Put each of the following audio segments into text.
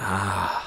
Ah.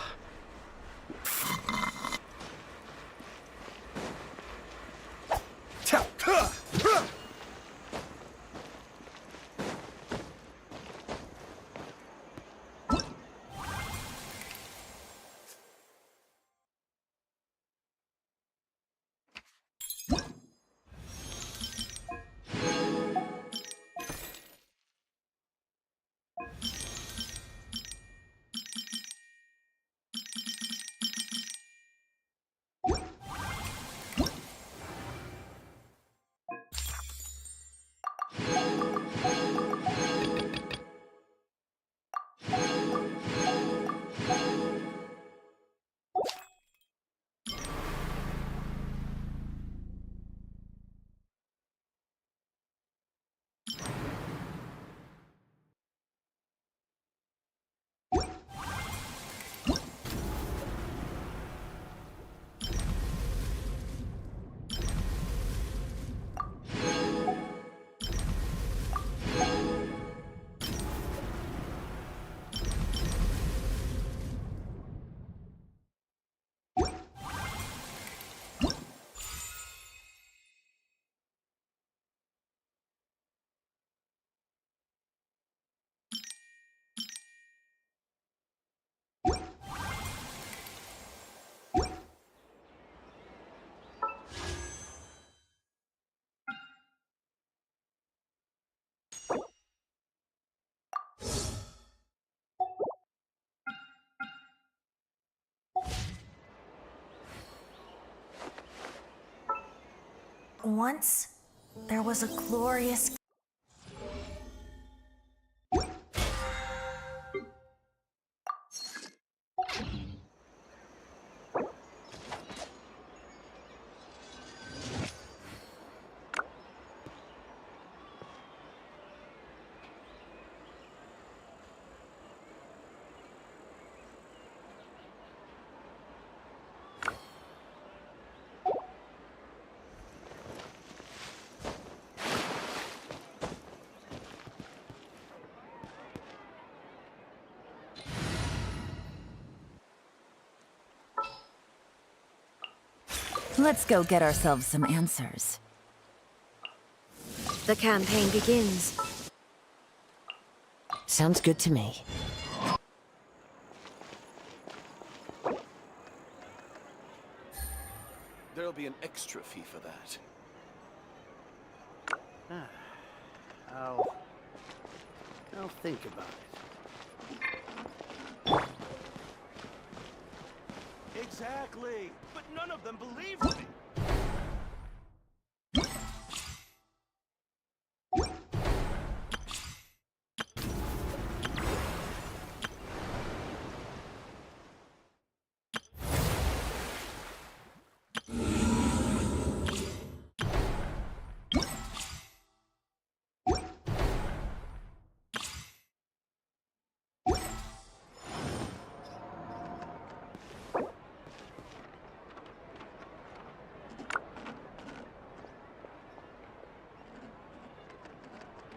Once, there was a glorious... Let's go get ourselves some answers. The campaign begins. Sounds good to me. There'll be an extra fee for that. I'll think about it. Exactly! But none of them believed me!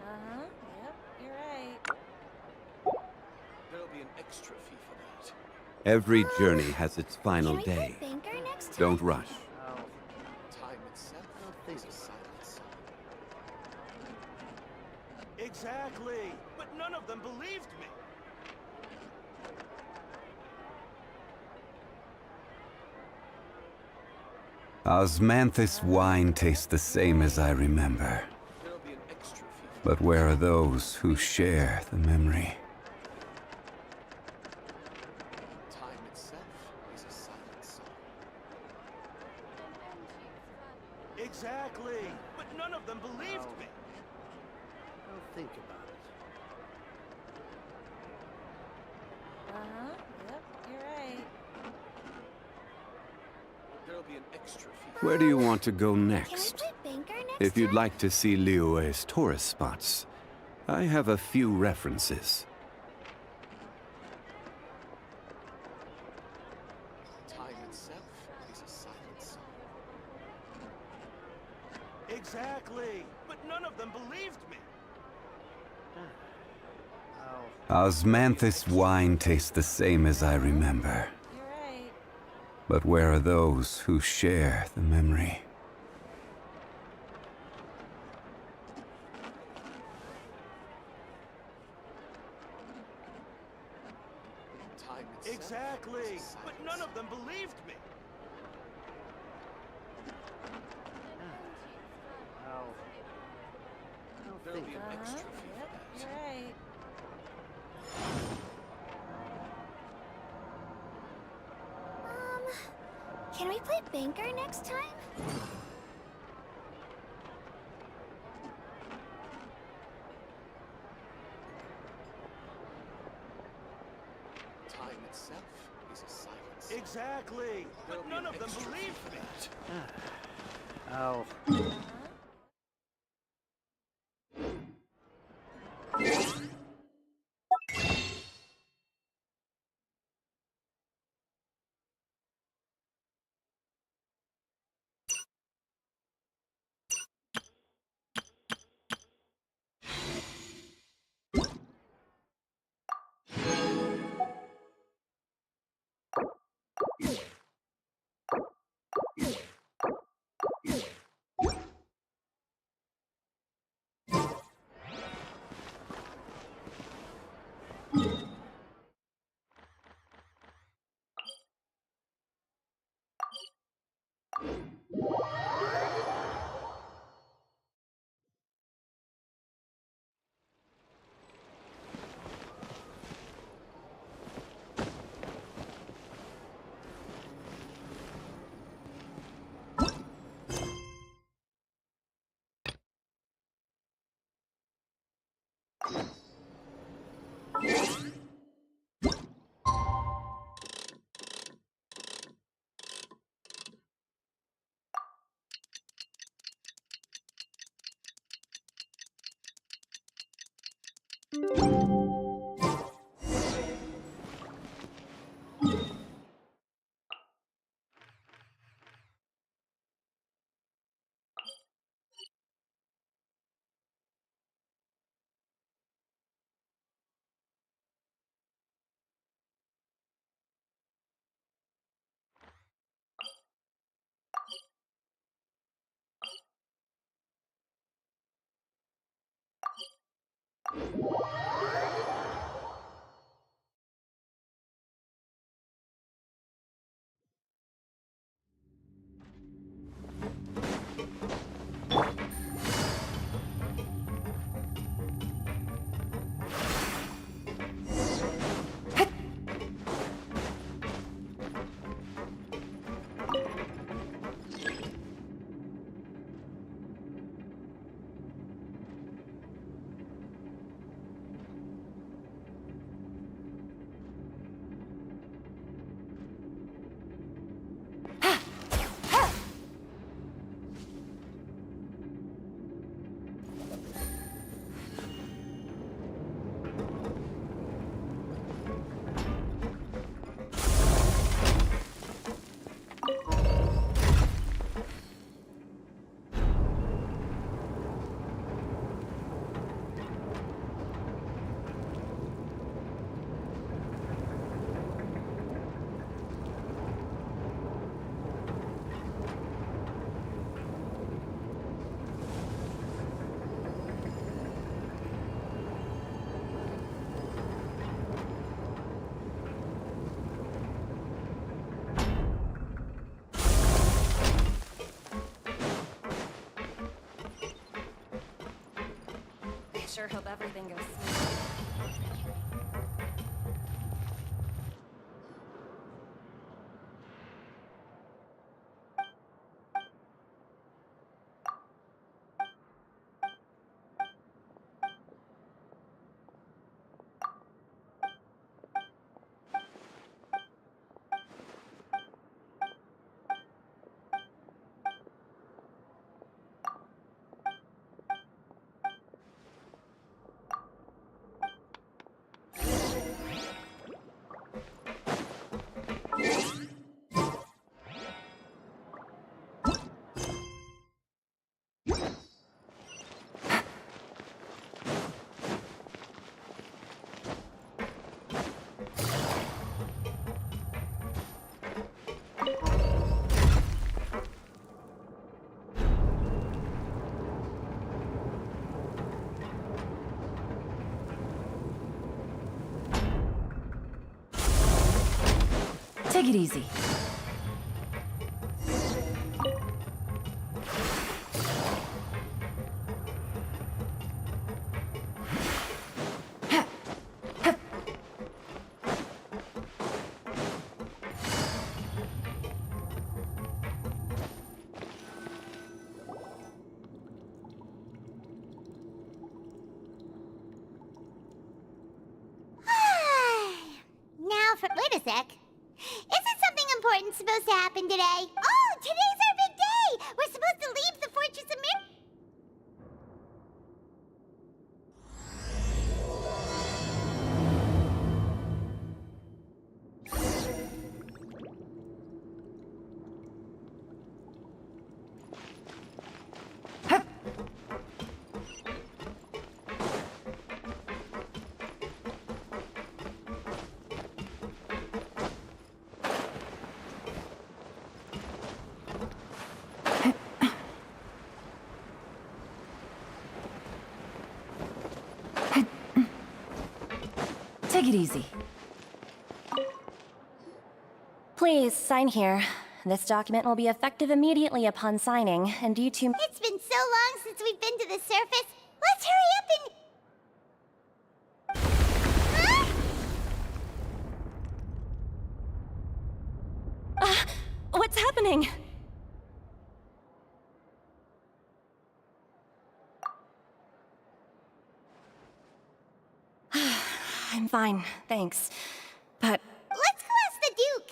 Yep, you're right. There'll be an extra fee for that. Every journey has its final Can we day. play Banker next time? Don't rush. Time itself is a silent song. Exactly! But none of them believed me! Osmanthus wine tastes the same as I remember. There'll be an extra fee for But where are those who share the memory? time itself is a silent song. Exactly! But none of them believed me! I'll think about it. Yep, you're right. There'll be an extra fee. Where do you want to go Can we next? play Banker next If you'd time? like to see Liyue's tourist spots, I have a few references. Time itself is a silent song. Exactly! But none of them believed me! Osmanthus wine tastes the same as I remember. You're right. But where are those who share the memory? Time itself Exactly. is a But silence. none of them believed me. I'll There'll think be a about it. mixed review Yep, for you're that. right. Can we play banker next time? Time itself is a silence. Exactly. There'll But be none a of them mixed review believed for me. that. I'll I sure hope everything goes smooth. Take it easy. Now for wait a sec. Isn't something important supposed to happen today? Oh, today's our big day! We're supposed to leave the Fortress of Mir- Take it easy. Please, sign here. This document will be effective immediately upon signing, and due to... It's been so long since we've been to the surface. Let's hurry up and... Huh? What's happening? I'm fine, thanks. But Let's go ask the Duke.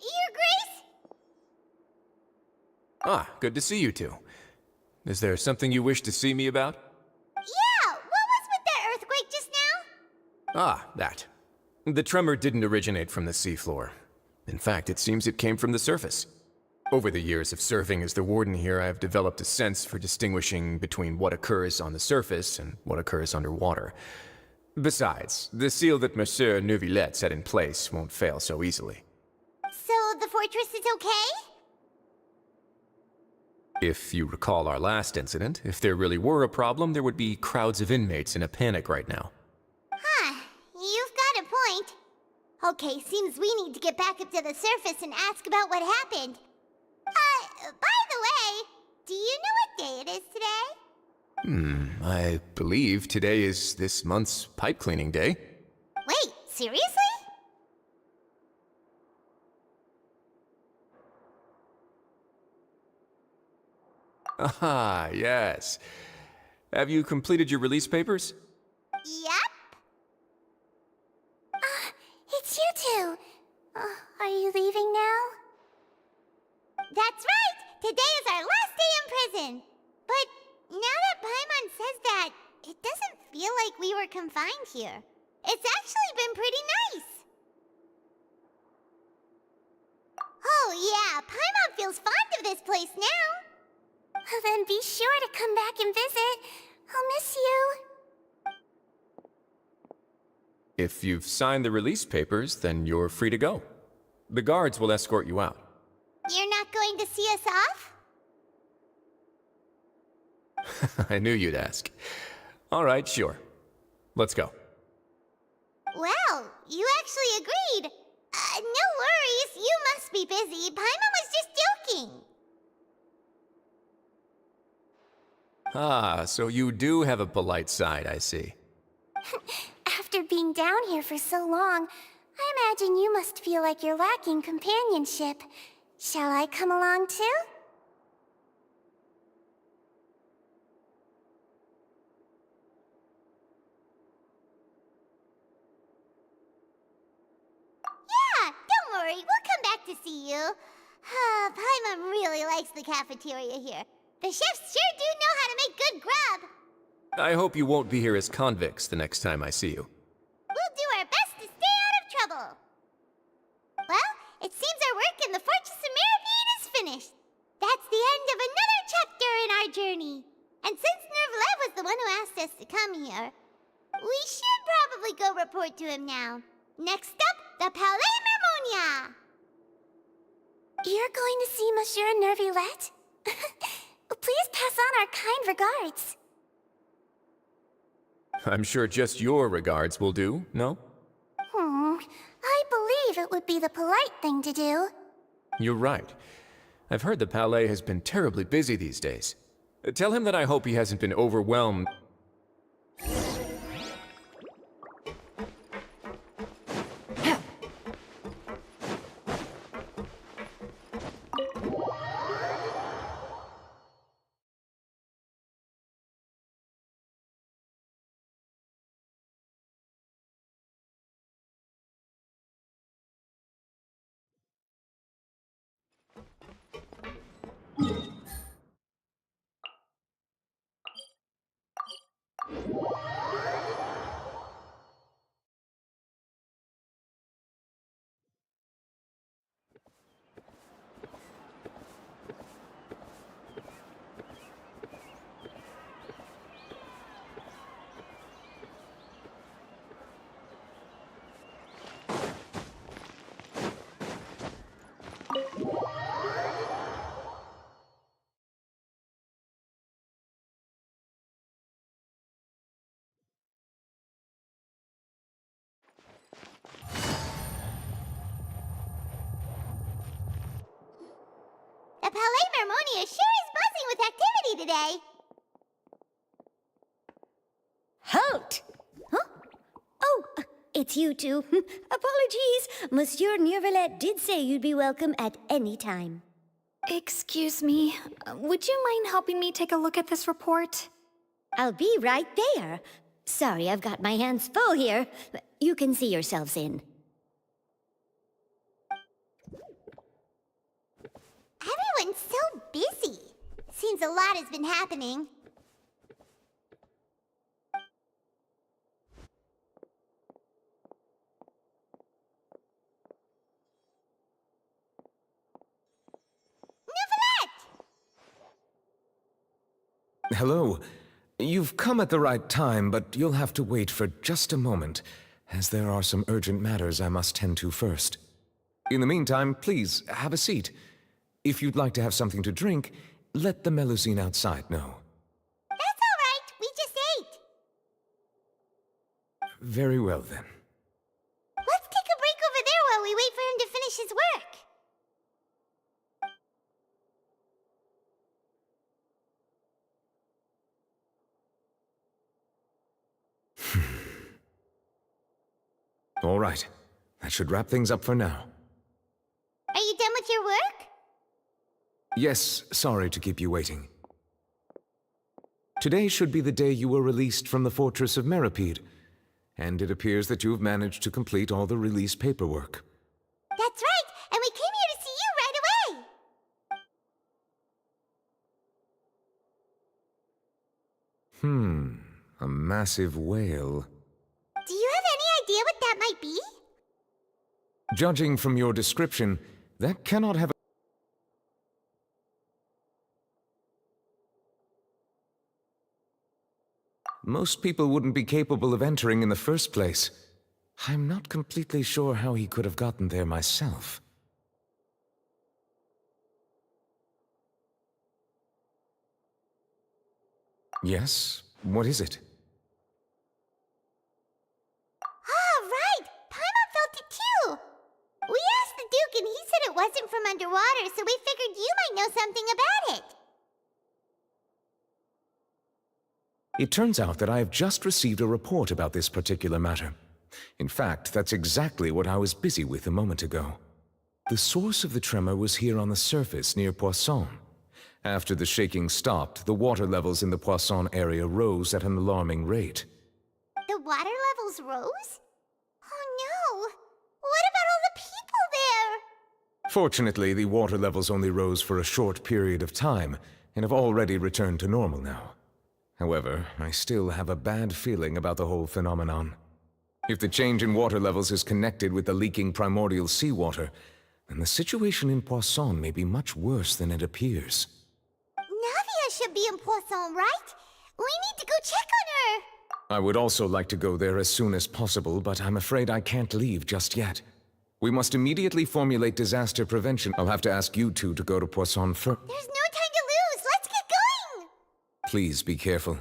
Your Grace? Ah, good to see you two. Is there something you wish to see me about? Yeah, what was with that earthquake just now? Ah, that. The tremor didn't originate from the seafloor. In fact, it seems it came from the surface. Over the years of serving as the warden here, I've developed a sense for distinguishing between what occurs on the surface and what occurs underwater. Besides, the seal that Monsieur Neuvillette set in place won't fail so easily. So the fortress is okay? If you recall our last incident, if there really were a problem, there would be crowds of inmates in a panic right now. Huh, you've got a point. Okay, seems we need to get back up to the surface and ask about what happened. By the way, do you know what day it is today? I believe today is this month's pipe cleaning day. Wait, seriously? Ah, yes. Have you completed your release papers? Yep. It's you two. Are you leaving now? That's right! Today is our last day in prison! But now that Paimon says that, it doesn't feel like we were confined here. It's actually been pretty nice! Oh yeah, Paimon feels fond of this place now! Then be sure to come back and visit. I'll miss you. If you've signed the release papers, then you're free to go. The guards will escort you out. You're not going to see us off? I knew you'd ask. All right, sure. Let's go. Well, you actually agreed. No worries, you must be busy. Paimon was just joking. Ah, so you do have a polite side, I see. After being down here for so long, I imagine you must feel like you're lacking companionship. Shall I come along too? Yeah, don't worry, we'll come back to see you. Paimon really likes the cafeteria here. The chefs sure do know how to make good grub. I hope you won't be here as convicts the next time I see you. We'll do our best to stay out of trouble. Well, it seems our work in the Fortress of calm here. We should probably go report to him now. Next up, the Palais Mermonia! You're going to see Monsieur Nervulette? Please pass on our kind regards. I'm sure just your regards will do, no? I believe it would be the polite thing to do. You're right. I've heard the Palais has been terribly busy these days. Tell him that I hope he hasn't been overwhelmed. The Palais Mermonia sure is buzzing with activity today. Halt! Huh? Oh, it's you two. Apologies. Monsieur Nervulette did say you'd be welcome at any time. Excuse me, would you mind helping me take a look at this report? I'll be right there. Sorry, I've got my hands full here. You can see yourselves in. Everyone's so busy. Seems a lot has been happening. Hello. You've come at the right time, but you'll have to wait for just a moment, as there are some urgent matters I must tend to first. In the meantime, please, have a seat. If you'd like to have something to drink, let the Melusine outside know. That's all right. We just ate. Very well, then. Let's take a break over there while we wait for him to finish his work. All right. That should wrap things up for now. Are you done with your work? Yes, sorry to keep you waiting. Today should be the day you were released from the Fortress of Meripede, and it appears that you've managed to complete all the release paperwork. That's right, and we came here to see you right away. A massive whale. Do you have any idea what that might be? Judging from your description, that cannot have... Most people wouldn't be capable of entering in the first place. I'm not completely sure how he could have gotten there myself. Yes? What is it? Ah, right! Paimon felt it too! We asked the Duke and he said it wasn't from underwater, so we figured you might know something about it. It turns out that I have just received a report about this particular matter. In fact, that's exactly what I was busy with a moment ago. The source of the tremor was here on the surface near Poisson. After the shaking stopped, the water levels in the Poisson area rose at an alarming rate. The water levels rose? Oh no! What about all the people there? Fortunately, the water levels only rose for a short period of time, and have already returned to normal now. However, I still have a bad feeling about the whole phenomenon. If the change in water levels is connected with the leaking primordial seawater, then the situation in Poisson may be much worse than it appears. Navia should be in Poisson, right? We need to go check on her! I would also like to go there as soon as possible, but I'm afraid I can't leave just yet. We must immediately formulate disaster prevention. I'll have to ask you two to go to Poisson first. There's no time to lose. Let's get going. Please be careful.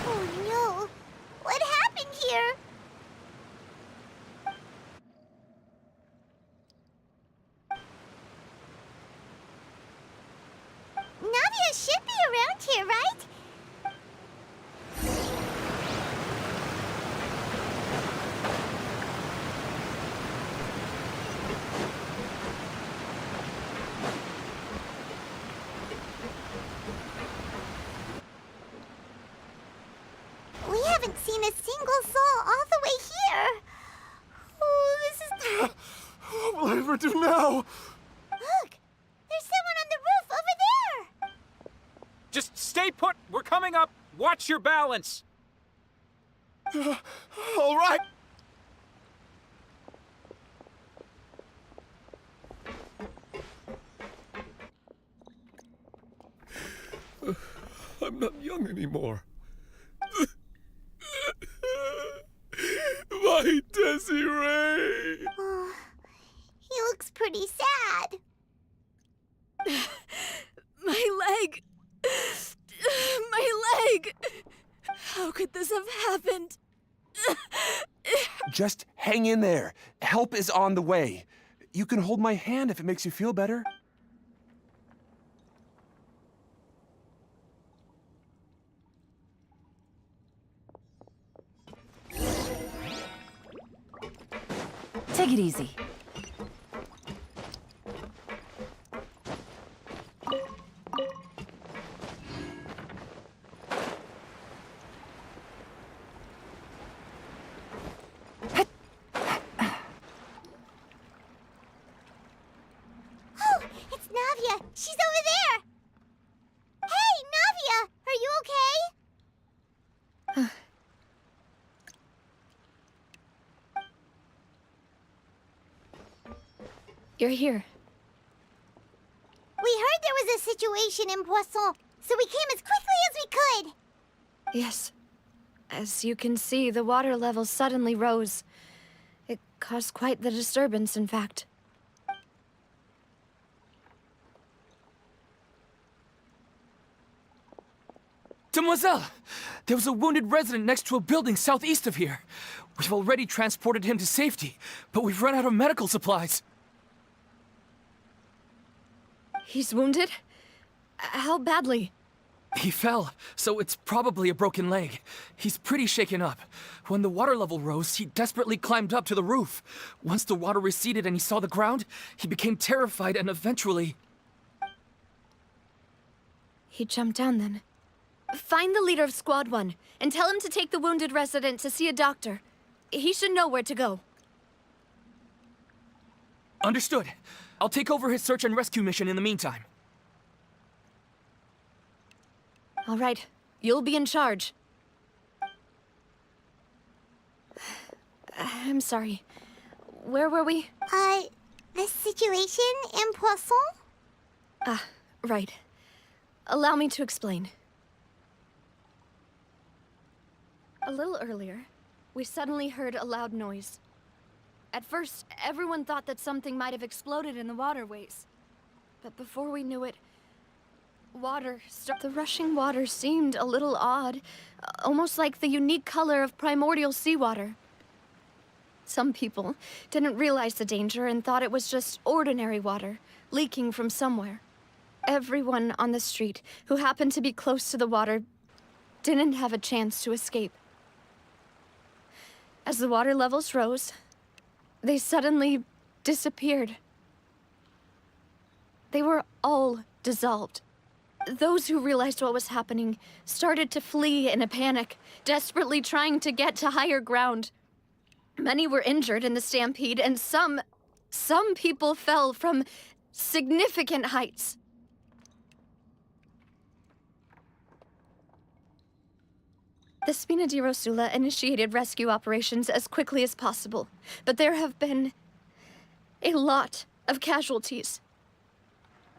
Oh no. What happened here? Navia should be around here, right? We haven't seen a single soul all the way here. Oh, this is... What will I ever do now? Look! There's someone on the roof over there! Just stay put. We're coming up. Watch your balance. All right. I'm not young anymore. My Desiree! Oh, he looks pretty sad. My leg! My leg! How could this have happened? Just hang in there. Help is on the way. You can hold my hand if it makes you feel better. Take it easy. Oh, it's Navia. She's over there. Hey, Navia, are you okay? You're here. We heard there was a situation in Poisson, so we came as quickly as we could. Yes. As you can see, the water level suddenly rose. It caused quite the disturbance, in fact. Demoiselle! There was a wounded resident next to a building southeast of here. We've already transported him to safety, but we've run out of medical supplies. He's wounded? How badly? He fell, so it's probably a broken leg. He's pretty shaken up. When the water level rose, he desperately climbed up to the roof. Once the water receded and he saw the ground, he became terrified and eventually... He jumped down then. Find the leader of Squad 1 and tell him to take the wounded resident to see a doctor. He should know where to go. Understood. I'll take over his search and rescue mission in the meantime. All right. You'll be in charge. I'm sorry. Where were we? The situation in Poisson? Ah, right. Allow me to explain. A little earlier, we suddenly heard a loud noise. At first, everyone thought that something might have exploded in the waterways. But before we knew it, the rushing water seemed a little odd, almost like the unique color of primordial seawater. Some people didn't realize the danger and thought it was just ordinary water, leaking from somewhere. Everyone on the street who happened to be close to the water didn't have a chance to escape. As the water levels rose, they suddenly disappeared. They were all dissolved. Those who realized what was happening started to flee in a panic, desperately trying to get to higher ground. Many were injured in the stampede, and some people fell from significant heights. The Spina di Rosula initiated rescue operations as quickly as possible, but there have been a lot of casualties.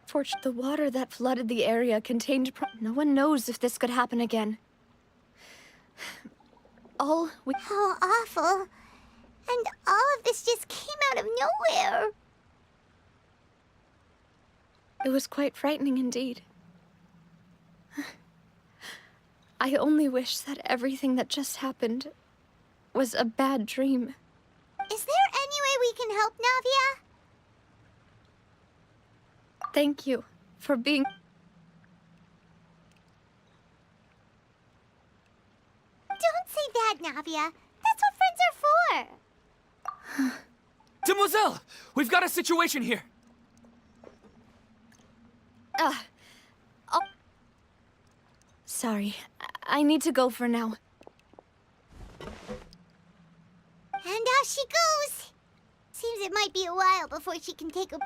Fortunately, the water that flooded the area contained no one knows if this could happen again. How awful. And all of this just came out of nowhere. It was quite frightening indeed. I only wish that everything that just happened was a bad dream. Is there any way we can help, Navia? Thank you for being... Don't say that, Navia. That's what friends are for. Demoiselle! We've got a situation here! Sorry. I need to go for now. And off she goes. Seems it might be a while before she can take a...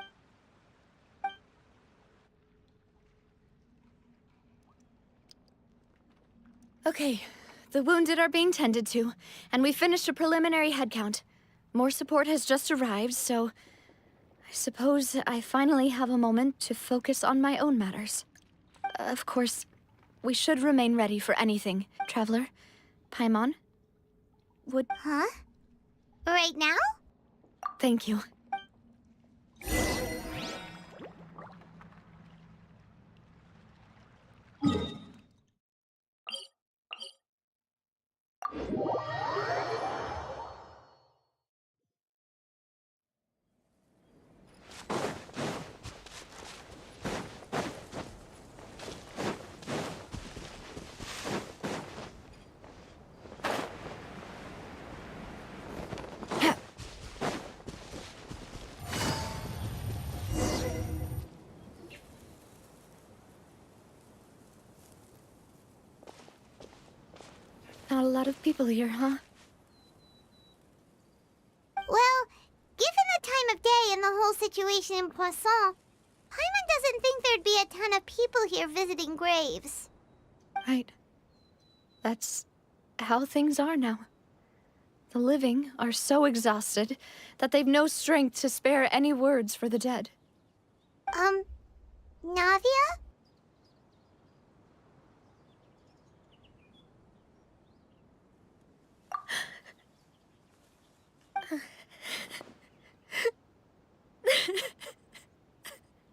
Okay, the wounded are being tended to, and we finished a preliminary head count. More support has just arrived, so I suppose I finally have a moment to focus on my own matters. Of course, we should remain ready for anything. Traveler, Paimon, would... Huh? Right now? Thank you. Not a lot of people here, huh? Well, given the time of day and the whole situation in Poisson, Paimon doesn't think there'd be a ton of people here visiting graves. Right. That's how things are now. The living are so exhausted that they've no strength to spare any words for the dead. Navia?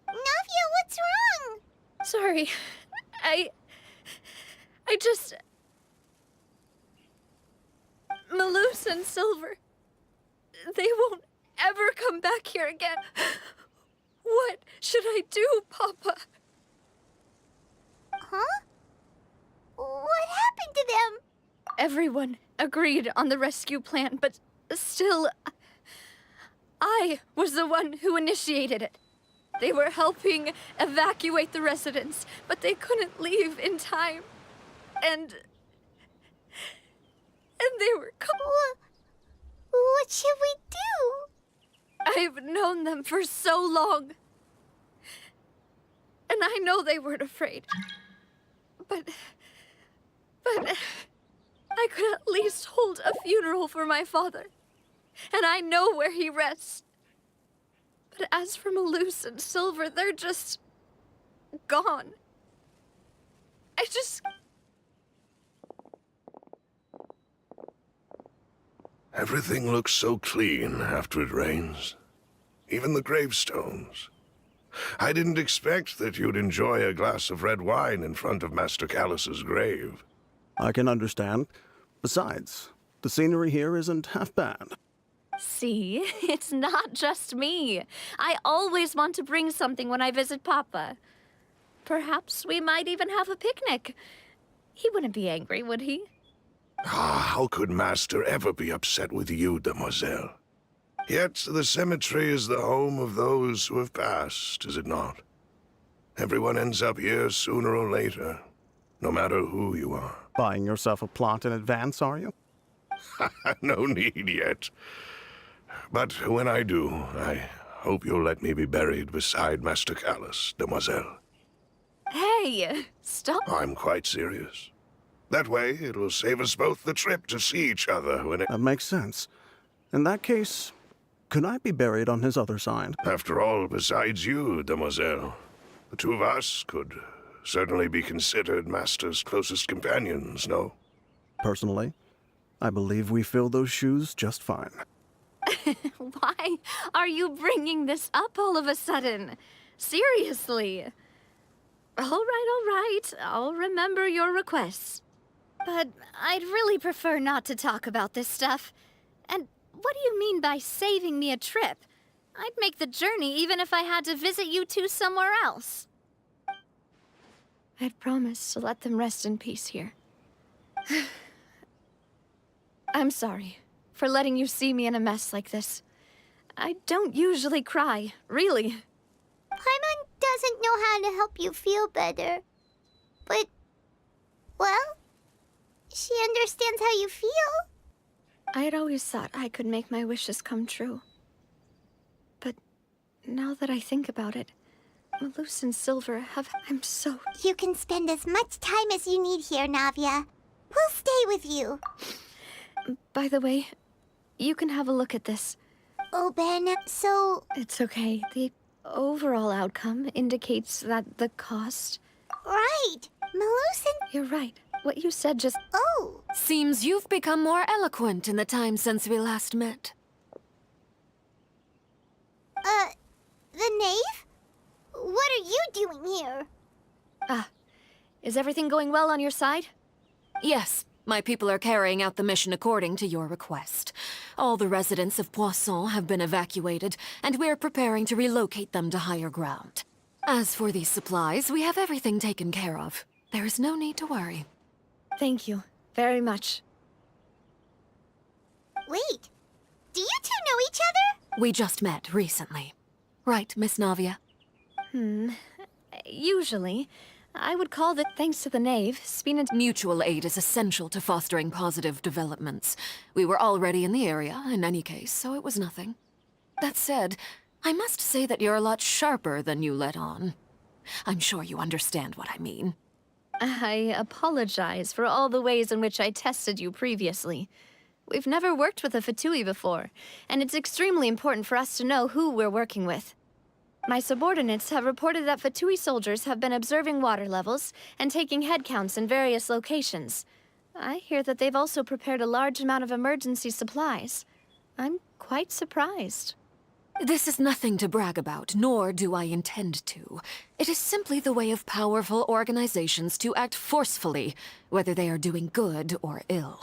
Navia, what's wrong? Sorry. I just... Malus and Silver... They won't ever come back here again. What should I do, Papa? Huh? What happened to them? Everyone agreed on the rescue plan, but still... I was the one who initiated it. They were helping evacuate the residents, but they couldn't leave in time. And they were What should we do? I've known them for so long. And I know they weren't afraid. But I could at least hold a funeral for my father. And I know where he rests. But as for Malus and Silver, they're just... gone. Everything looks so clean after it rains. Even the gravestones. I didn't expect that you'd enjoy a glass of red wine in front of Master Callus's grave. I can understand. Besides, the scenery here isn't half bad. See, it's not just me. I always want to bring something when I visit Papa. Perhaps we might even have a picnic. He wouldn't be angry, would he? Ah, how could Master ever be upset with you, demoiselle? Yet the cemetery is the home of those who have passed, is it not? Everyone ends up here sooner or later, no matter who you are. Buying yourself a plot in advance, are you? No need yet. But when I do, I hope you'll let me be buried beside Master Callus, demoiselle. Hey, stop. I'm quite serious. That way, it'll save us both the trip to see each other when it... That makes sense. In that case, could I be buried on his other side? After all, besides you, demoiselle, the two of us could certainly be considered Master's closest companions, no? Personally, I believe we fill those shoes just fine. Why are you bringing this up all of a sudden? Seriously. All right. I'll remember your requests. But I'd really prefer not to talk about this stuff. And what do you mean by saving me a trip? I'd make the journey even if I had to visit you two somewhere else. I'd promised to let them rest in peace here. I'm sorry for letting you see me in a mess like this. I don't usually cry, really. Paimon doesn't know how to help you feel better. But, well, she understands how you feel. I had always thought I could make my wishes come true. But now that I think about it, Malus and Silver I'm so... You can spend as much time as you need here, Navia. We'll stay with you. By the way, you can have a look at this. Oh, Ben, so... It's okay. The overall outcome indicates that the cost... Right! Malus and... You're right. What you said just... Oh! Seems you've become more eloquent in the time since we last met. The knave? What are you doing here? Is everything going well on your side? Yes, my people are carrying out the mission according to your request. All the residents of Poisson have been evacuated, and we're preparing to relocate them to higher ground. As for these supplies, we have everything taken care of. There is no need to worry. Thank you very much. Wait, do you two know each other? We just met recently. Right, Miss Navia? Usually, I would call that thanks to the knave, Spina... Mutual aid is essential to fostering positive developments. We were already in the area, in any case, so it was nothing. That said, I must say that you're a lot sharper than you let on. I'm sure you understand what I mean. I apologize for all the ways in which I tested you previously. We've never worked with a Fatui before, and it's extremely important for us to know who we're working with. My subordinates have reported that Fatui soldiers have been observing water levels and taking head counts in various locations. I hear that they've also prepared a large amount of emergency supplies. I'm quite surprised. This is nothing to brag about, nor do I intend to. It is simply the way of powerful organizations to act forcefully, whether they are doing good or ill.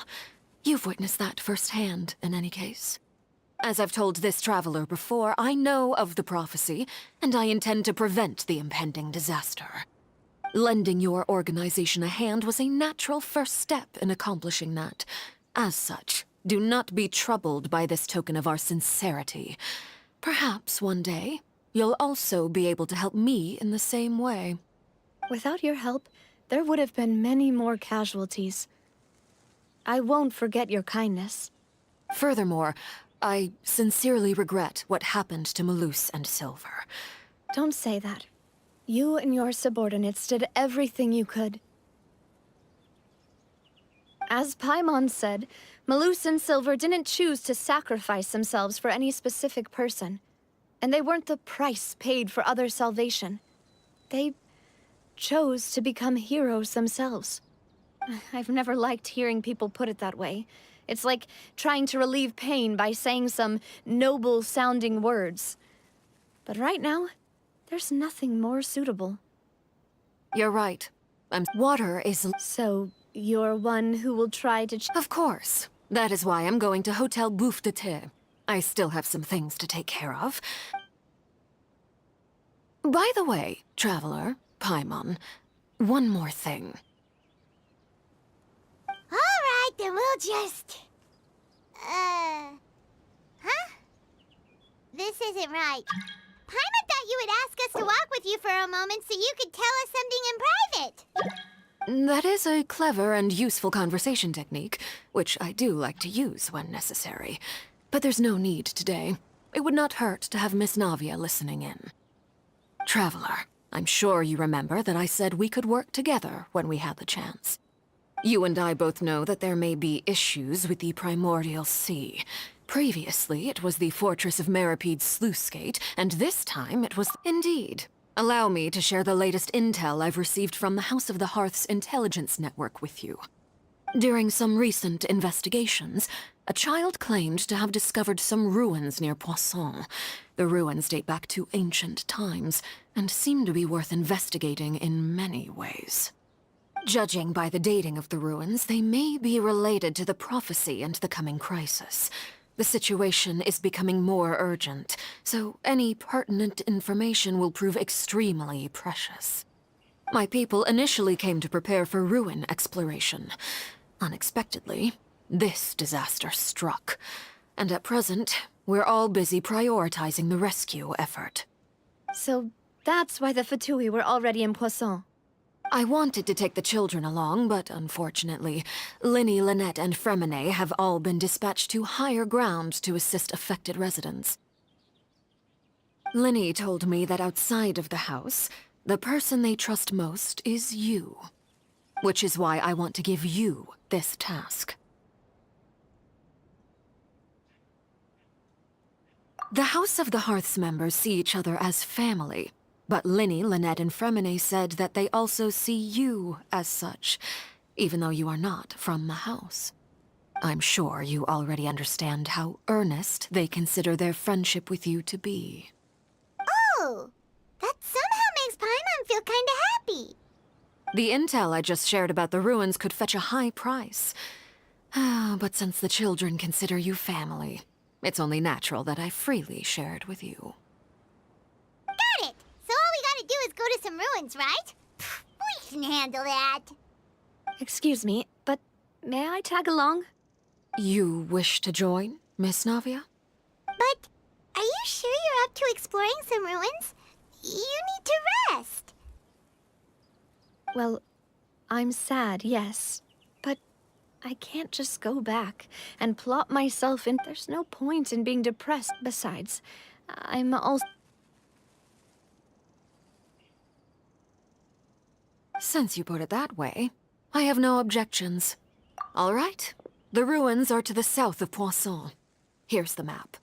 You've witnessed that firsthand, in any case. As I've told this traveler before, I know of the prophecy, and I intend to prevent the impending disaster. Lending your organization a hand was a natural first step in accomplishing that. As such, do not be troubled by this token of our sincerity. Perhaps one day, you'll also be able to help me in the same way. Without your help, there would have been many more casualties. I won't forget your kindness. Furthermore, I sincerely regret what happened to Malus and Silver. Don't say that. You and your subordinates did everything you could. As Paimon said, Malus and Silver didn't choose to sacrifice themselves for any specific person. And they weren't the price paid for other salvation. They chose to become heroes themselves. I've never liked hearing people put it that way. It's like trying to relieve pain by saying some noble-sounding words. But right now, there's nothing more suitable. You're right. Water is... So, you're one who will try to... Of course. That is why I'm going to Hotel Bouffe de Thé. I still have some things to take care of. By the way, Traveler, Paimon, one more thing. Alright, then we'll just... Huh? This isn't right. Paimon thought you would ask us to walk with you for a moment so you could tell us something in private. That is a clever and useful conversation technique, which I do like to use when necessary. But there's no need today. It would not hurt to have Miss Navia listening in. Traveler, I'm sure you remember that I said we could work together when we had the chance. You and I both know that there may be issues with the Primordial Sea. Previously, it was the Fortress of Meripede's sluice gate, and this time it was... Indeed. Allow me to share the latest intel I've received from the House of the Hearth's intelligence network with you. During some recent investigations, a child claimed to have discovered some ruins near Poisson. The ruins date back to ancient times, and seem to be worth investigating in many ways. Judging by the dating of the ruins, they may be related to the prophecy and the coming crisis. The situation is becoming more urgent, so any pertinent information will prove extremely precious. My people initially came to prepare for ruin exploration. Unexpectedly, this disaster struck, and at present, we're all busy prioritizing the rescue effort. So that's why the Fatui were already in Poisson. I wanted to take the children along, but unfortunately, Linny, Lynette, and Fremine have all been dispatched to higher ground to assist affected residents. Linny told me that outside of the house, the person they trust most is you. Which is why I want to give you this task. The House of the Hearth's members see each other as family. But Linny, Lynette, and Fremine said that they also see you as such, even though you are not from the house. I'm sure you already understand how earnest they consider their friendship with you to be. Oh, that somehow makes Paimon feel kinda happy. The intel I just shared about the ruins could fetch a high price. But since the children consider you family, it's only natural that I freely share it with you. Got it! So all we gotta do is go to some ruins, right? We can handle that. Excuse me, but may I tag along? You wish to join, Miss Navia? But are you sure you're up to exploring some ruins? You need to rest. Well, I'm sad, yes. But I can't just go back and plop myself in. There's no point in being depressed. Besides, I'm also... Since you put it that way, I have no objections. All right. The ruins are to the south of Poisson. Here's the map.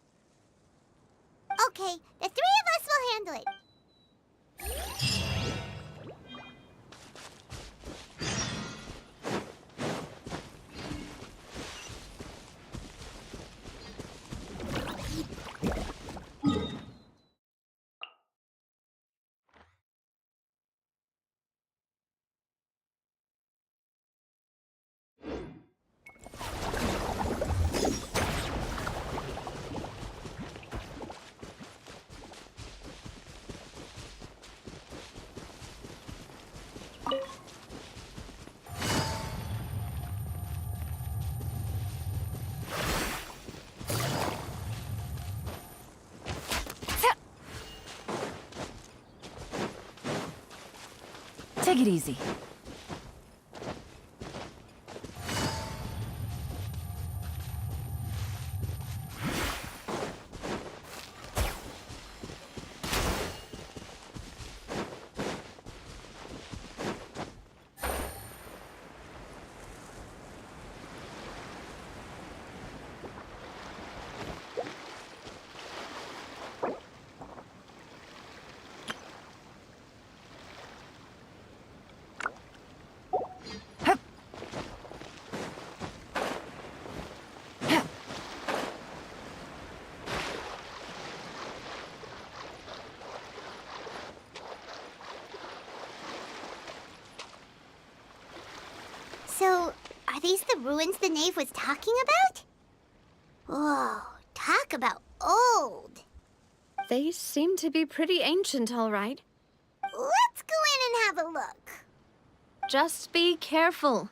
Okay, the three of us will handle it. Take it easy. these the ruins the knave was talking about? Whoa, talk about old. They seem to be pretty ancient, all right. Let's go in and have a look. Just be careful.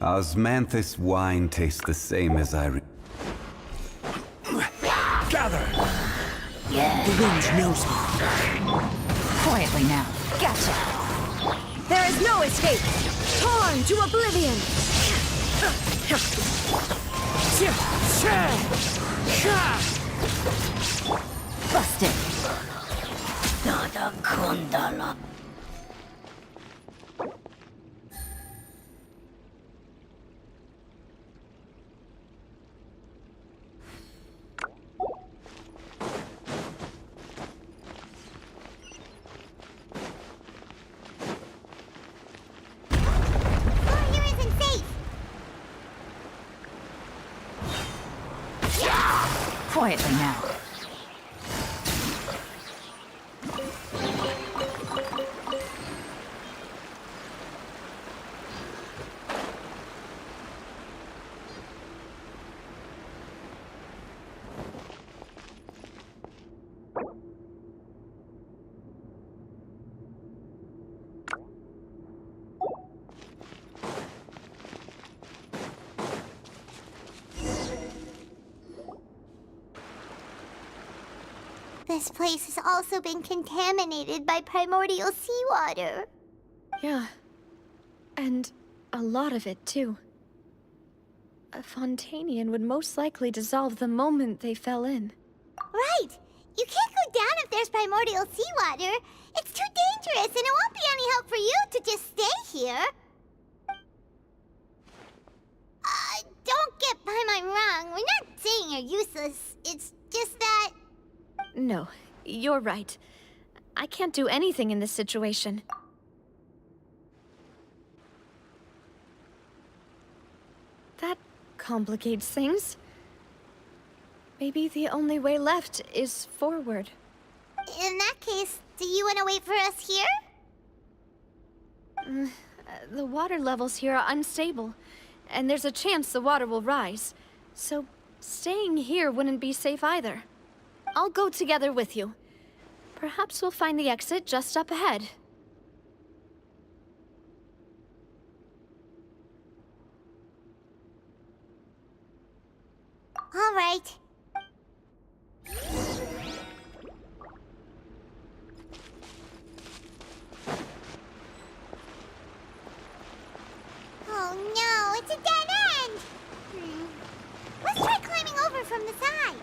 Osmanthus wine tastes the same as Gather! Yeah. The wind knows me. Quietly now. Gotcha. There is no escape. Torn to oblivion. Busted. Nada kundala. Quietly now. This place has also been contaminated by primordial seawater. Yeah. And a lot of it, too. A Fontanian would most likely dissolve the moment they fell in. Right! You can't go down if there's primordial seawater. It's too dangerous, and it won't be any help for you to just stay here. Don't get by my wrong. We're not saying you're useless. It's just that... No, you're right. I can't do anything in this situation. That complicates things. Maybe the only way left is forward. In that case, do you want to wait for us here? The water levels here are unstable, and there's a chance the water will rise. So, staying here wouldn't be safe either. I'll go together with you. Perhaps we'll find the exit just up ahead. All right. Oh no, it's a dead end! Let's try climbing over from the side.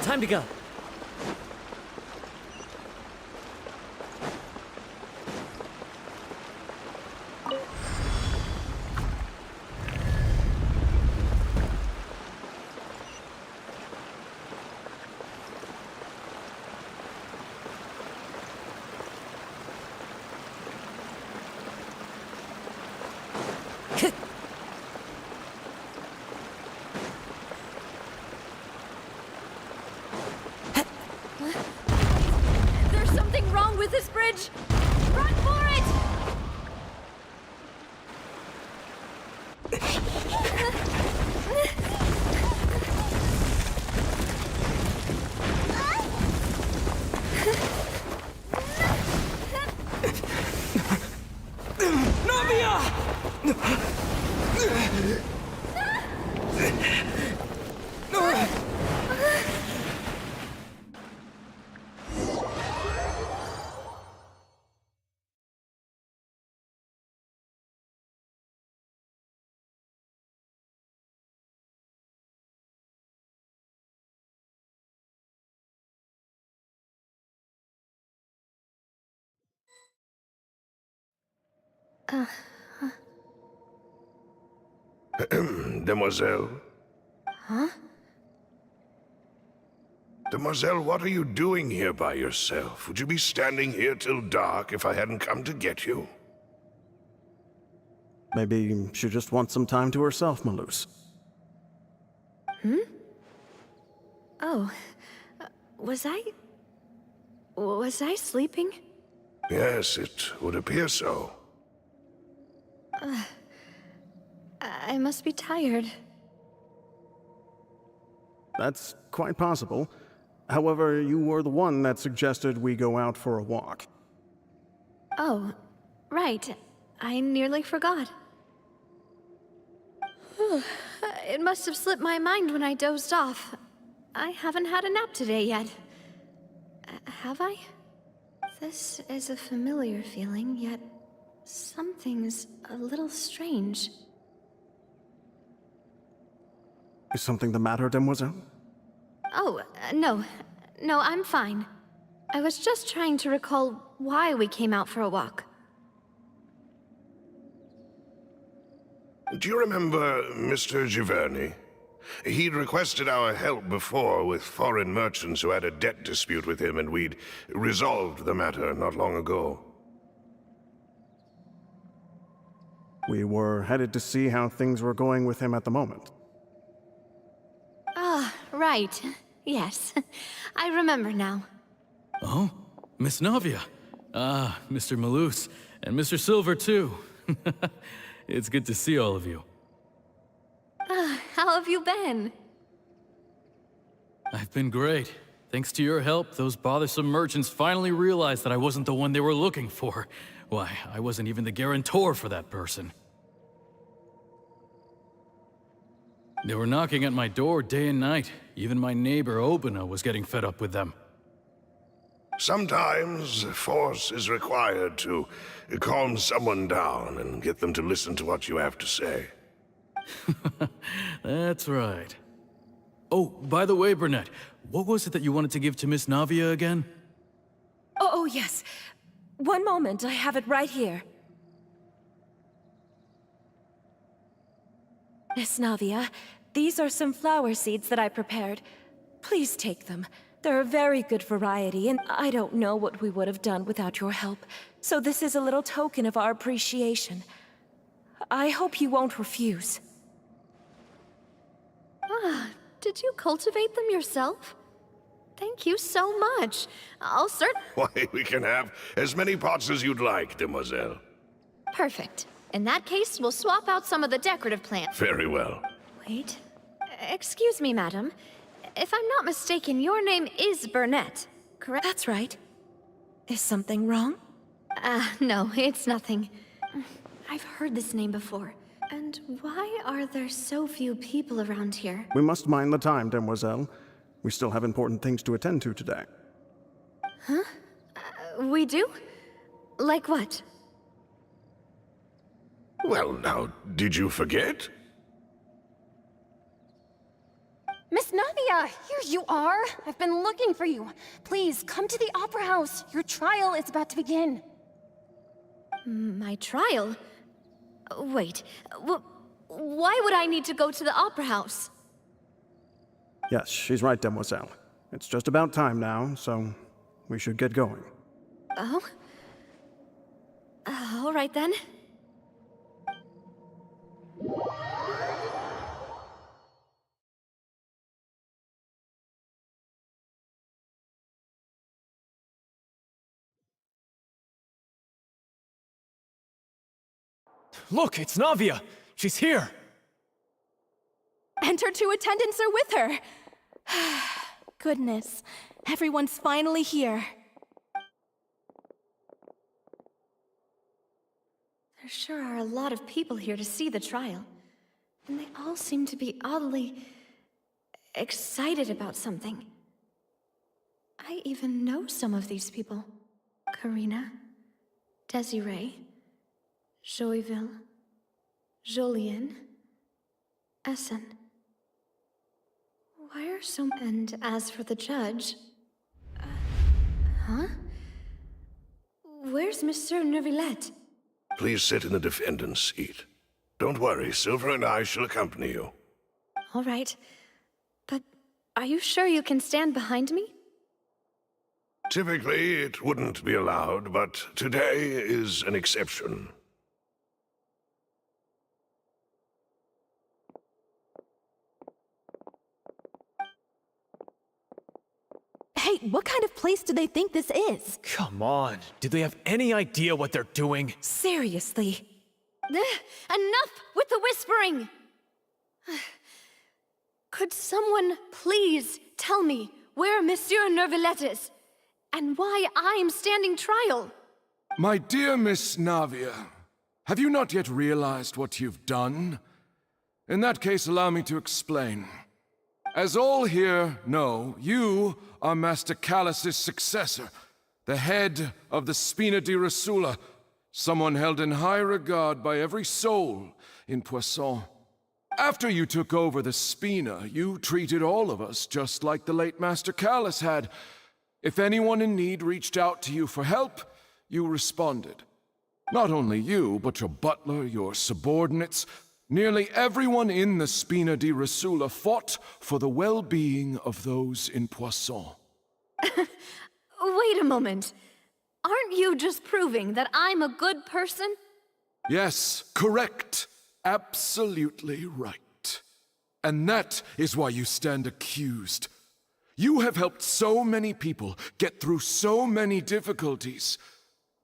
Time to go. There's something wrong with this bridge! Run for it! Demoiselle? Huh? Demoiselle, what are you doing here by yourself? Would you be standing here till dark if I hadn't come to get you? Maybe she just wants some time to herself, Malus. Hmm? Oh. Was I sleeping? Yes, it would appear so. I must be tired. That's quite possible. However, you were the one that suggested we go out for a walk. Oh, right. I nearly forgot. It must have slipped my mind when I dozed off. I haven't had a nap today yet. Have I? This is a familiar feeling, yet something's a little strange. Is something the matter, Demoiselle? Oh, no. No, I'm fine. I was just trying to recall why we came out for a walk. Do you remember Mr. Giverny? He'd requested our help before with foreign merchants who had a debt dispute with him, and we'd resolved the matter not long ago. We were headed to see how things were going with him at the moment. Ah, right. Yes. I remember now. Oh? Miss Navia. Ah, Mr. Malus. And Mr. Silver, too. It's good to see all of you. How have you been? I've been great. Thanks to your help, those bothersome merchants finally realized that I wasn't the one they were looking for. Why, I wasn't even the guarantor for that person. They were knocking at my door day and night. Even my neighbor, Obina, was getting fed up with them. Sometimes force is required to calm someone down and get them to listen to what you have to say. That's right. Oh, by the way, Burnett, what was it that you wanted to give to Miss Navia again? Oh, yes. One moment, I have it right here. Miss Navia, these are some flower seeds that I prepared. Please take them. They're a very good variety, and I don't know what we would have done without your help. So this is a little token of our appreciation. I hope you won't refuse. Ah, did you cultivate them yourself? Thank you so much. I'll Why, we can have as many pots as you'd like, demoiselle. Perfect. In that case, we'll swap out some of the decorative plants. Very well. Wait. Excuse me, madam. If I'm not mistaken, your name is Burnett, correct? That's right. Is something wrong? No, it's nothing. I've heard this name before. And why are there so few people around here? We must mind the time, demoiselle. We still have important things to attend to today. Huh? We do? Like what? Well, now, did you forget? Miss Navia, here you are. I've been looking for you. Please, come to the Opera House. Your trial is about to begin. My trial? Wait, why would I need to go to the Opera House? Yes, she's right, demoiselle. It's just about time now, so we should get going. Oh? All right then. Look, it's Navia! She's here! And her two attendants are with her. Goodness, everyone's finally here. There sure are a lot of people here to see the trial. And they all seem to be oddly excited about something. I even know some of these people. Karina, Desiree, Joyville, Jolien, Essen. Why are so... And as for the judge... huh? Where's Monsieur Neuvillette? Please sit in the defendant's seat. Don't worry, Silver and I shall accompany you. All right. But are you sure you can stand behind me? Typically, it wouldn't be allowed, but today is an exception. Hey, what kind of place do they think this is? Come on, do they have any idea what they're doing? Seriously. Enough with the whispering! Could someone please tell me where Monsieur Neuvillette is? And why I'm standing trial? My dear Miss Navia, have you not yet realized what you've done? In that case, allow me to explain. As all here know, you are Master Callus's successor, the head of the Spina di Rosula, someone held in high regard by every soul in Poisson. After you took over the Spina, you treated all of us just like the late Master Callus had. If anyone in need reached out to you for help, you responded. Not only you, but your butler, your subordinates, nearly everyone in the Spina di Rosula fought for the well-being of those in Poisson. Wait a moment. Aren't you just proving that I'm a good person? Yes, correct. Absolutely right. And that is why you stand accused. You have helped so many people get through so many difficulties.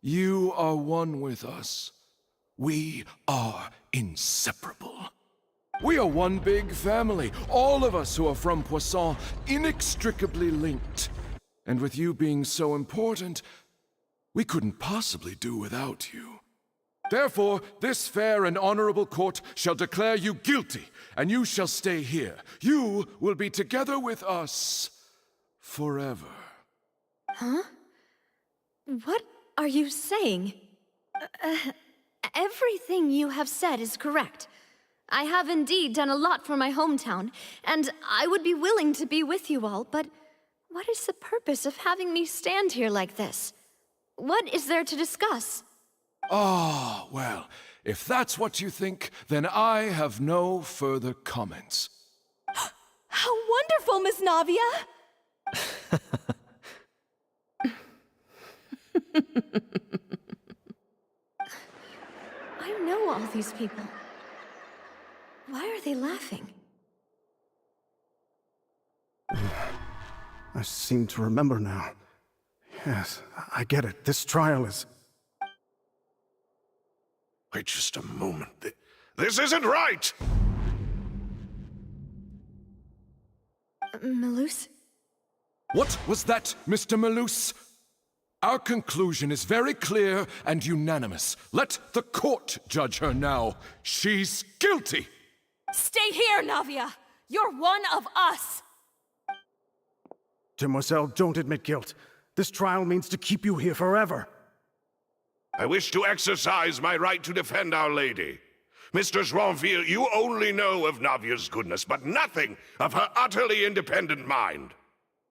You are one with us. We are inseparable. We are one big family, all of us who are from Poisson, inextricably linked. And with you being so important, we couldn't possibly do without you. Therefore, this fair and honorable court shall declare you guilty, and you shall stay here. You will be together with us forever. Huh? What are you saying? Everything you have said is correct. I have indeed done a lot for my hometown, and I would be willing to be with you all, but what is the purpose of having me stand here like this? What is there to discuss? Ah, well, if that's what you think, then I have no further comments. How wonderful, Miss Navia! I know all these people. Why are they laughing? I seem to remember now. Yes, I get it. This trial is... Wait just a moment. This isn't right! Malus? What was that, Mr. Malus? Our conclusion is very clear and unanimous. Let the court judge her now. She's guilty! Stay here, Navia! You're one of us! Demoiselle, don't admit guilt. This trial means to keep you here forever. I wish to exercise my right to defend Our Lady. Mr. Joinville, you only know of Navia's goodness, but nothing of her utterly independent mind.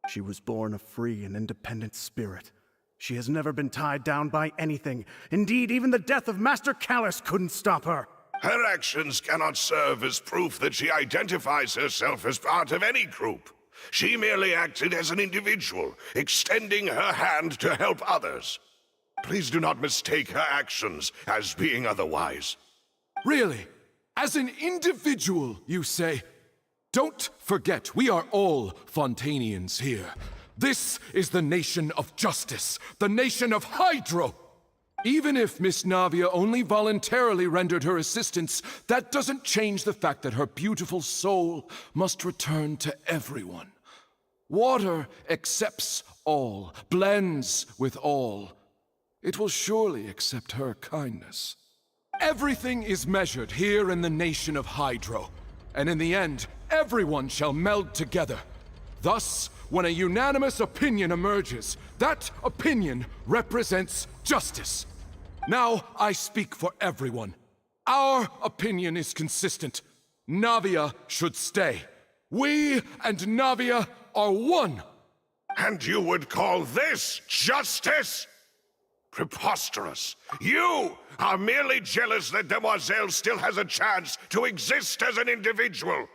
She was born a free and independent spirit. She has never been tied down by anything. Indeed, even the death of Master Callus couldn't stop her. Her actions cannot serve as proof that she identifies herself as part of any group. She merely acted as an individual, extending her hand to help others. Please do not mistake her actions as being otherwise. Really? As an individual, you say? Don't forget, we are all Fontanians here. This is the nation of justice, the nation of Hydro. Even if Miss Navia only voluntarily rendered her assistance, that doesn't change the fact that her beautiful soul must return to everyone. Water accepts all, blends with all. It will surely accept her kindness. Everything is measured here in the nation of Hydro, and in the end, everyone shall meld together. Thus, when a unanimous opinion emerges, that opinion represents justice. Now I speak for everyone. Our opinion is consistent. Navia should stay. We and Navia are one. And you would call this justice? Preposterous. You are merely jealous that Demoiselle still has a chance to exist as an individual.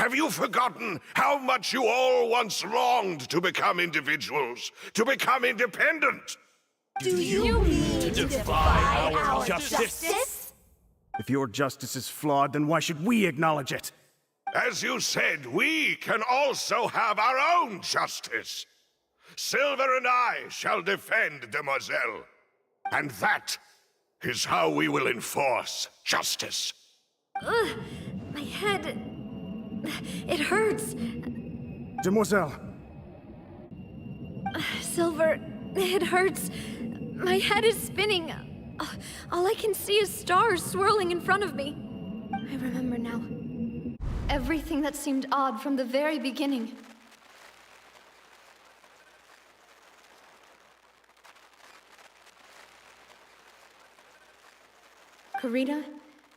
Have you forgotten how much you all once longed to become individuals, to become independent? Do you mean to defy our justice? If your justice is flawed, then why should we acknowledge it? As you said, we can also have our own justice. Silver and I shall defend Demoiselle. And that is how we will enforce justice. Ugh, my head... It hurts. Demoiselle. Silver, it hurts. My head is spinning. All I can see is stars swirling in front of me. I remember now. Everything that seemed odd from the very beginning. Karina,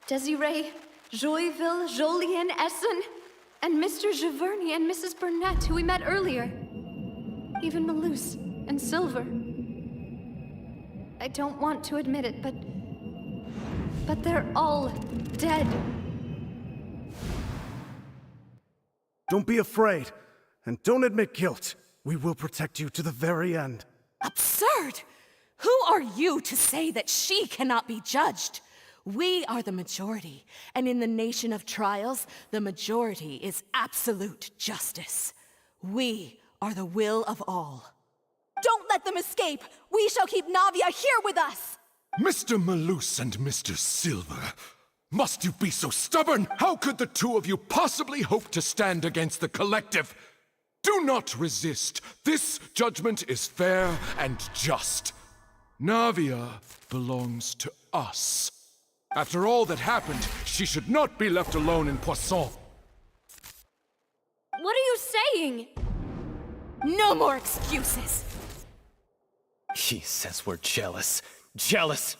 Desiree, Joyville, Jolien, Essen, and Mr. Giverny and Mrs. Burnett, who we met earlier. Even Malus and Silver. I don't want to admit it, but they're all dead. Don't be afraid, and don't admit guilt. We will protect you to the very end. Absurd! Who are you to say that she cannot be judged? We are the majority, and in the nation of trials, the majority is absolute justice. We are the will of all. Don't let them escape! We shall keep Navia here with us! Mr. Malus and Mr. Silver, must you be so stubborn? How could the two of you possibly hope to stand against the collective? Do not resist. This judgment is fair and just. Navia belongs to us. After all that happened, she should not be left alone in Poisson. What are you saying? No more excuses! He says we're jealous. Jealous?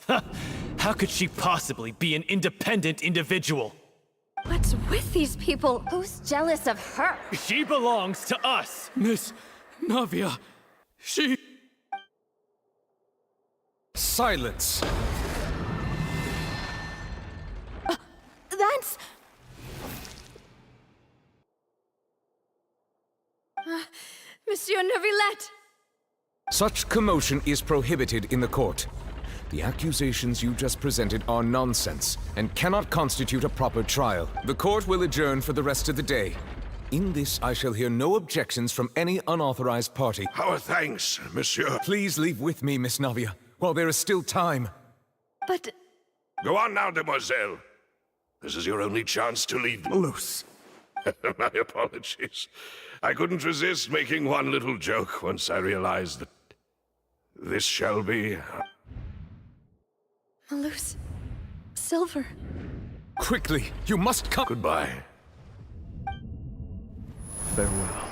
How could she possibly be an independent individual? What's with these people? Who's jealous of her? She belongs to us! Miss Navia, she... Silence! That's... Monsieur Neuvillette! Such commotion is prohibited in the court. The accusations you just presented are nonsense and cannot constitute a proper trial. The court will adjourn for the rest of the day. In this, I shall hear no objections from any unauthorized party. Our thanks, monsieur. Please leave with me, Miss Navia, while there is still time. But... Go on now, Demoiselle. This is your only chance to leave. Loose. My apologies. I couldn't resist making one little joke once I realized that this shall be... Malus... Silver... Quickly, you must come... Goodbye. Farewell.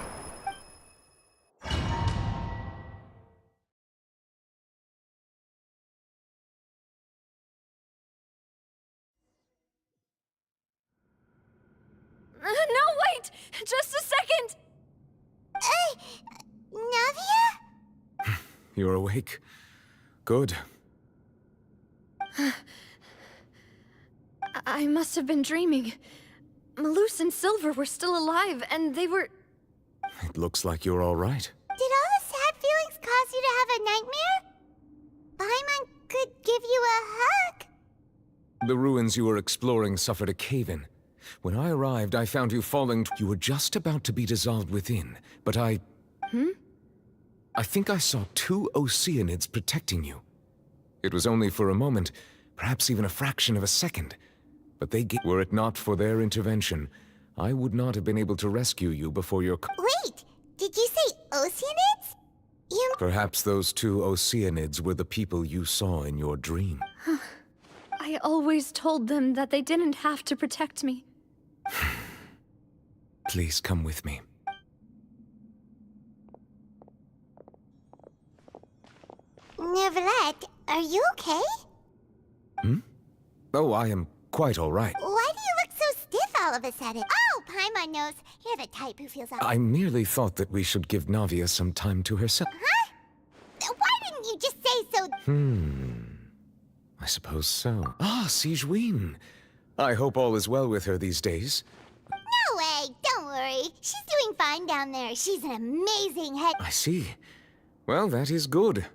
No, wait! Just a second! Navia? You're awake. Good. I must have been dreaming. Malus and Silver were still alive, and they were... It looks like you're all right. Did all the sad feelings cause you to have a nightmare? Paimon could give you a hug. The ruins you were exploring suffered a cave-in. When I arrived, I found you falling... You were just about to be dissolved within, but I think I saw two Oceanids protecting you. It was only for a moment, perhaps even a fraction of a second. But were it not for their intervention, I would not have been able to rescue you before your... Wait, did you say Oceanids? Perhaps those two Oceanids were the people you saw in your dream. I always told them that they didn't have to protect me. Please come with me. Neuvillette, are you okay? Oh, I am quite all right. Why do you look so stiff all of a sudden? Oh, Paimon knows. You're the type who feels... I merely thought that we should give Navia some time to herself. Huh? Why didn't you just say so... I suppose so. Ah, Sigewinne. I hope all is well with her these days. No way! Don't She's doing fine down there. She's an amazing head. I see. Well, that is good.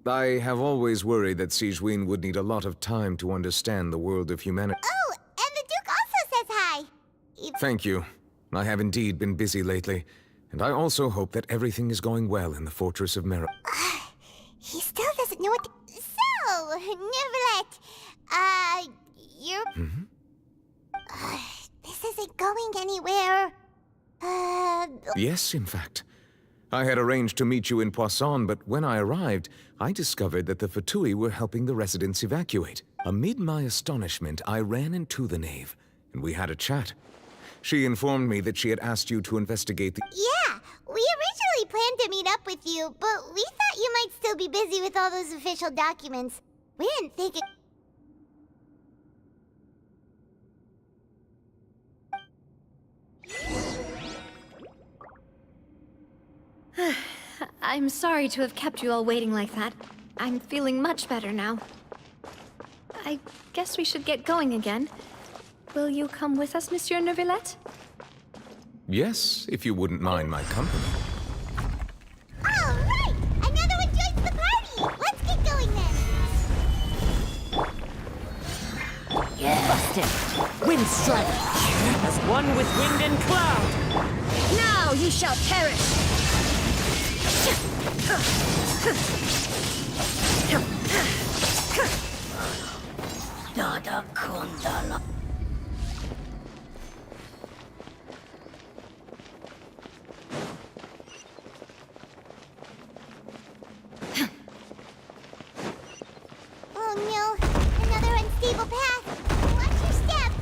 I have always worried that Sigewinne would need a lot of time to understand the world of humanity. Oh, and the Duke also says hi. Thank you. I have indeed been busy lately, and I also hope that everything is going well in the Fortress of Merrill. He still doesn't know what to... So, Neverlet, you're... this isn't going anywhere. Yes, in fact. I had arranged to meet you in Poisson, but when I arrived, I discovered that the Fatui were helping the residents evacuate. Amid my astonishment, I ran into the knave, and we had a chat. She informed me that she had asked you to investigate the... Yeah, we originally planned to meet up with you, but we thought you might still be busy with all those official documents. We didn't think it... I'm sorry to have kept you all waiting like that. I'm feeling much better now. I guess we should get going again. Will you come with us, Monsieur Neuvillette? Yes, if you wouldn't mind my company. All right! Another one joins the party! Let's get going then! Yeah. Busted! Wind strike! As one with wind and cloud! Now you shall perish! Dada Kundala. Oh no! Another unstable path! Watch your step!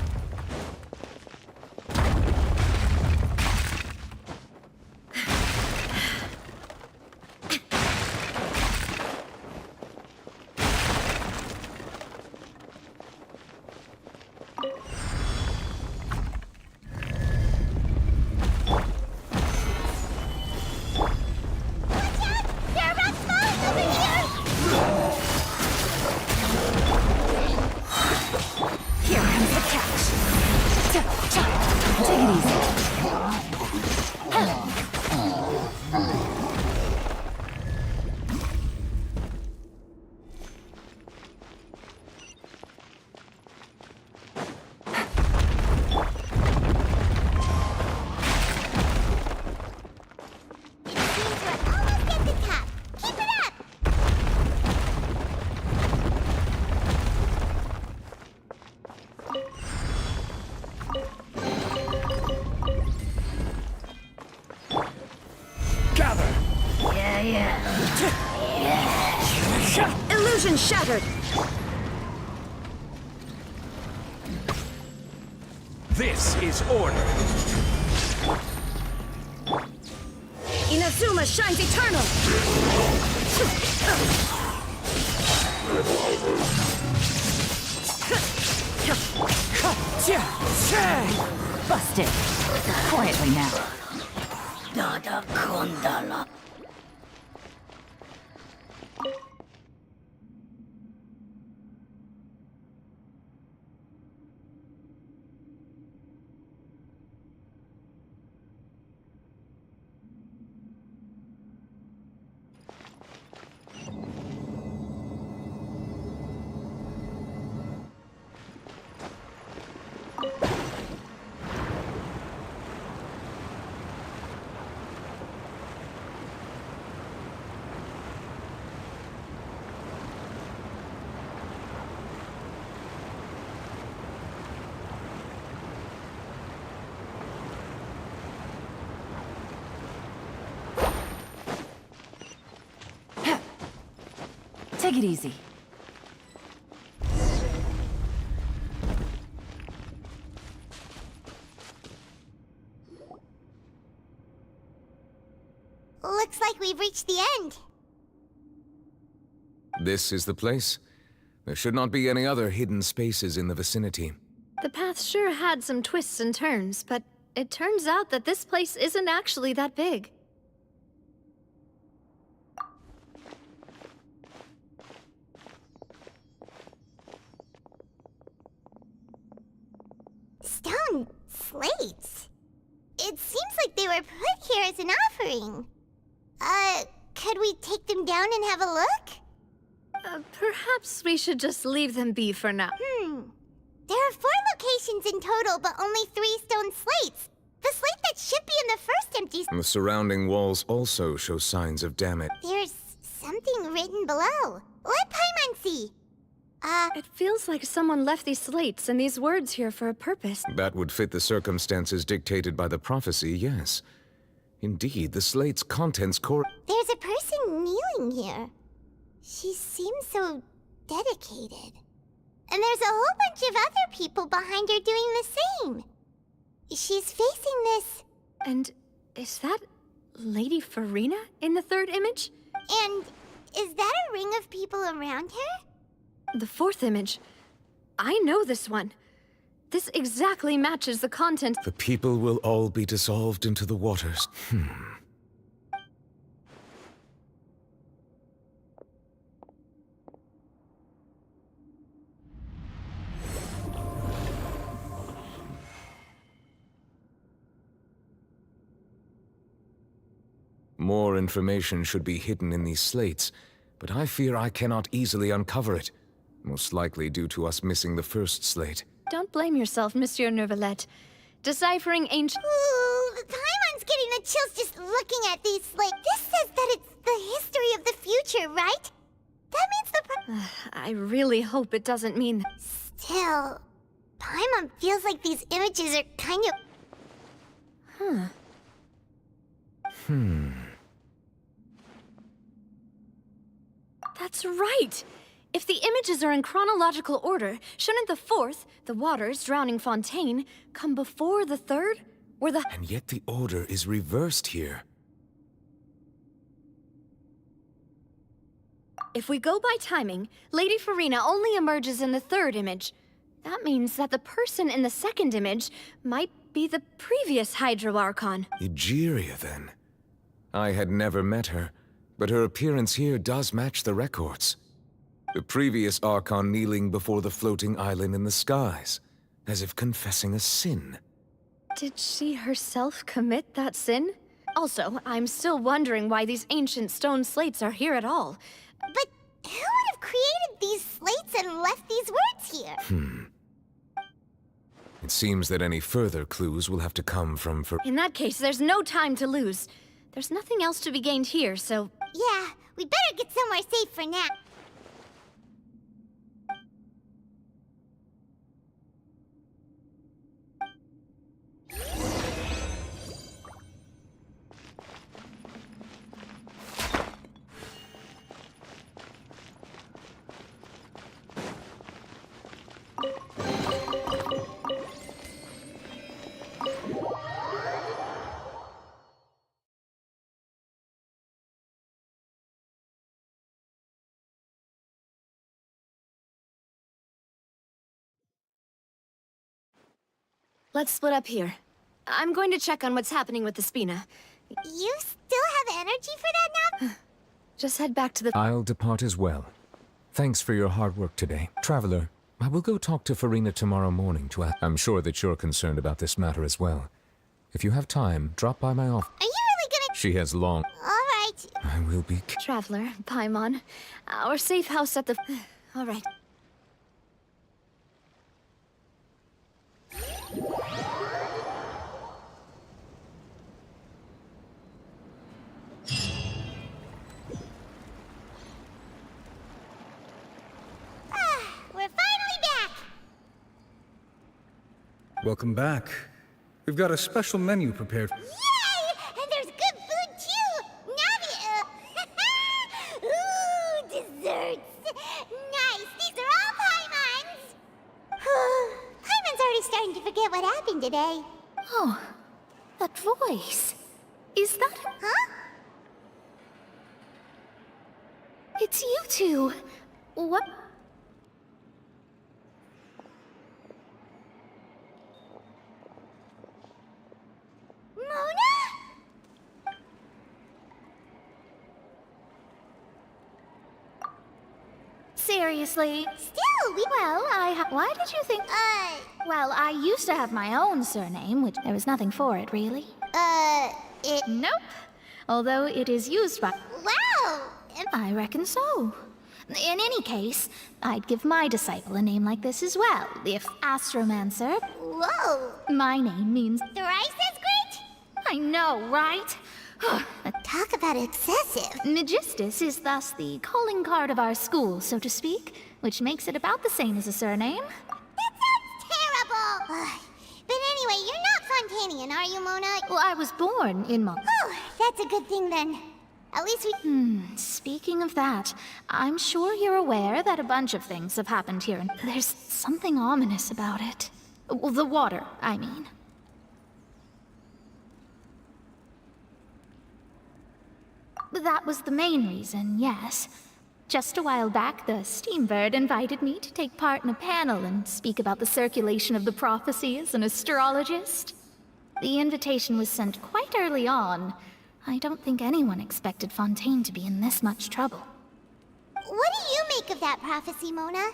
Illusion shattered! This is order. Inazuma shines eternal! Busted! Quietly now. Dada Kundala. Take it easy. Looks like we've reached the end. This is the place. There should not be any other hidden spaces in the vicinity. The path sure had some twists and turns, but it turns out that this place isn't actually that big. Stone slates? It seems like they were put here as an offering. Could we take them down and have a look? Perhaps we should just leave them be for now. There are 4 locations in total, but only 3 stone slates. The slate that should be in the first empty... The surrounding walls also show signs of damage. There's something written below. Let Paimon see. It feels like someone left these slates and these words here for a purpose. That would fit the circumstances dictated by the prophecy, yes. Indeed, the slate's contents There's a person kneeling here. She seems so dedicated. And there's a whole bunch of other people behind her doing the same. She's facing this... And is that Lady Farina in the 3rd image? And is that a ring of people around her? The 4th image. I know this one. This exactly matches the content. The people will all be dissolved into the waters. More information should be hidden in these slates, but I fear I cannot easily uncover it. Most likely due to us missing the first slate. Don't blame yourself, Monsieur Nervalette. Deciphering ancient... Ooh, Paimon's getting the chills just looking at these slates. This says that it's the history of the future, right? That means the... I really hope it doesn't mean... Still, Paimon feels like these images are kind of... That's right! If the images are in chronological order, shouldn't the 4th, the waters drowning Fontaine, come before the 3rd? Or the... And yet the order is reversed here. If we go by timing, Lady Farina only emerges in the 3rd image. That means that the person in the 2nd image might be the previous Hydro Archon. Egeria, then. I had never met her, but her appearance here does match the records. The previous Archon kneeling before the floating island in the skies, as if confessing a sin. Did she herself commit that sin? Also, I'm still wondering why these ancient stone slates are here at all. But who would have created these slates and left these words here? It seems that any further clues will have to come from... In that case, there's no time to lose. There's nothing else to be gained here, so... Yeah, we better get somewhere safe for now. Let's split up here. I'm going to check on what's happening with the Spina. You still have energy for that now? Just head back to the... I'll depart as well. Thanks for your hard work today. Traveler, I will go talk to Farina tomorrow morning to ask... I'm sure that you're concerned about this matter as well. If you have time, drop by my office. Are you really gonna... She has long... All right. I will be... Traveler, Paimon. Our safe house at the... All right. We're finally back! Welcome back. We've got a special menu prepared. Yay! And there's good food too! Navia! Ooh, desserts! Nice! These are all Paimon's! Paimon's already starting to forget what happened today. Oh, that voice. Is that... Huh? It's you two. What... Mona? Seriously? Still, Why did you think... Well, I used to have my own surname, which there was nothing for it, really. Nope. Although it is used by... Wow! I reckon so. In any case, I'd give my disciple a name like this as well, if Astromancer. Whoa! My name means... Thrice as great? I know, right? Talk about excessive. Magistus is thus the calling card of our school, so to speak, which makes it about the same as a surname. That sounds terrible! But anyway, you're not Fontanian, are you, Mona? Well, I was born in Oh, that's a good thing then. At least we... Speaking of that, I'm sure you're aware that a bunch of things have happened here, and there's something ominous about it. Well, the water, I mean. That was the main reason, yes. Just a while back, the Steambird invited me to take part in a panel and speak about the circulation of the prophecy as an astrologist. The invitation was sent quite early on. I don't think anyone expected Fontaine to be in this much trouble. What do you make of that prophecy, Mona?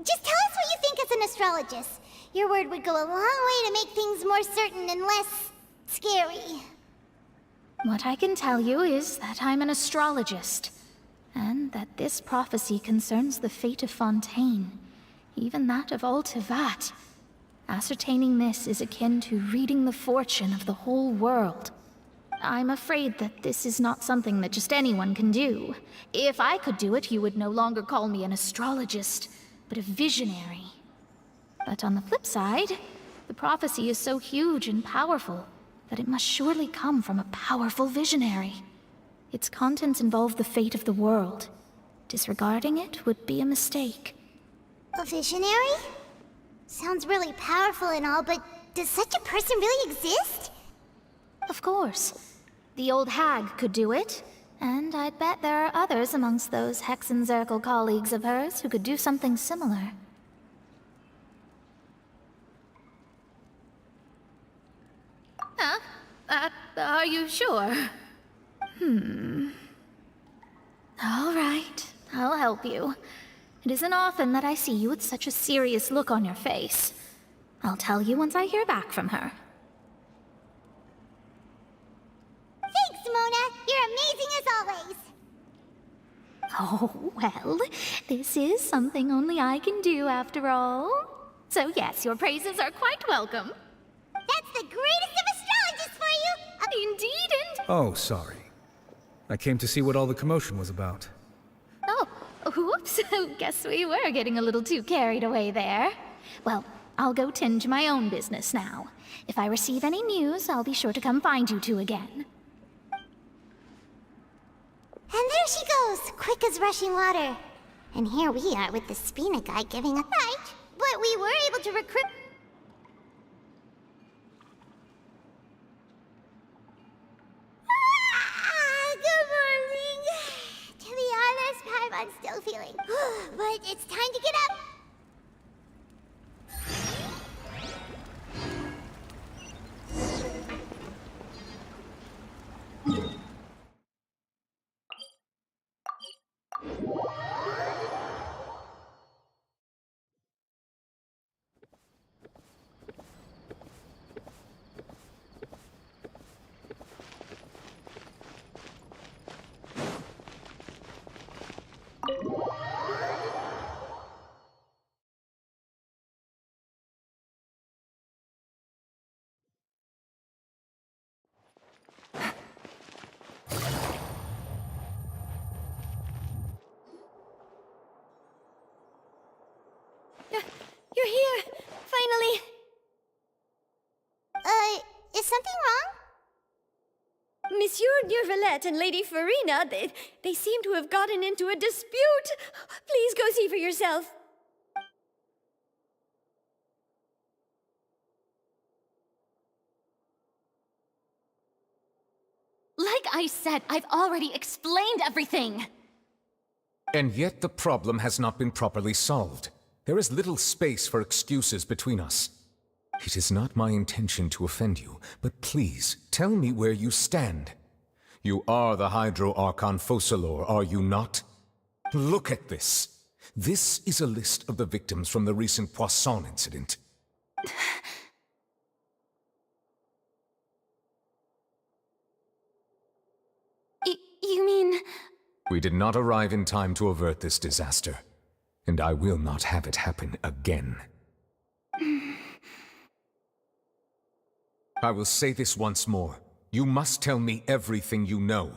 Just tell us what you think as an astrologist. Your word would go a long way to make things more certain and less... scary. What I can tell you is that I'm an astrologist, and that this prophecy concerns the fate of Fontaine, even that of all Tevat. Ascertaining this is akin to reading the fortune of the whole world. I'm afraid that this is not something that just anyone can do. If I could do it, you would no longer call me an astrologist, but a visionary. But on the flip side, the prophecy is so huge and powerful that it must surely come from a powerful visionary. Its contents involve the fate of the world. Disregarding it would be a mistake. A visionary? Sounds really powerful and all, but does such a person really exist? Of course. The old hag could do it, and I'd bet there are others amongst those Hexenzirkel colleagues of hers who could do something similar. Huh? Are you sure? All right, I'll help you. It isn't often that I see you with such a serious look on your face. I'll tell you once I hear back from her. Thanks, Mona! You're amazing as always! Oh, well, this is something only I can do after all. So yes, your praises are quite welcome. That's the greatest of astrologists for you! Indeed, Oh, sorry. I came to see what all the commotion was about. Oh, whoops. Guess we were getting a little too carried away there. Well, I'll go tend to my own business now. If I receive any news, I'll be sure to come find you two again. And there she goes, quick as rushing water. And here we are with the Spina guy giving us... Right, but we were able to recruit... Good morning. To be honest, I'm still feeling... but it's time to get up. You're here! Finally! Is something wrong? Monsieur Neurvalette and Lady Farina, they seem to have gotten into a dispute. Please go see for yourself. Like I said, I've already explained everything! And yet the problem has not been properly solved. There is little space for excuses between us. It is not my intention to offend you, but please, tell me where you stand. You are the Hydro Archon Focalor, are you not? Look at this. This is a list of the victims from the recent Poisson incident. You mean... We did not arrive in time to avert this disaster, and I will not have it happen again. I will say this once more. You must tell me everything you know.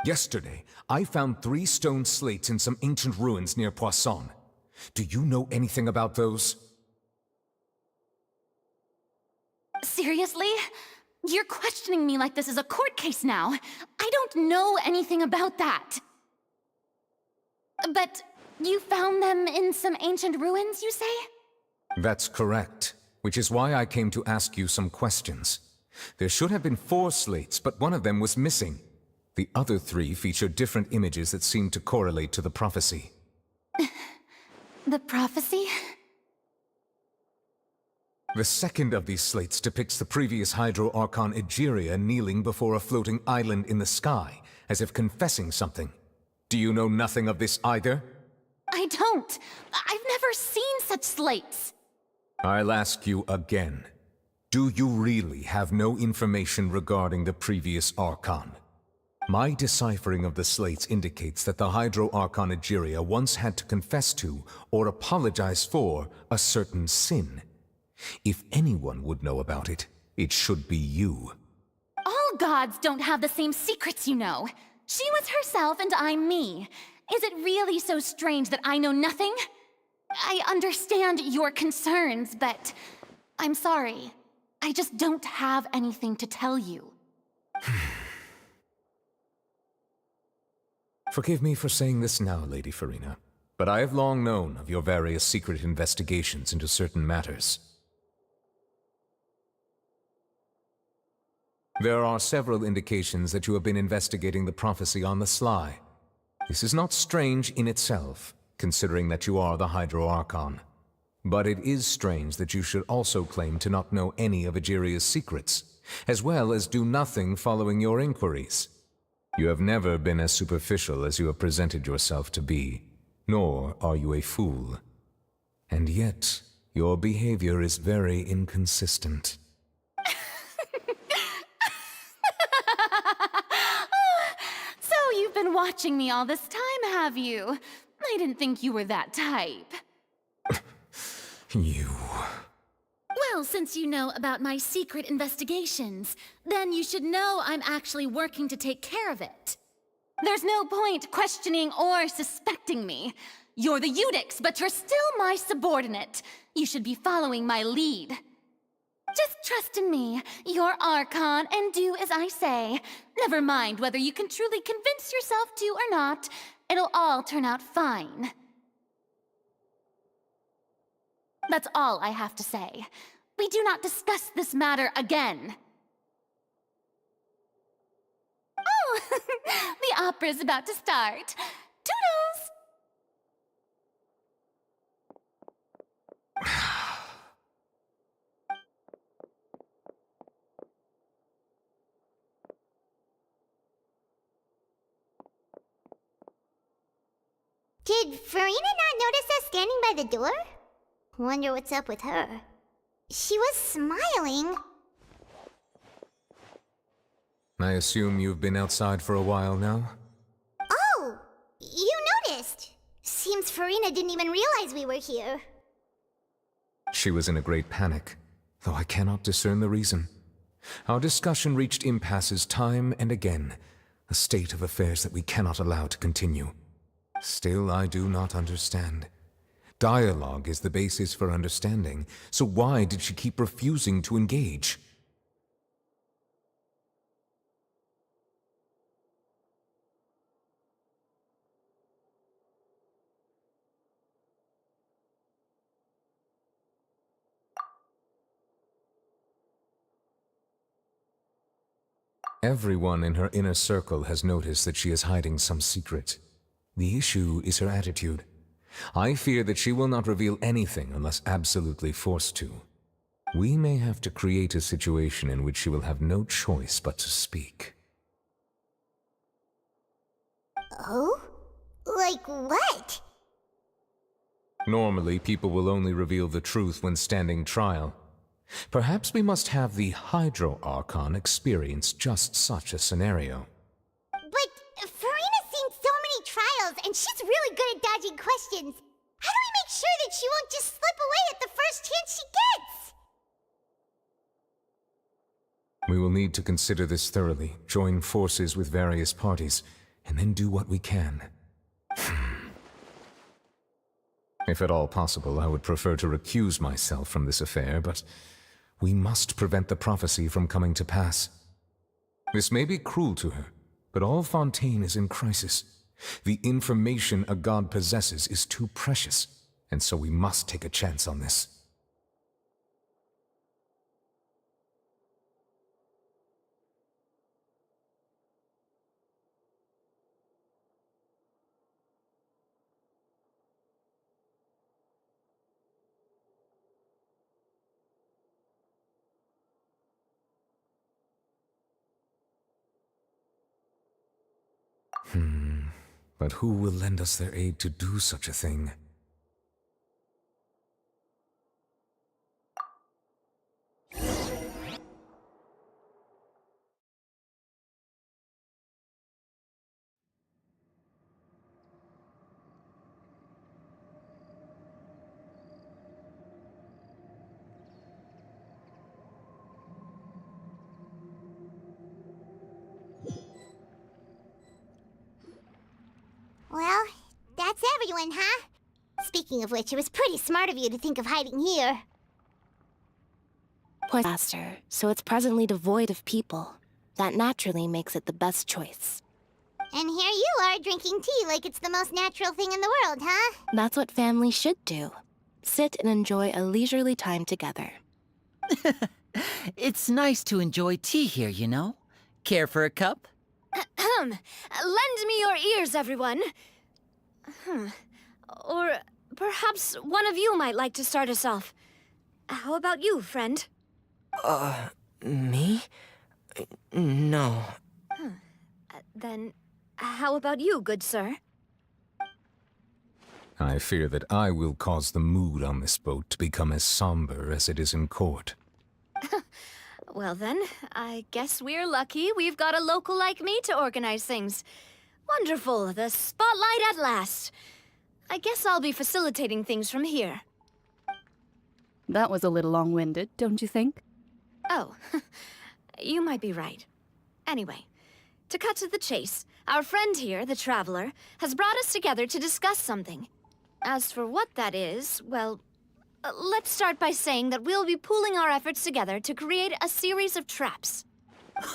Yesterday, I found 3 stone slates in some ancient ruins near Poisson. Do you know anything about those? Seriously? You're questioning me like this is a court case now. I don't know anything about that. But you found them in some ancient ruins, you say? That's correct, which is why I came to ask you some questions. There should have been 4 slates, but one of them was missing. The other 3 feature different images that seem to correlate to the prophecy. The prophecy? The second of these slates depicts the previous Hydro Archon Egeria kneeling before a floating island in the sky, as if confessing something. Do you know nothing of this either? I don't. I've never seen such slates. I'll ask you again. Do you really have no information regarding the previous Archon? My deciphering of the slates indicates that the Hydro Archon Egeria once had to confess to, or apologize for, a certain sin. If anyone would know about it, it should be you. All gods don't have the same secrets, you know. She was herself and I'm me. Is it really so strange that I know nothing? I understand your concerns, but I'm sorry. I just don't have anything to tell you. Forgive me for saying this now, Lady Farina, but I have long known of your various secret investigations into certain matters. There are several indications that you have been investigating the prophecy on the sly. This is not strange in itself, considering that you are the Hydro Archon. But it is strange that you should also claim to not know any of Egeria's secrets, as well as do nothing following your inquiries. You have never been as superficial as you have presented yourself to be, nor are you a fool. And yet, your behavior is very inconsistent. So you've been watching me all this time, have you? I didn't think you were that type. You... Well, since you know about my secret investigations, then you should know I'm actually working to take care of it. There's no point questioning or suspecting me. You're the Eudix, but you're still my subordinate. You should be following my lead. Just trust in me. You're Archon, and do as I say. Never mind whether you can truly convince yourself to or not. It'll all turn out fine. That's all I have to say. We do not discuss this matter again. Oh, the opera's about to start. Toodles! Did Farina not notice us standing by the door? Wonder what's up with her. She was smiling. I assume you've been outside for a while now? Oh! You noticed! Seems Farina didn't even realize we were here. She was in a great panic, though I cannot discern the reason. Our discussion reached impasses time and again, a state of affairs that we cannot allow to continue. Still, I do not understand. Dialogue is the basis for understanding, so why did she keep refusing to engage? Everyone in her inner circle has noticed that she is hiding some secret. The issue is her attitude. I fear that she will not reveal anything unless absolutely forced to. We may have to create a situation in which she will have no choice but to speak. Oh? Like what? Normally, people will only reveal the truth when standing trial. Perhaps we must have the Hydro Archon experience just such a scenario. But Farina's seen so many trials, and she's really good at dodging questions. How do we make sure that she won't just slip away at the first chance she gets? We will need to consider this thoroughly, join forces with various parties, and then do what we can. If at all possible, I would prefer to recuse myself from this affair, but we must prevent the prophecy from coming to pass. This may be cruel to her, but all Fontaine is in crisis. The information a god possesses is too precious, and so we must take a chance on this. But who will lend us their aid to do such a thing? Well, that's everyone, huh? Speaking of which, it was pretty smart of you to think of hiding here. Master, so it's presently devoid of people. That naturally makes it the best choice. And here you are drinking tea like it's the most natural thing in the world, huh? That's what family should do. Sit and enjoy a leisurely time together. It's nice to enjoy tea here, you know? Care for a cup? Lend me your ears, everyone. Or perhaps one of you might like to start us off. How about you, friend? Me? No. Then how about you, good sir? I fear that I will cause the mood on this boat to become as somber as it is in court. Well then, I guess we're lucky we've got a local like me to organize things. Wonderful, the spotlight at last. I guess I'll be facilitating things from here. That was a little long-winded, don't you think? Oh, you might be right. Anyway, to cut to the chase, our friend here, the Traveler, has brought us together to discuss something. As for what that is, well, let's start by saying that we'll be pooling our efforts together to create a series of traps.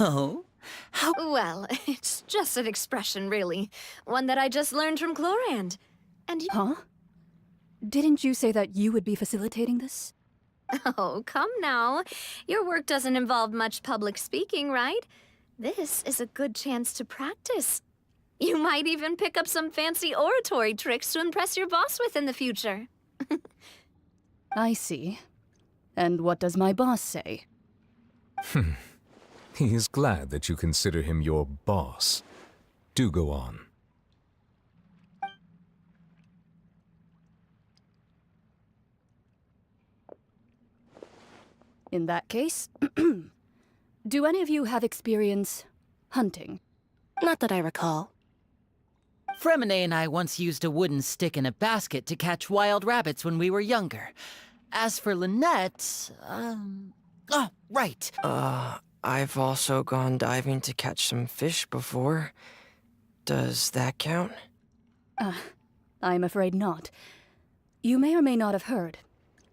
Oh? How? Well, it's just an expression, really. One that I just learned from Chlorand. And Huh? Didn't you say that you would be facilitating this? Oh, come now. Your work doesn't involve much public speaking, right? This is a good chance to practice. You might even pick up some fancy oratory tricks to impress your boss with in the future. I see. And what does my boss say? He is glad that you consider him your boss. Do go on. In that case, do any of you have experience hunting? Not that I recall. Fremine and I once used a wooden stick in a basket to catch wild rabbits when we were younger. As for Lynette, oh, right. I've also gone diving to catch some fish before. Does that count? I'm afraid not. You may or may not have heard,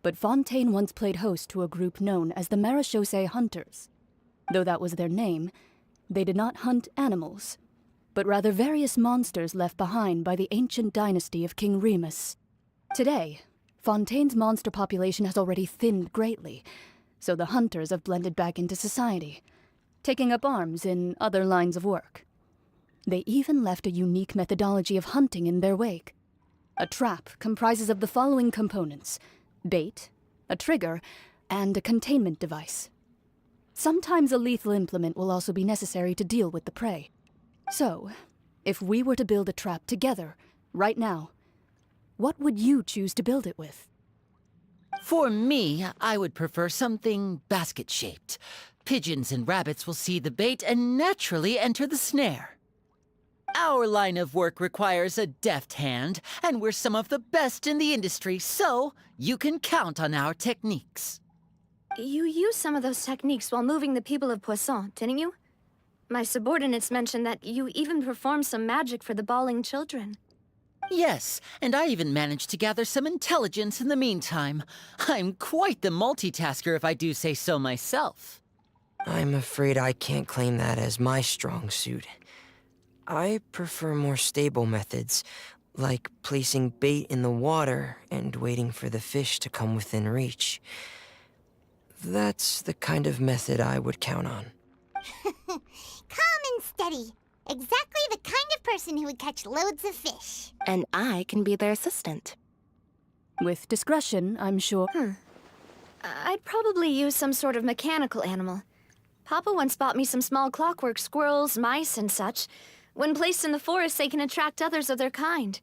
but Fontaine once played host to a group known as the Marechaussee Hunters. Though that was their name, they did not hunt animals, but rather various monsters left behind by the ancient dynasty of King Remus. Today, Fontaine's monster population has already thinned greatly, so the hunters have blended back into society, taking up arms in other lines of work. They even left a unique methodology of hunting in their wake. A trap comprises of the following components: bait, a trigger, and a containment device. Sometimes a lethal implement will also be necessary to deal with the prey. So, if we were to build a trap together, right now, what would you choose to build it with? For me, I would prefer something basket-shaped. Pigeons and rabbits will see the bait and naturally enter the snare. Our line of work requires a deft hand, and we're some of the best in the industry, so you can count on our techniques. You used some of those techniques while moving the people of Poisson, didn't you? My subordinates mentioned that you even performed some magic for the bawling children. Yes, and I even managed to gather some intelligence in the meantime. I'm quite the multitasker if I do say so myself. I'm afraid I can't claim that as my strong suit. I prefer more stable methods, like placing bait in the water and waiting for the fish to come within reach. That's the kind of method I would count on. Calm and steady. Exactly the kind of person who would catch loads of fish. And I can be their assistant. With discretion, I'm sure. I'd probably use some sort of mechanical animal. Papa once bought me some small clockwork squirrels, mice, and such. When placed in the forest, they can attract others of their kind.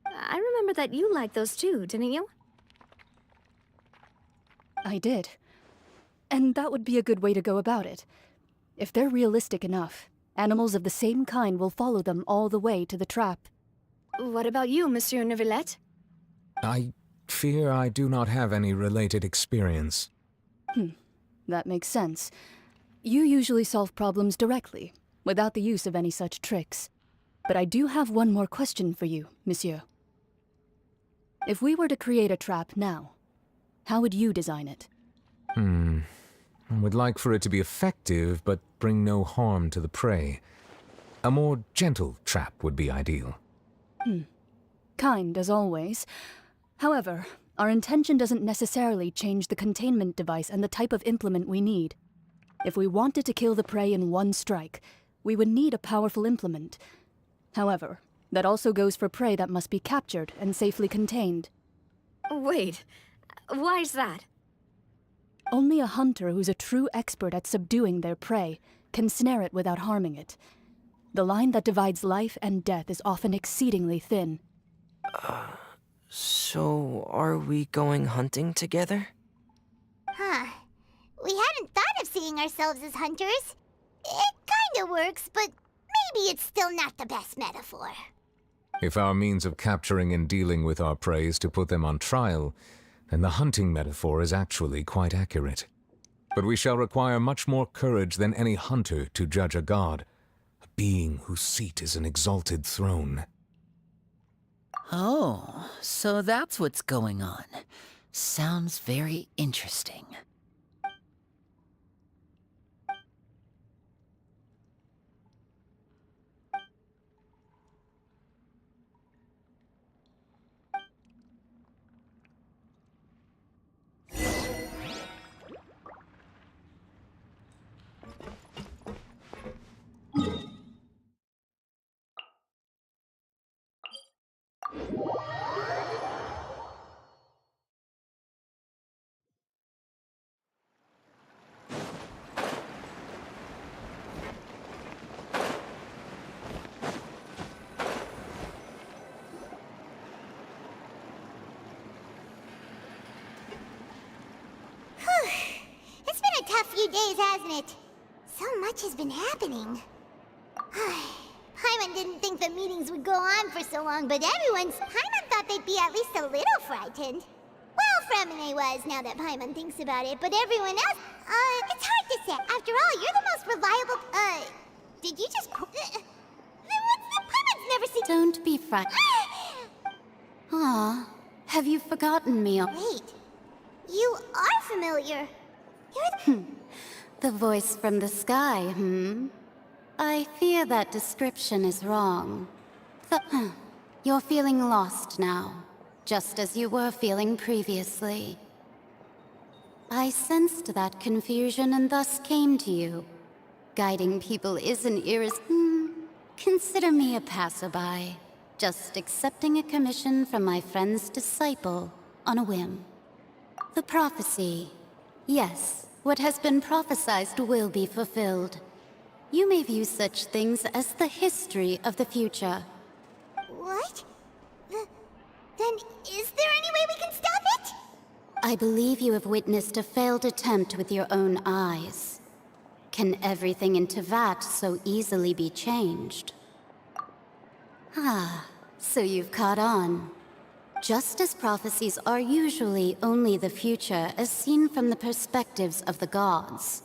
I remember that you liked those too, didn't you? I did. And that would be a good way to go about it. If they're realistic enough, animals of the same kind will follow them all the way to the trap. What about you, Monsieur Neuvillette? I fear I do not have any related experience. That makes sense. You usually solve problems directly, without the use of any such tricks. But I do have one more question for you, Monsieur. If we were to create a trap now, how would you design it? I would like for it to be effective, but bring no harm to the prey. A more gentle trap would be ideal. Kind, as always. However, our intention doesn't necessarily change the containment device and the type of implement we need. If we wanted to kill the prey in one strike, we would need a powerful implement. However, that also goes for prey that must be captured and safely contained. Wait, why's that? Only a hunter who's a true expert at subduing their prey can snare it without harming it. The line that divides life and death is often exceedingly thin. So are we going hunting together? Huh. We hadn't thought of seeing ourselves as hunters. It kinda works, but maybe it's still not the best metaphor. If our means of capturing and dealing with our prey is to put them on trial, then the hunting metaphor is actually quite accurate. But we shall require much more courage than any hunter to judge a god, a being whose seat is an exalted throne. Oh, so that's what's going on. Sounds very interesting. It's been a tough few days, hasn't it? So much has been happening. Paimon didn't think the meetings would go on for so long, but Paimon thought they'd be at least a little frightened. Well, Fremine was, now that Paimon thinks about it, but everyone else, it's hard to say. After all, you're the most reliable, did you just Paimon's never seen— Don't be frightened. Aw, have you forgotten me? Wait, you are familiar. You're The voice from the sky, I fear that description is wrong. You're feeling lost now, just as you were feeling previously. I sensed that confusion and thus came to you. Guiding people isn't Consider me a passerby, just accepting a commission from my friend's disciple on a whim. The prophecy. Yes, what has been prophesied will be fulfilled. You may view such things as the history of the future. What? Then is there any way we can stop it? I believe you have witnessed a failed attempt with your own eyes. Can everything in Tevat so easily be changed? Ah, so you've caught on. Just as prophecies are usually only the future as seen from the perspectives of the gods,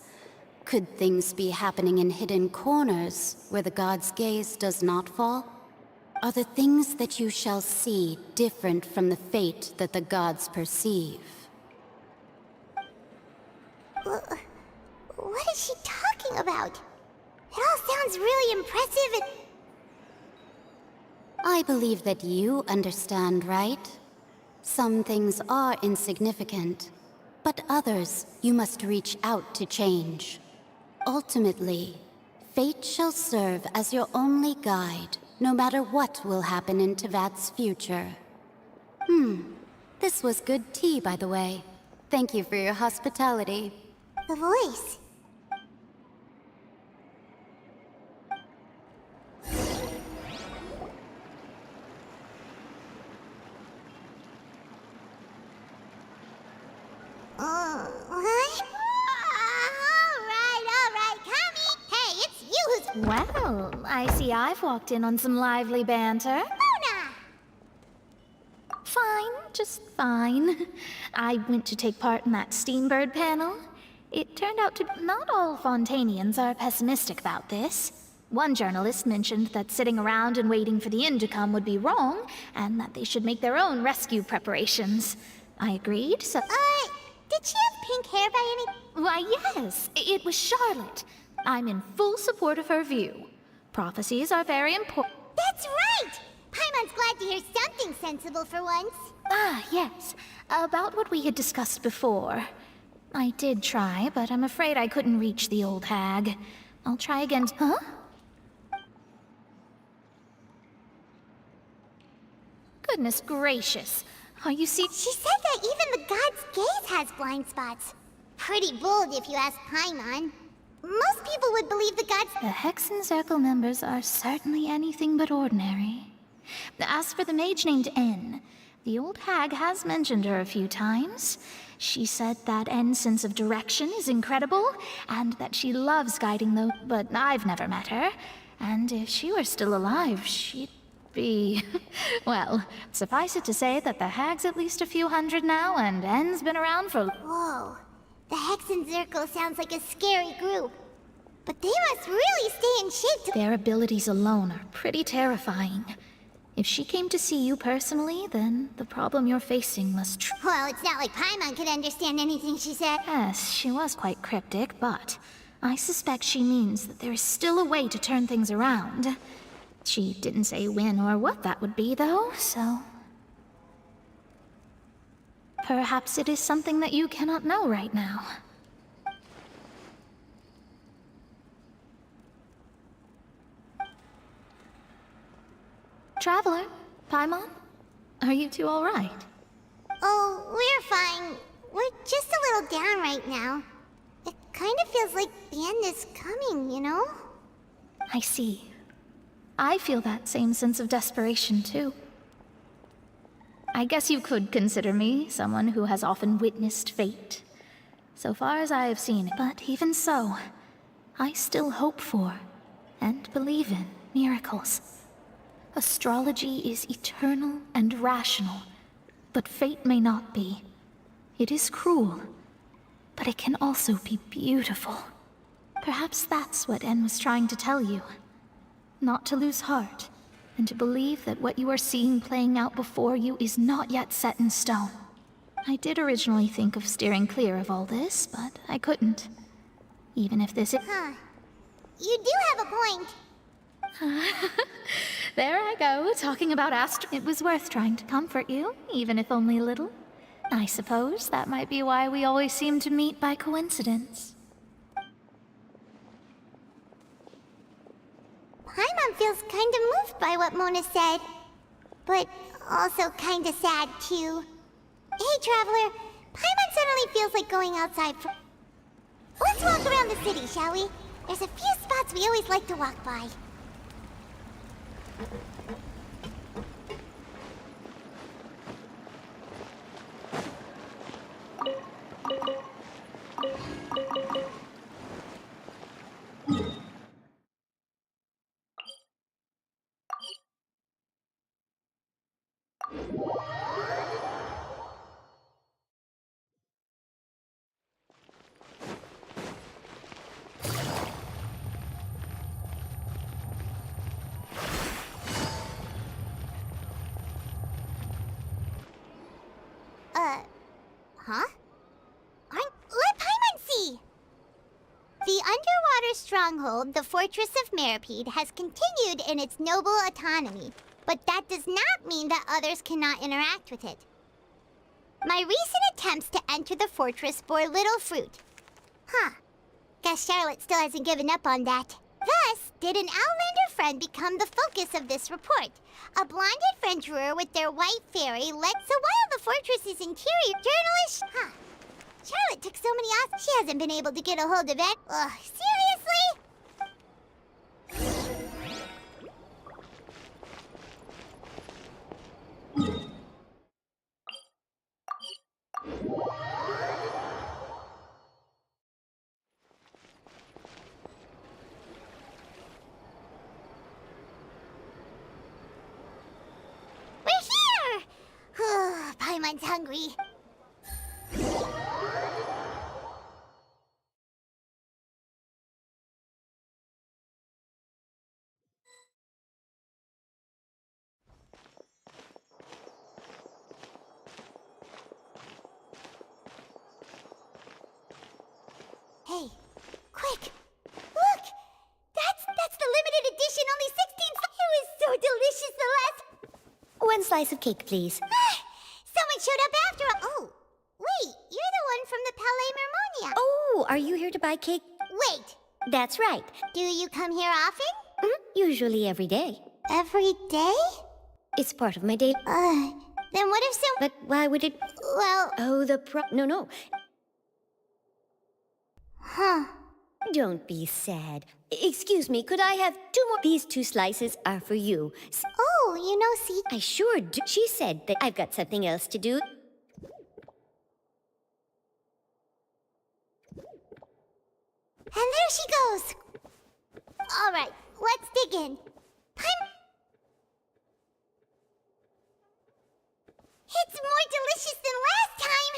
could things be happening in hidden corners where the gods' gaze does not fall? Are the things that you shall see different from the fate that the gods perceive? What is she talking about? It all sounds really impressive and... I believe that you understand, right? Some things are insignificant, but others you must reach out to change. Ultimately, fate shall serve as your only guide, no matter what will happen in Tevat's future. This was good tea, by the way. Thank you for your hospitality. The voice. What? All right, Kami! Hey, it's you who's... Well, I see I've walked in on some lively banter. Mona! Fine, just fine. I went to take part in that Steambird panel. It turned out to... Not all Fontainians are pessimistic about this. One journalist mentioned that sitting around and waiting for the end to come would be wrong, and that they should make their own rescue preparations. I agreed, so... Did she have pink hair by any... Why, yes. It was Charlotte. I'm in full support of her view. Prophecies are very important. That's right! Paimon's glad to hear something sensible for once. Ah, yes. About what we had discussed before. I did try, but I'm afraid I couldn't reach the old hag. I'll try again. Huh? Goodness gracious. Are you see? She said that even the god's gaze has blind spots. Pretty bold if you ask Paimon. Most people would believe the gods... The Hexen Circle members are certainly anything but ordinary. As for the mage named N, the old hag has mentioned her a few times. She said that N's sense of direction is incredible, and that she loves guiding those... But I've never met her, and if she were still alive, she'd be... Well, suffice it to say that the hag's at least a few hundred now, and N's been around for... Whoa. The Hexen Circle sounds like a scary group. But they must really stay in shape to... Their abilities alone are pretty terrifying. If she came to see you personally, then the problem you're facing must... Well, it's not like Paimon could understand anything she said. Yes, she was quite cryptic, but I suspect she means that there is still a way to turn things around. She didn't say when or what that would be, though, so... Perhaps it is something that you cannot know right now. Traveler, Paimon, are you two all right? Oh, we're fine. We're just a little down right now. It kind of feels like the end is coming, you know? I see. I feel that same sense of desperation, too. I guess you could consider me someone who has often witnessed fate, so far as I have seen it. But even so, I still hope for, and believe in, miracles. Astrology is eternal and rational, but fate may not be. It is cruel, but it can also be beautiful. Perhaps that's what En was trying to tell you. Not to lose heart, and to believe that what you are seeing playing out before you is not yet set in stone. I did originally think of steering clear of all this, but I couldn't. Even if this is... Huh. You do have a point. There I go, talking about It was worth trying to comfort you, even if only a little. I suppose that might be why we always seem to meet by coincidence. Paimon feels kind of moved by what Mona said. But also kind of sad, too. Hey, Traveler. Paimon suddenly feels like going outside for... Let's walk around the city, shall we? There's a few spots we always like to walk by. stronghold, the Fortress of Meripede, has continued in its noble autonomy, but that does not mean that others cannot interact with it. My recent attempts to enter the fortress bore little fruit. Huh. Guess Charlotte still hasn't given up on that. Thus, did an Outlander friend become the focus of this report. A blonde adventurer with their white fairy led so while the fortress's interior journalist... Huh. Charlotte took so many odds, she hasn't been able to get a hold of it. Ugh, seriously? We're here! Paimon's hungry. Hey, quick! Look! That's the limited edition, only 16. It was so delicious the last... One slice of cake, please. Someone showed up after all. Oh, wait, you're the one from the Palais Mermonia. Oh, are you here to buy cake? Wait, That's right. do you come here often? Usually every day. Every day? It's part of my day. Then what if some... But why would it... Well... Oh, No. Huh. Don't be sad. Excuse me, could I have 2 more? These 2 slices are for you. Oh, you know, see... I sure do. She said that I've got something else to do. And there she goes. All right, let's dig in. It's more delicious than last time.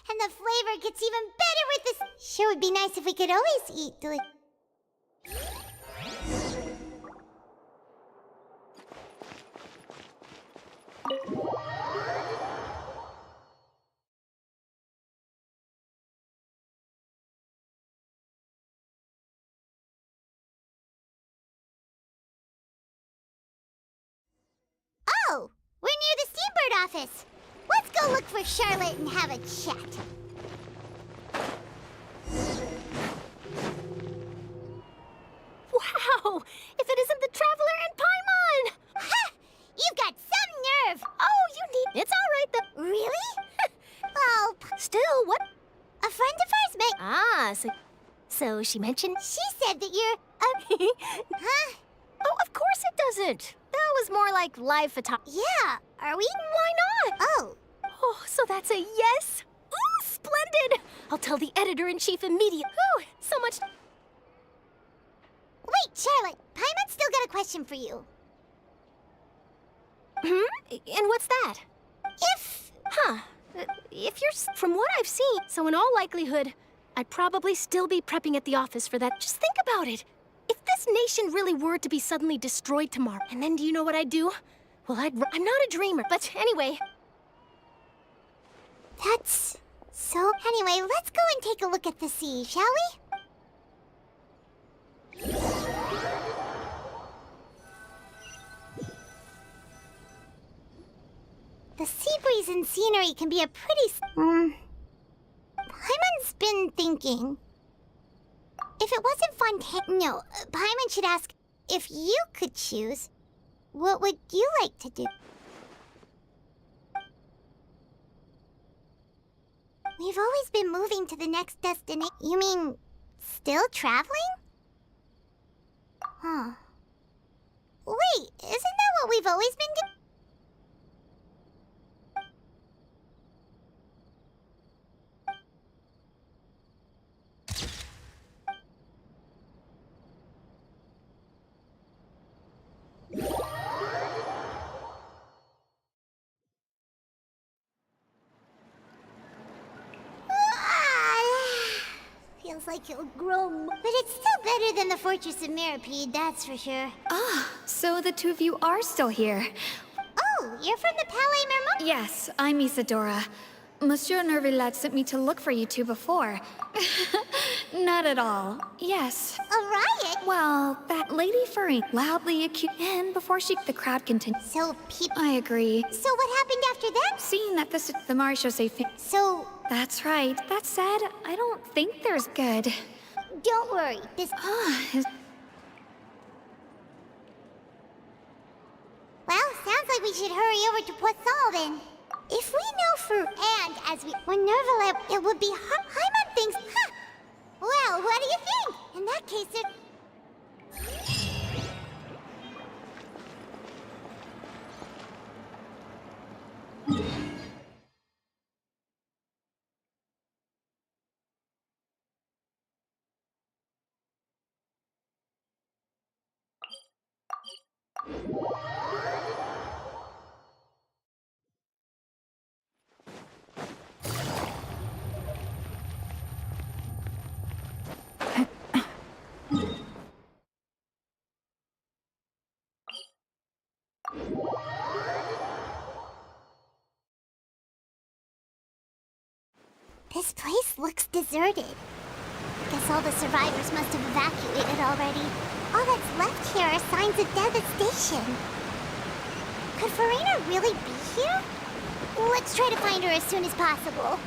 And the flavor gets even better with this. Sure would be nice if we could always eat Oh, we're near the Steambird office. Let's go look for Charlotte and have a chat. Wow! If it isn't the Traveler and Paimon! Ha! You've got some nerve! Oh, you need... It's all right, then. Really? Well... Still, what? A friend of ours may... Ah, so she mentioned... She said that you're... Huh? Oh, of course it doesn't. That was more like live photography. Yeah, are we? Why not? Oh. Oh, so that's a yes? Ooh, splendid! I'll tell the editor-in-chief immediately. Ooh, so much... Wait, Charlotte. Paimon's still got a question for you. And what's that? If you're... From what I've seen, so in all likelihood, I'd probably still be prepping at the office for that. Just think about it. If this nation really were to be suddenly destroyed tomorrow, and then do you know what I'd do? Well, I'm not a dreamer, but anyway. That's... So... Anyway, let's go and take a look at the sea, shall we? The sea breeze and scenery can be a pretty... Paimon's been thinking... If it wasn't Fontaine... No, Paimon should ask, if you could choose, what would you like to do? We've always been moving to the next destination. You mean, still traveling? Huh. Wait, isn't that what we've always been doing? Feels like it'll grow more. But it's still better than the Fortress of Meripede, that's for sure. Ah, so the 2 of you are still here. Oh, you're from the Palais Mermonia? Yes, I'm Isadora. Monsieur Nervillet sent me to look for you two before. Not at all. Yes. A riot? Well, that Lady Furry loudly accused, and before the crowd continued. So people... I agree. So what happened after that? Seeing that this the Marechaussee So... That's right. That said, I don't think there's good. Don't worry, this... Well, sounds like we should hurry over to Poisson then. If we know for and as we... When Nervalet, it would be Hyman thinks... Huh. Well, what do you think? In that case, it... This place looks deserted. Guess all the survivors must have evacuated already. All that's left here are signs of devastation. Could Farina really be here? Let's try to find her as soon as possible.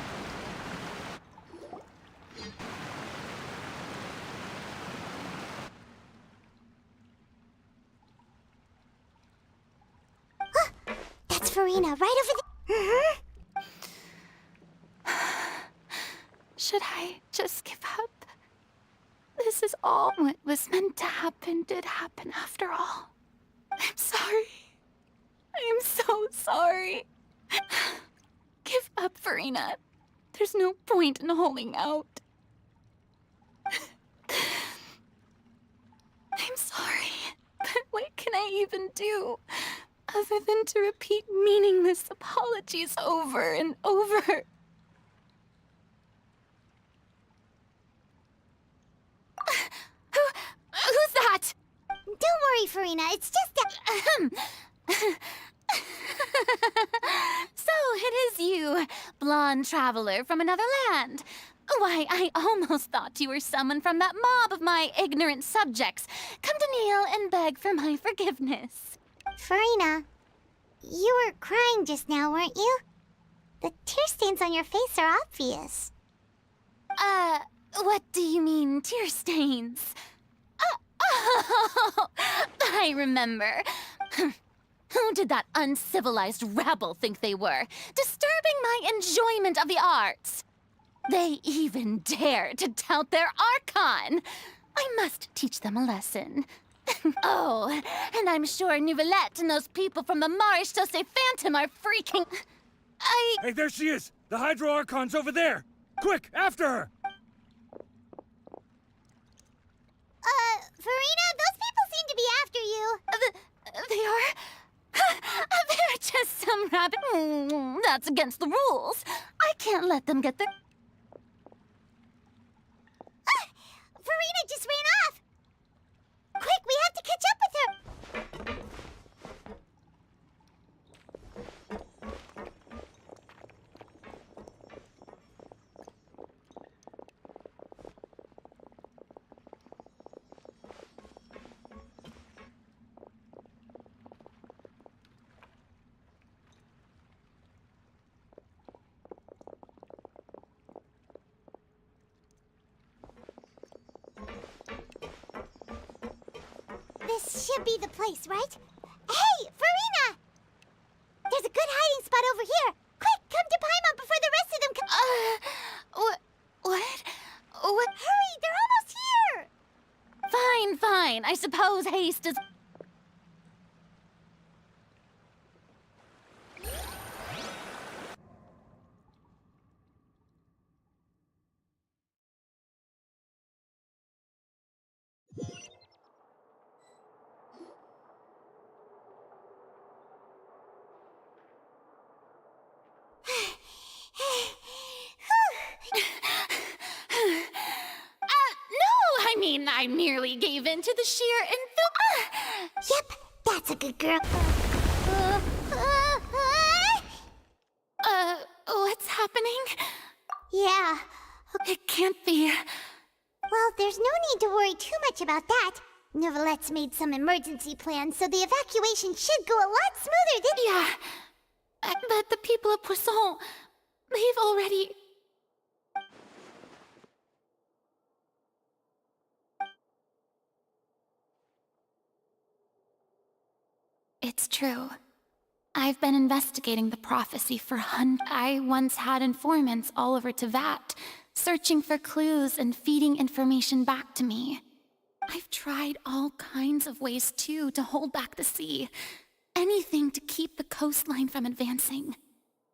That's Farina, right over there. Should I just give up? This is all what was meant to happen did happen after all. I'm sorry. I am so sorry. Give up, Farina. There's no point in holding out. I'm sorry, but what can I even do other than to repeat meaningless apologies over and over? Who's that? Don't worry, Farina. It's just a... So it is you, blonde traveler from another land. Why, I almost thought you were someone from that mob of my ignorant subjects. Come to kneel and beg for my forgiveness. Farina, you were crying just now, weren't you? The tear stains on your face are obvious. What do you mean, tear stains? Oh, I remember. Who did that uncivilized rabble think they were, disturbing my enjoyment of the arts? They even dare to tout their Archon. I must teach them a lesson. Oh, and I'm sure Nouvellette and those people from the Marechaussee Phantom are freaking... Hey, there she is! The Hydro Archon's over there! Quick, after her! Farina, those people seem to be after you. They are? They're just some rabbit... That's against the rules. I can't let them get their... Farina just ran off! Quick, we have to catch up with her! This should be the place, right? Hey, Farina! There's a good hiding spot over here. Quick, come to Paimon before the rest of them come. What? Hurry, they're almost here! Fine, fine. I suppose haste is... No, I mean, I merely gave in to the sheer Yep, that's a good girl. What's happening? Yeah. It can't be. Well, there's no need to worry too much about that. Neverlette's made some emergency plans, so the evacuation should go a lot smoother than— Yeah. But the people of Poisson, they've already... It's true. I've been investigating the prophecy for I once had informants all over Tevat, searching for clues and feeding information back to me. I've tried all kinds of ways, too, to hold back the sea. Anything to keep the coastline from advancing.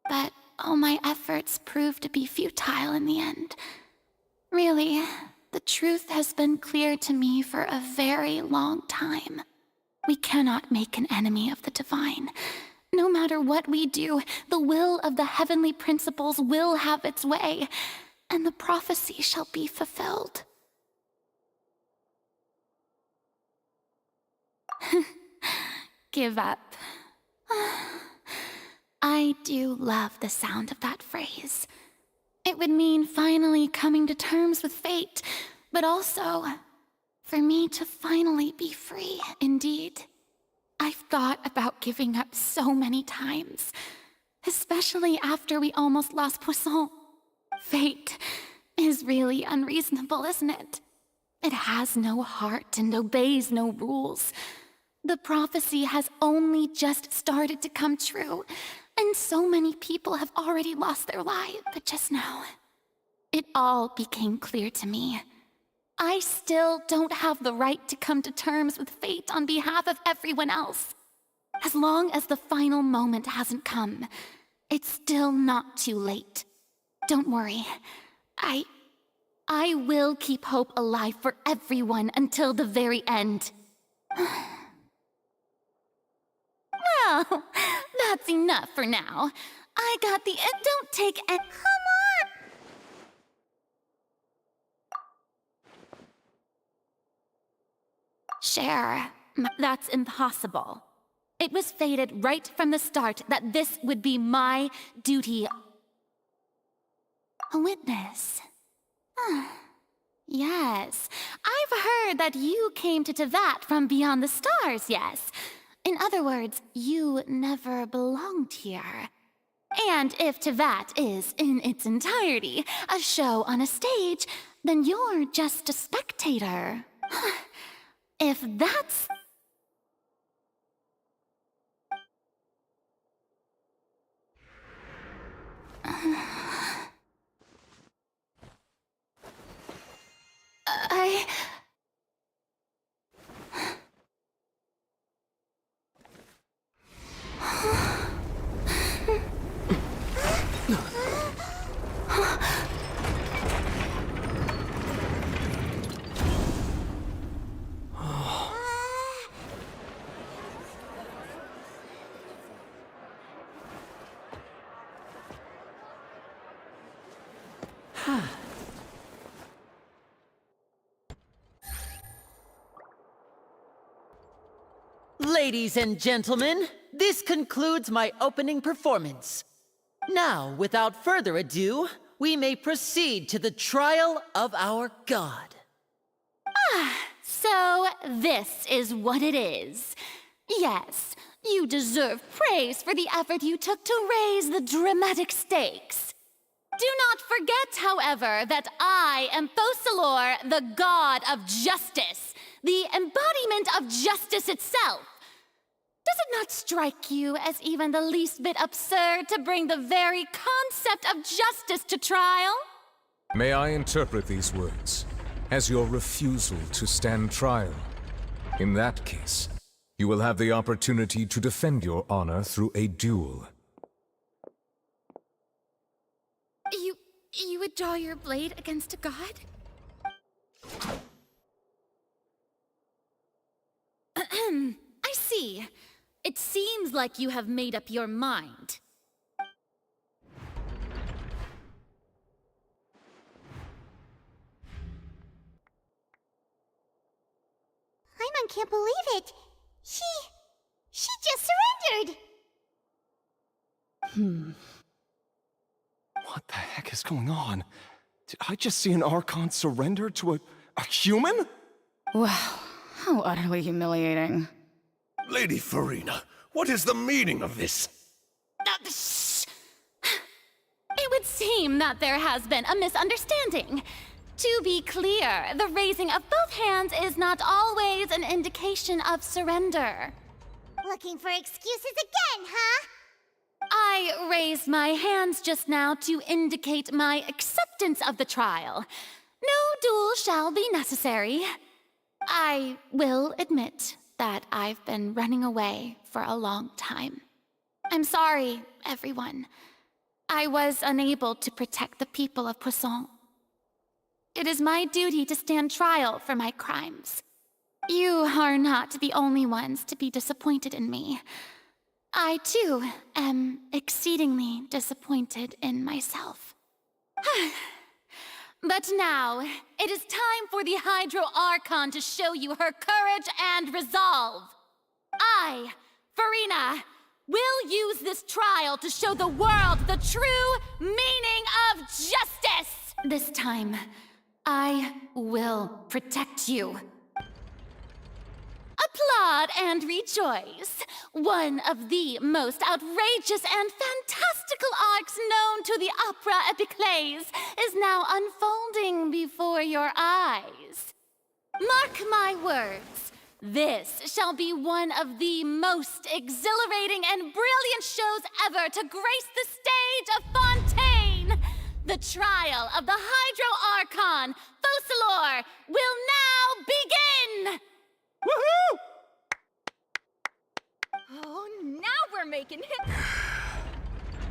But all my efforts proved to be futile in the end. Really, the truth has been clear to me for a very long time. We cannot make an enemy of the divine. No matter what we do, the will of the heavenly principles will have its way, and the prophecy shall be fulfilled. Give up. I do love the sound of that phrase. It would mean finally coming to terms with fate, but also for me to finally be free, indeed. I've thought about giving up so many times, especially after we almost lost Poisson. Fate is really unreasonable, isn't it? It has no heart and obeys no rules. The prophecy has only just started to come true, and so many people have already lost their lives. But just now, it all became clear to me. I still don't have the right to come to terms with fate on behalf of everyone else. As long as the final moment hasn't come, it's still not too late. Don't worry. I will keep hope alive for everyone until the very end. Well, that's enough for now. I got the— don't take a— Come on! Cher, that's impossible. It was fated right from the start that this would be my duty. A witness. Yes, I've heard that you came to Tevat from beyond the stars, yes. In other words, you never belonged here. And if Tevat is, in its entirety, a show on a stage, then you're just a spectator. If that's... Ladies and gentlemen, this concludes my opening performance. Now, without further ado, we may proceed to the trial of our god. So this is what it is. Yes, you deserve praise for the effort you took to raise the dramatic stakes. Do not forget, however, that I am Focalor, the god of justice, the embodiment of justice itself. Does it not strike you as even the least bit absurd to bring the very concept of justice to trial? May I interpret these words as your refusal to stand trial? In that case, you will have the opportunity to defend your honor through a duel. You would draw your blade against a god? I see. It seems like you have made up your mind. Paimon can't believe it. She just surrendered. What the heck is going on? Did I just see an Archon surrender to a human? Wow, how utterly humiliating. Lady Farina, what is the meaning of this? Shh! It would seem that there has been a misunderstanding. To be clear, the raising of both hands is not always an indication of surrender. Looking for excuses again, huh? I raised my hands just now to indicate my acceptance of the trial. No duel shall be necessary. I will admit that I've been running away for a long time. I'm sorry, everyone. I was unable to protect the people of Poisson. It is my duty to stand trial for my crimes. You are not the only ones to be disappointed in me. I, too, am exceedingly disappointed in myself. But now, it is time for the Hydro Archon to show you her courage and resolve. I, Farina, will use this trial to show the world the true meaning of justice! This time, I will protect you. Applaud and rejoice. One of the most outrageous and fantastical arcs known to the opera epiclese is now unfolding before your eyes. Mark my words, this shall be one of the most exhilarating and brilliant shows ever to grace the stage of Fontaine. The trial of the Hydro Archon, Focalor, will now begin! Woohoo! Oh, now we're making it!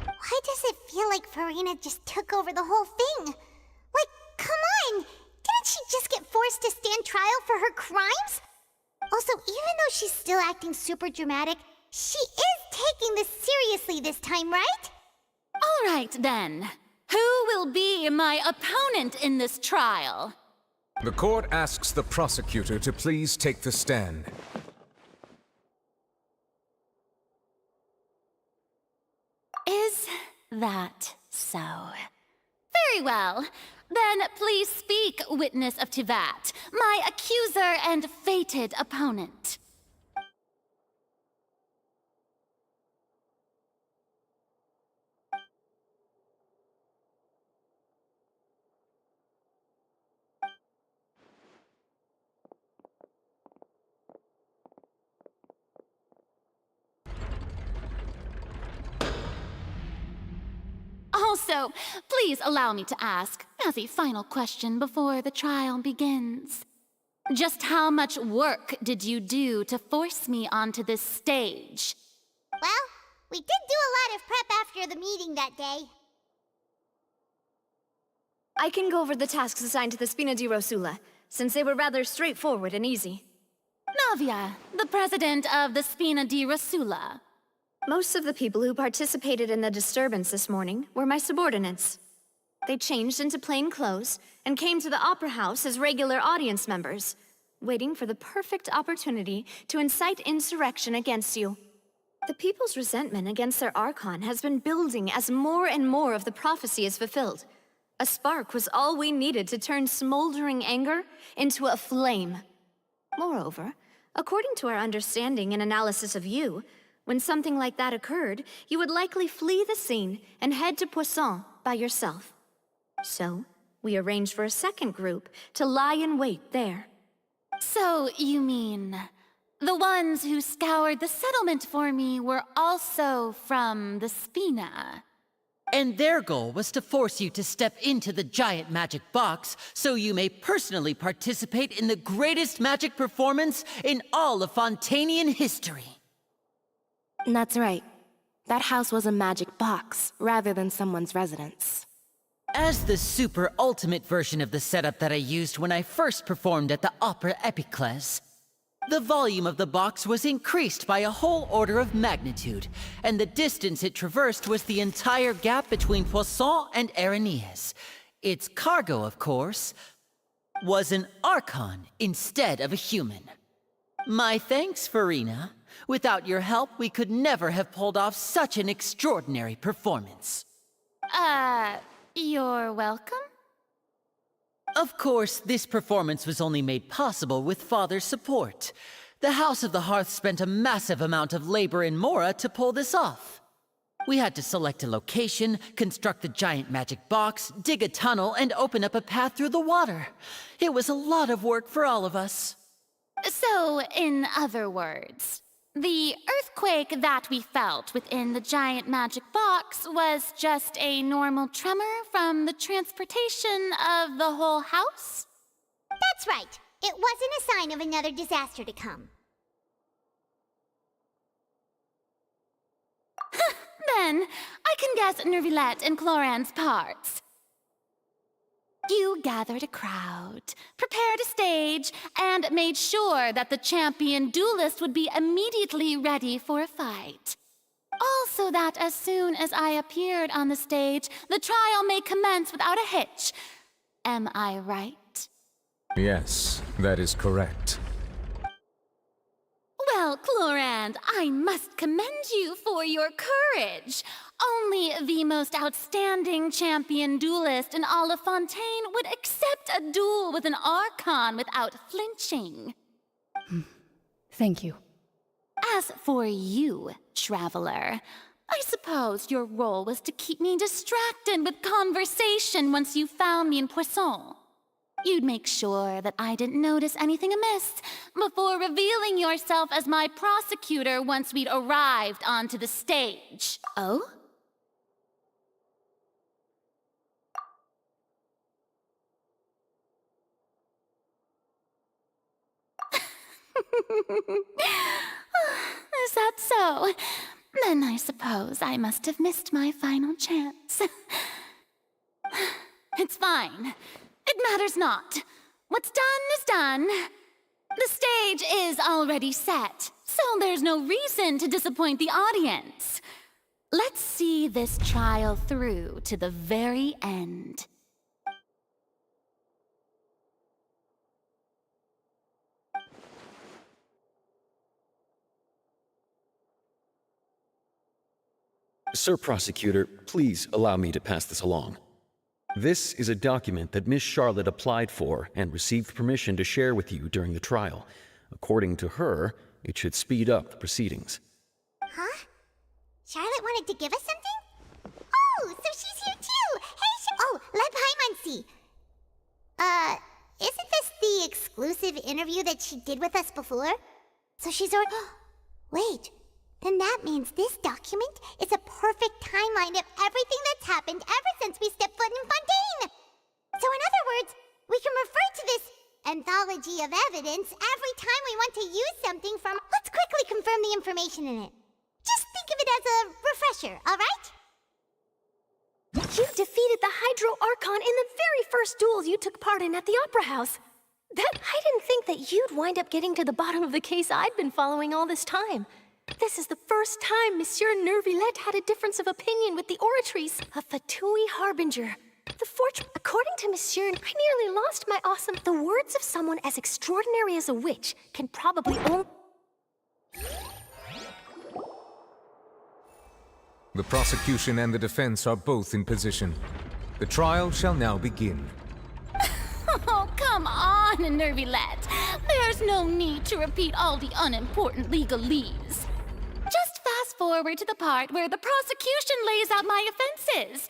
Why does it feel like Farina just took over the whole thing? Like, come on! Didn't she just get forced to stand trial for her crimes? Also, even though she's still acting super dramatic, she is taking this seriously this time, right? All right, then. Who will be my opponent in this trial? The court asks the prosecutor to please take the stand. Is that so? Very well. Then please speak, witness of Tivat, my accuser and fated opponent. Also, please allow me to ask, as a final question before the trial begins. Just how much work did you do to force me onto this stage? Well, we did do a lot of prep after the meeting that day. I can go over the tasks assigned to the Spina di Rosula, since they were rather straightforward and easy. Navia, the president of the Spina di Rosula. Most of the people who participated in the disturbance this morning were my subordinates. They changed into plain clothes and came to the Opera House as regular audience members, waiting for the perfect opportunity to incite insurrection against you. The people's resentment against their Archon has been building as more and more of the prophecy is fulfilled. A spark was all we needed to turn smoldering anger into a flame. Moreover, according to our understanding and analysis of you, when something like that occurred, you would likely flee the scene and head to Poisson by yourself. So, we arranged for a second group to lie in wait there. So, you mean, the ones who scoured the settlement for me were also from the Spina? And their goal was to force you to step into the giant magic box so you may personally participate in the greatest magic performance in all of Fontanian history. That's right. That house was a magic box, rather than someone's residence. As the super ultimate version of the setup that I used when I first performed at the Opera Epiclese, the volume of the box was increased by a whole order of magnitude, and the distance it traversed was the entire gap between Poisson and Areneas. Its cargo, of course, was an Archon instead of a human. My thanks, Farina. Without your help, we could never have pulled off such an extraordinary performance. You're welcome? Of course, this performance was only made possible with Father's support. The House of the Hearth spent a massive amount of labor in Mora to pull this off. We had to select a location, construct a giant magic box, dig a tunnel, and open up a path through the water. It was a lot of work for all of us. So, in other words, the earthquake that we felt within the giant magic box was just a normal tremor from the transportation of the whole house? That's right. It wasn't a sign of another disaster to come. Then, I can guess Nervilette and Cloran's parts. You gathered a crowd, prepared a stage, and made sure that the champion duelist would be immediately ready for a fight. Also that as soon as I appeared on the stage, the trial may commence without a hitch. Am I right? Yes, that is correct. Well, Clorand, I must commend you for your courage. Only the most outstanding champion duelist in all of Fontaine would accept a duel with an Archon without flinching. Thank you. As for you, Traveler, I suppose your role was to keep me distracted with conversation once you found me in Poisson. You'd make sure that I didn't notice anything amiss before revealing yourself as my prosecutor once we'd arrived onto the stage. Oh? Is that so? Then I suppose I must have missed my final chance. It's fine. It matters not. What's done is done. The stage is already set, so there's no reason to disappoint the audience. Let's see this trial through to the very end. Sir Prosecutor, please allow me to pass this along. This is a document that Miss Charlotte applied for and received permission to share with you during the trial. According to her, it should speed up the proceedings. Huh? Charlotte wanted to give us something? Oh, so she's here too! Hey, oh, let Paimon see. Isn't this the exclusive interview that she did with us before? So she's already... Wait, then that means this document is a perfect timeline of everything that's happened ever since we stepped foot in Fontaine! So in other words, we can refer to this anthology of evidence every time we want to use something from... Let's quickly confirm the information in it. Just think of it as a refresher, alright? You defeated the Hydro Archon in the very first duel you took part in at the Opera House. I didn't think that you'd wind up getting to the bottom of the case I'd been following all this time. This is the first time Monsieur Nervilette had a difference of opinion with the Oratrice, a Fatui Harbinger. According to Monsieur, I nearly lost my awesome... The words of someone as extraordinary as a witch can probably only... The prosecution and the defense are both in position. The trial shall now begin. Oh, come on, Nervilette. There's no need to repeat all the unimportant legalese. Just fast forward to the part where the prosecution lays out my offenses.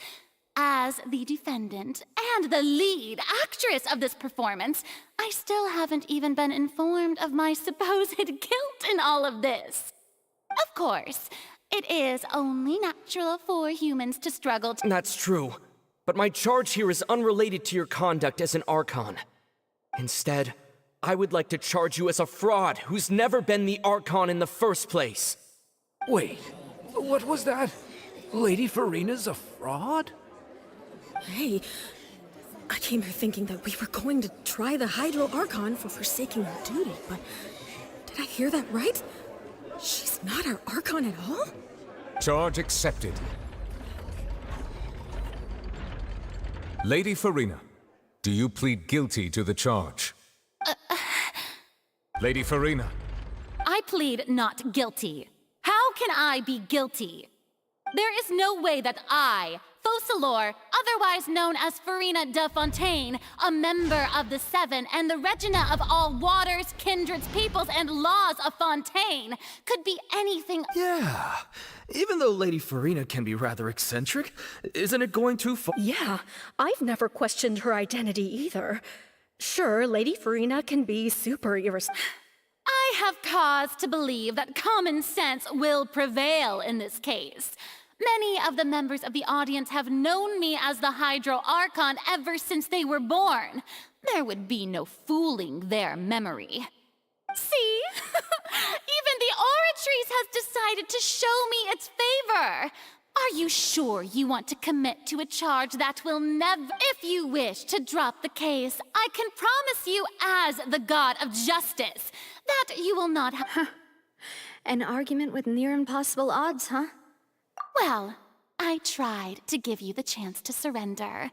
As the defendant and the lead actress of this performance, I still haven't even been informed of my supposed guilt in all of this. Of course, it is only natural for humans to struggle to... That's true. But my charge here is unrelated to your conduct as an Archon. Instead, I would like to charge you as a fraud who's never been the Archon in the first place. Wait, what was that? Lady Farina's a fraud? Hey, I came here thinking that we were going to try the Hydro Archon for forsaking her duty, but did I hear that right? She's not our Archon at all? Charge accepted. Lady Farina, do you plead guilty to the charge? Lady Farina. I plead not guilty. How can I be guilty? There is no way that I, Focalor, otherwise known as Farina de Fontaine, a member of the Seven and the Regina of all waters, kindreds, peoples, and laws of Fontaine, could be anything. Yeah. Even though Lady Farina can be rather eccentric, isn't it going too far? Yeah, I've never questioned her identity either. Sure, Lady Farina can be super I have cause to believe that common sense will prevail in this case. Many of the members of the audience have known me as the Hydro Archon ever since they were born. There would be no fooling their memory. See? Even the Oratrice has decided to show me its favor. Are you sure you want to commit to a charge that will never... If you wish to drop the case, I can promise you as the god of justice that you will not have... An argument with near impossible odds, huh? Well, I tried to give you the chance to surrender.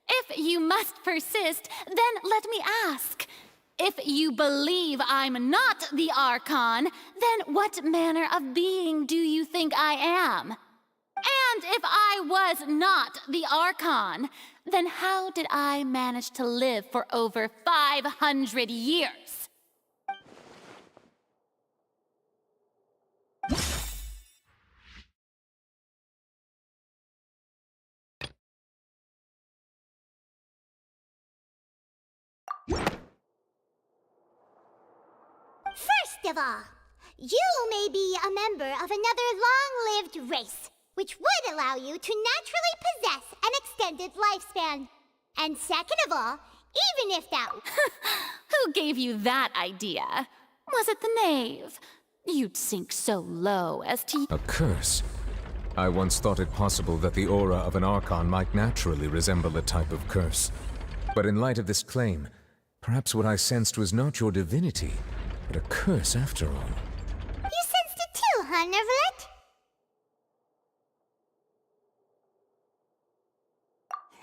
If you must persist, then let me ask. If you believe I'm not the Archon, then what manner of being do you think I am? And if I was not the Archon, then how did I manage to live for over 500 years? First of all, you may be a member of another long-lived race, which would allow you to naturally possess an extended lifespan. And second of all, even if that... Who gave you that idea? Was it the knave? You'd sink so low as to... A curse? I once thought it possible that the aura of an Archon might naturally resemble a type of curse. But in light of this claim, perhaps what I sensed was not your divinity, but a curse after all. You sensed it too, huh, Nervalet?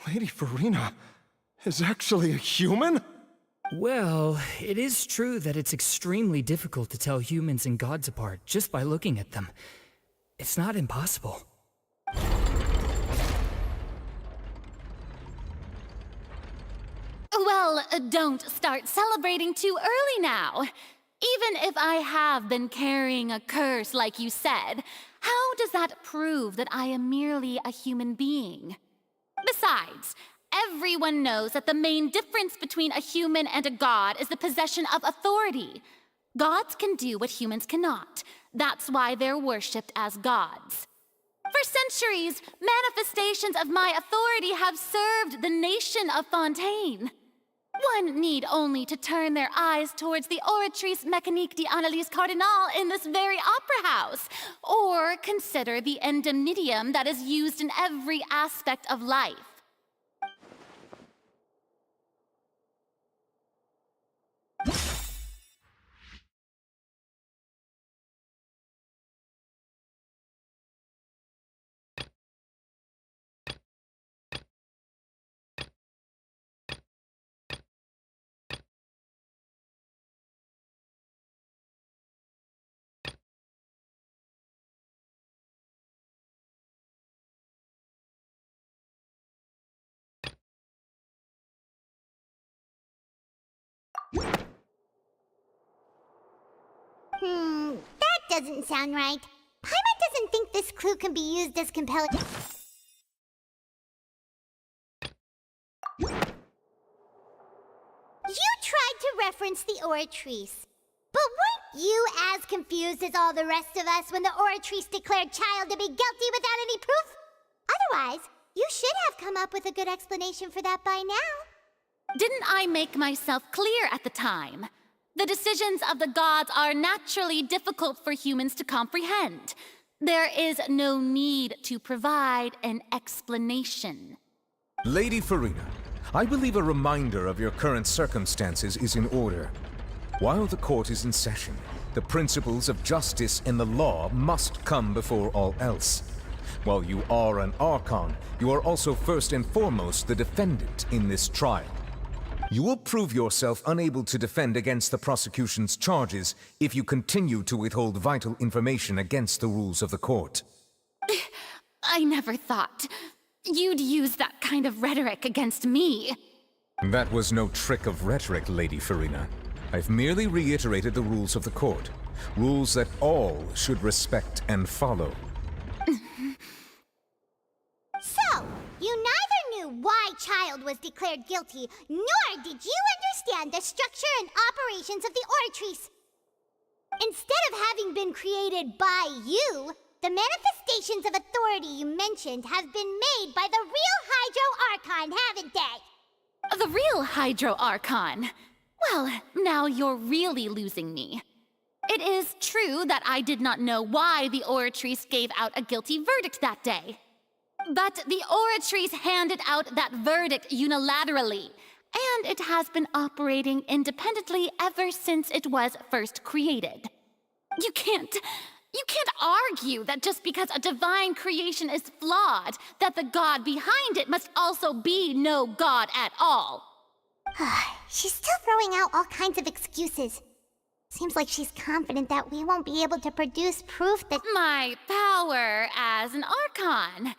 Lady Farina is actually a human? Well, it is true that it's extremely difficult to tell humans and gods apart just by looking at them. It's not impossible. Well, don't start celebrating too early now. Even if I have been carrying a curse like you said, how does that prove that I am merely a human being? Besides, everyone knows that the main difference between a human and a god is the possession of authority. Gods can do what humans cannot. That's why they're worshipped as gods. For centuries, manifestations of my authority have served the nation of Fontaine. One need only to turn their eyes towards the Oratrice Mécanique d'Analyse Cardinal in this very opera house, or consider the endemnitium that is used in every aspect of life. That doesn't sound right. Paimon doesn't think this clue can be used as compelling. You tried to reference the Oratrice. But weren't you as confused as all the rest of us when the Oratrice declared Child to be guilty without any proof? Otherwise, you should have come up with a good explanation for that by now. Didn't I make myself clear at the time? The decisions of the gods are naturally difficult for humans to comprehend. There is no need to provide an explanation. Lady Farina, I believe a reminder of your current circumstances is in order. While the court is in session, the principles of justice and the law must come before all else. While you are an Archon, you are also first and foremost the defendant in this trial. You will prove yourself unable to defend against the prosecution's charges if you continue to withhold vital information against the rules of the court. I never thought. you'd use that kind of rhetoric against me. That was no trick of rhetoric, Lady Farina. I've merely reiterated the rules of the court. Rules that all should respect and follow. So, you neither knew why Child was declared guilty, nor did you understand the structure and operations of the Oratrice. Instead of having been created by you, the manifestations of authority you mentioned have been made by the real Hydro Archon, haven't they? The real Hydro Archon? Well, now you're really losing me. It is true that I did not know why the Oratrice gave out a guilty verdict that day. But the Oratrice handed out that verdict unilaterally, and it has been operating independently ever since it was first created. You can't argue that just because a divine creation is flawed, that the god behind it must also be no god at all. She's still throwing out all kinds of excuses. Seems like she's confident that we won't be able to produce proof that— My power as an Archon.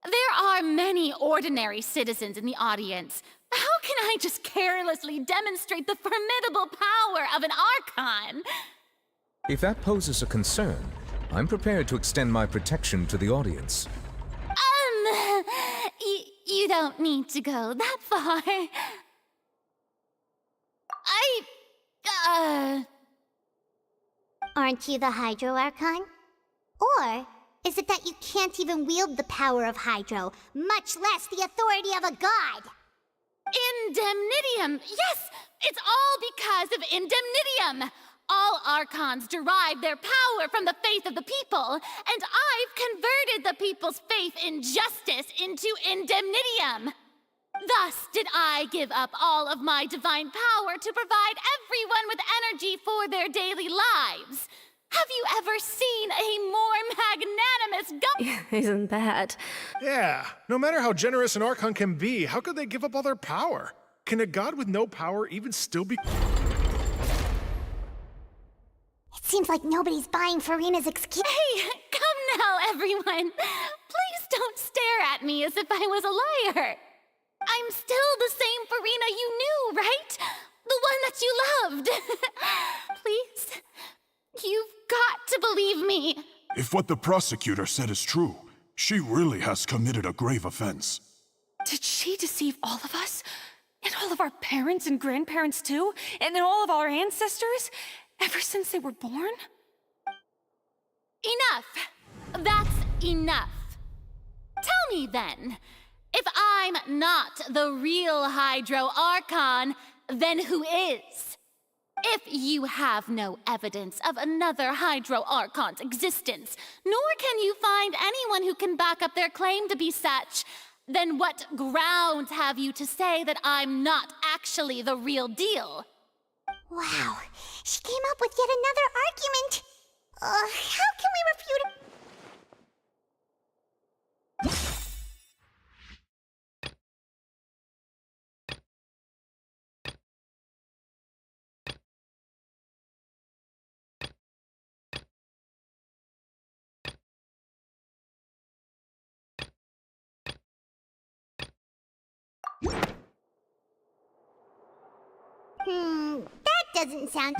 There are many ordinary citizens in the audience. How can I just carelessly demonstrate the formidable power of an Archon? If that poses a concern, I'm prepared to extend my protection to the audience. You don't need to go that far. Aren't you the Hydro Archon? Or is it that you can't even wield the power of Hydro, much less the authority of a god? Indemnitium! Yes! It's all because of Indemnitium! All Archons derive their power from the faith of the people, and I've converted the people's faith in justice into Indemnitium! Thus did I give up all of my divine power to provide everyone with energy for their daily lives. Have you ever seen a more magnanimous Isn't that? Yeah, no matter how generous an Archon can be, how could they give up all their power? Can a god with no power even still be— It seems like nobody's buying Farina's excuse. Hey, come now, everyone. Please don't stare at me as if I was a liar. I'm still the same Farina you knew, right? The one that you loved. Please, you've got to believe me. If what the prosecutor said is true, she really has committed a grave offense. Did she deceive all of us? And all of our parents and grandparents too? And then all of our ancestors? Ever since they were born? Enough! That's enough. Tell me then, if I'm not the real Hydro Archon, then who is? If you have no evidence of another Hydro Archon's existence, nor can you find anyone who can back up their claim to be such, then what grounds have you to say that I'm not actually the real deal? Wow, she came up with yet another argument. How can we refute it? That doesn't sound—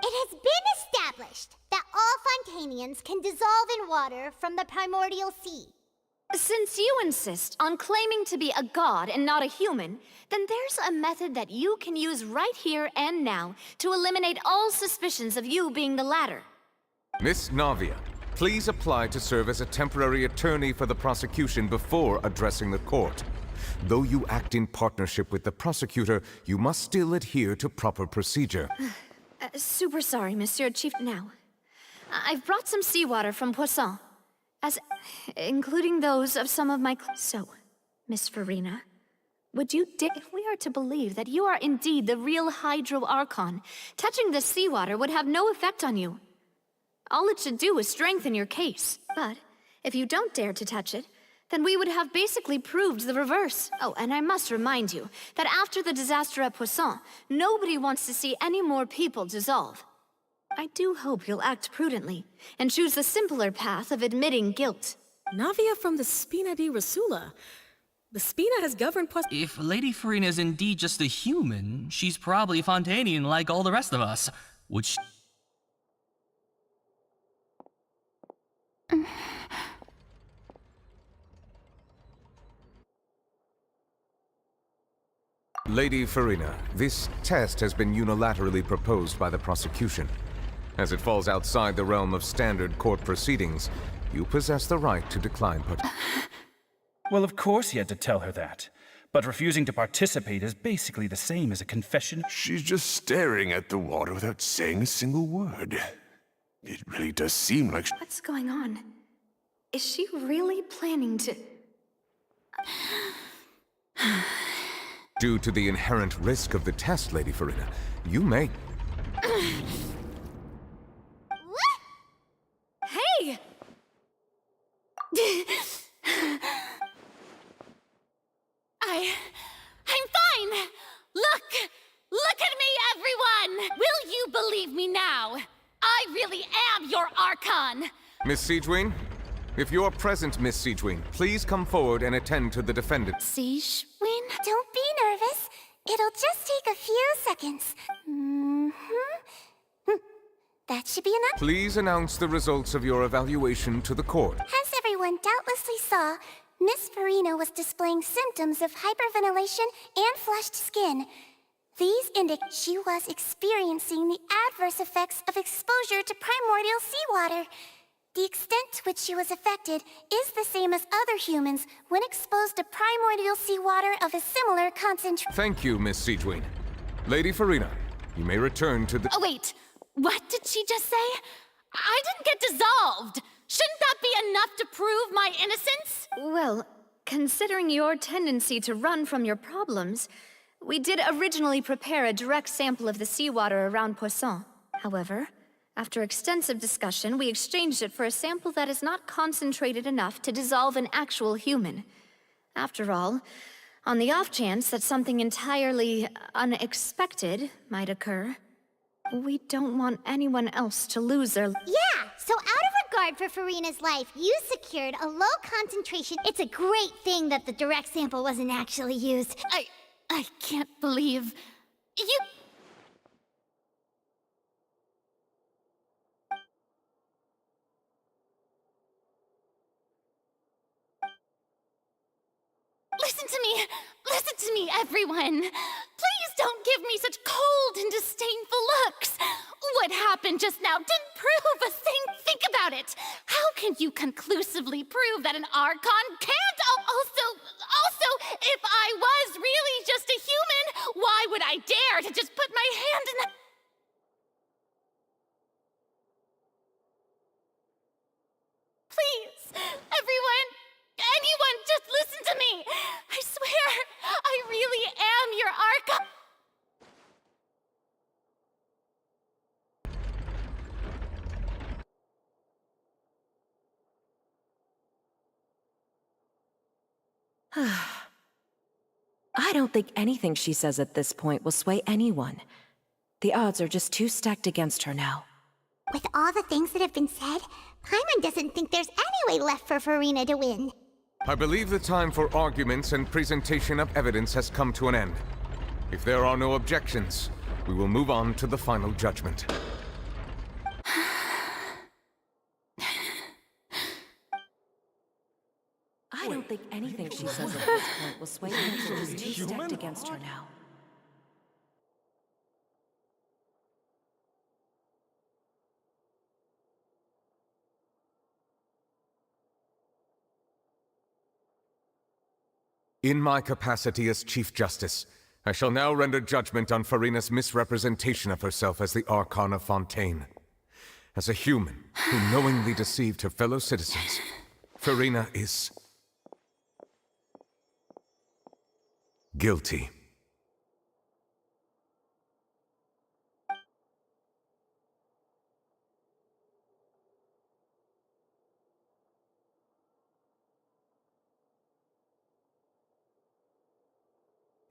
It has been established that all Fontanians can dissolve in water from the primordial sea. Since you insist on claiming to be a god and not a human, then there's a method that you can use right here and now to eliminate all suspicions of you being the latter. Miss Navia, please apply to serve as a temporary attorney for the prosecution before addressing the court. Though you act in partnership with the prosecutor, you must still adhere to proper procedure. Super sorry, Monsieur Chief. Now, I've brought some seawater from Poisson, including those of some of my— So, Miss Farina, would you if we are to believe that you are indeed the real Hydro Archon, touching the seawater would have no effect on you. All it should do is strengthen your case. But if you don't dare to touch it, then we would have basically proved the reverse. Oh, and I must remind you that after the disaster at Poisson, nobody wants to see any more people dissolve. I do hope you'll act prudently and choose the simpler path of admitting guilt. Navia from the Spina di Rasula. The Spina has governed Poisson. If Lady Farina is indeed just a human, she's probably Fontanian like all the rest of us, which... Lady Farina, this test has been unilaterally proposed by the prosecution. As it falls outside the realm of standard court proceedings, you possess the right to decline Well, of course he had to tell her that. But refusing to participate is basically the same as a confession. She's just staring at the water without saying a single word. It really does seem like... What's going on? Is she really planning to... Due to the inherent risk of the test, Lady Farina, you may... Hey! I'm fine! Look at me, everyone! Will you believe me now? I really am your Archon! Miss Siegewien? If you're present, Miss Siegewien, please come forward and attend to the defendant. Siegewien? Don't be nervous. It'll just take a few seconds. That should be enough. Please announce the results of your evaluation to the court. As everyone doubtlessly saw, Miss Farina was displaying symptoms of hyperventilation and flushed skin. These indicate she was experiencing the adverse effects of exposure to primordial seawater. The extent to which she was affected is the same as other humans when exposed to primordial seawater of a similar concentration. Thank you, Miss Siegewien. Lady Farina, you may return to the... Oh, wait. What did she just say? I didn't get dissolved. Shouldn't that be enough to prove my innocence? Well, considering your tendency to run from your problems, we did originally prepare a direct sample of the seawater around Poisson. However, after extensive discussion, we exchanged it for a sample that is not concentrated enough to dissolve an actual human. After all, on the off chance that something entirely unexpected might occur, we don't want anyone else to lose their... Yeah, so out of regard for Farina's life, you secured a low concentration. It's a great thing that the direct sample wasn't actually used. I can't believe... You... Listen to me, everyone. Please don't give me such cold and disdainful looks. What happened just now didn't prove a thing. Think about it. How can you conclusively prove that an Archon can't? Also, if I was really just a human, why would I dare to just put my hand in the... Please, everyone, anyone, just listen to me. I swear, I really am your Archon. I don't think anything she says at this point will sway anyone. The odds are just too stacked against her now. With all the things that have been said, Paimon doesn't think there's any way left for Farina to win. I believe the time for arguments and presentation of evidence has come to an end. If there are no objections, we will move on to the final judgment. I don't think anything she says at this point will sway anyone. She's too stacked against her now. In my capacity as Chief Justice, I shall now render judgment on Farina's misrepresentation of herself as the Archon of Fontaine. As a human who knowingly deceived her fellow citizens, Farina is... guilty.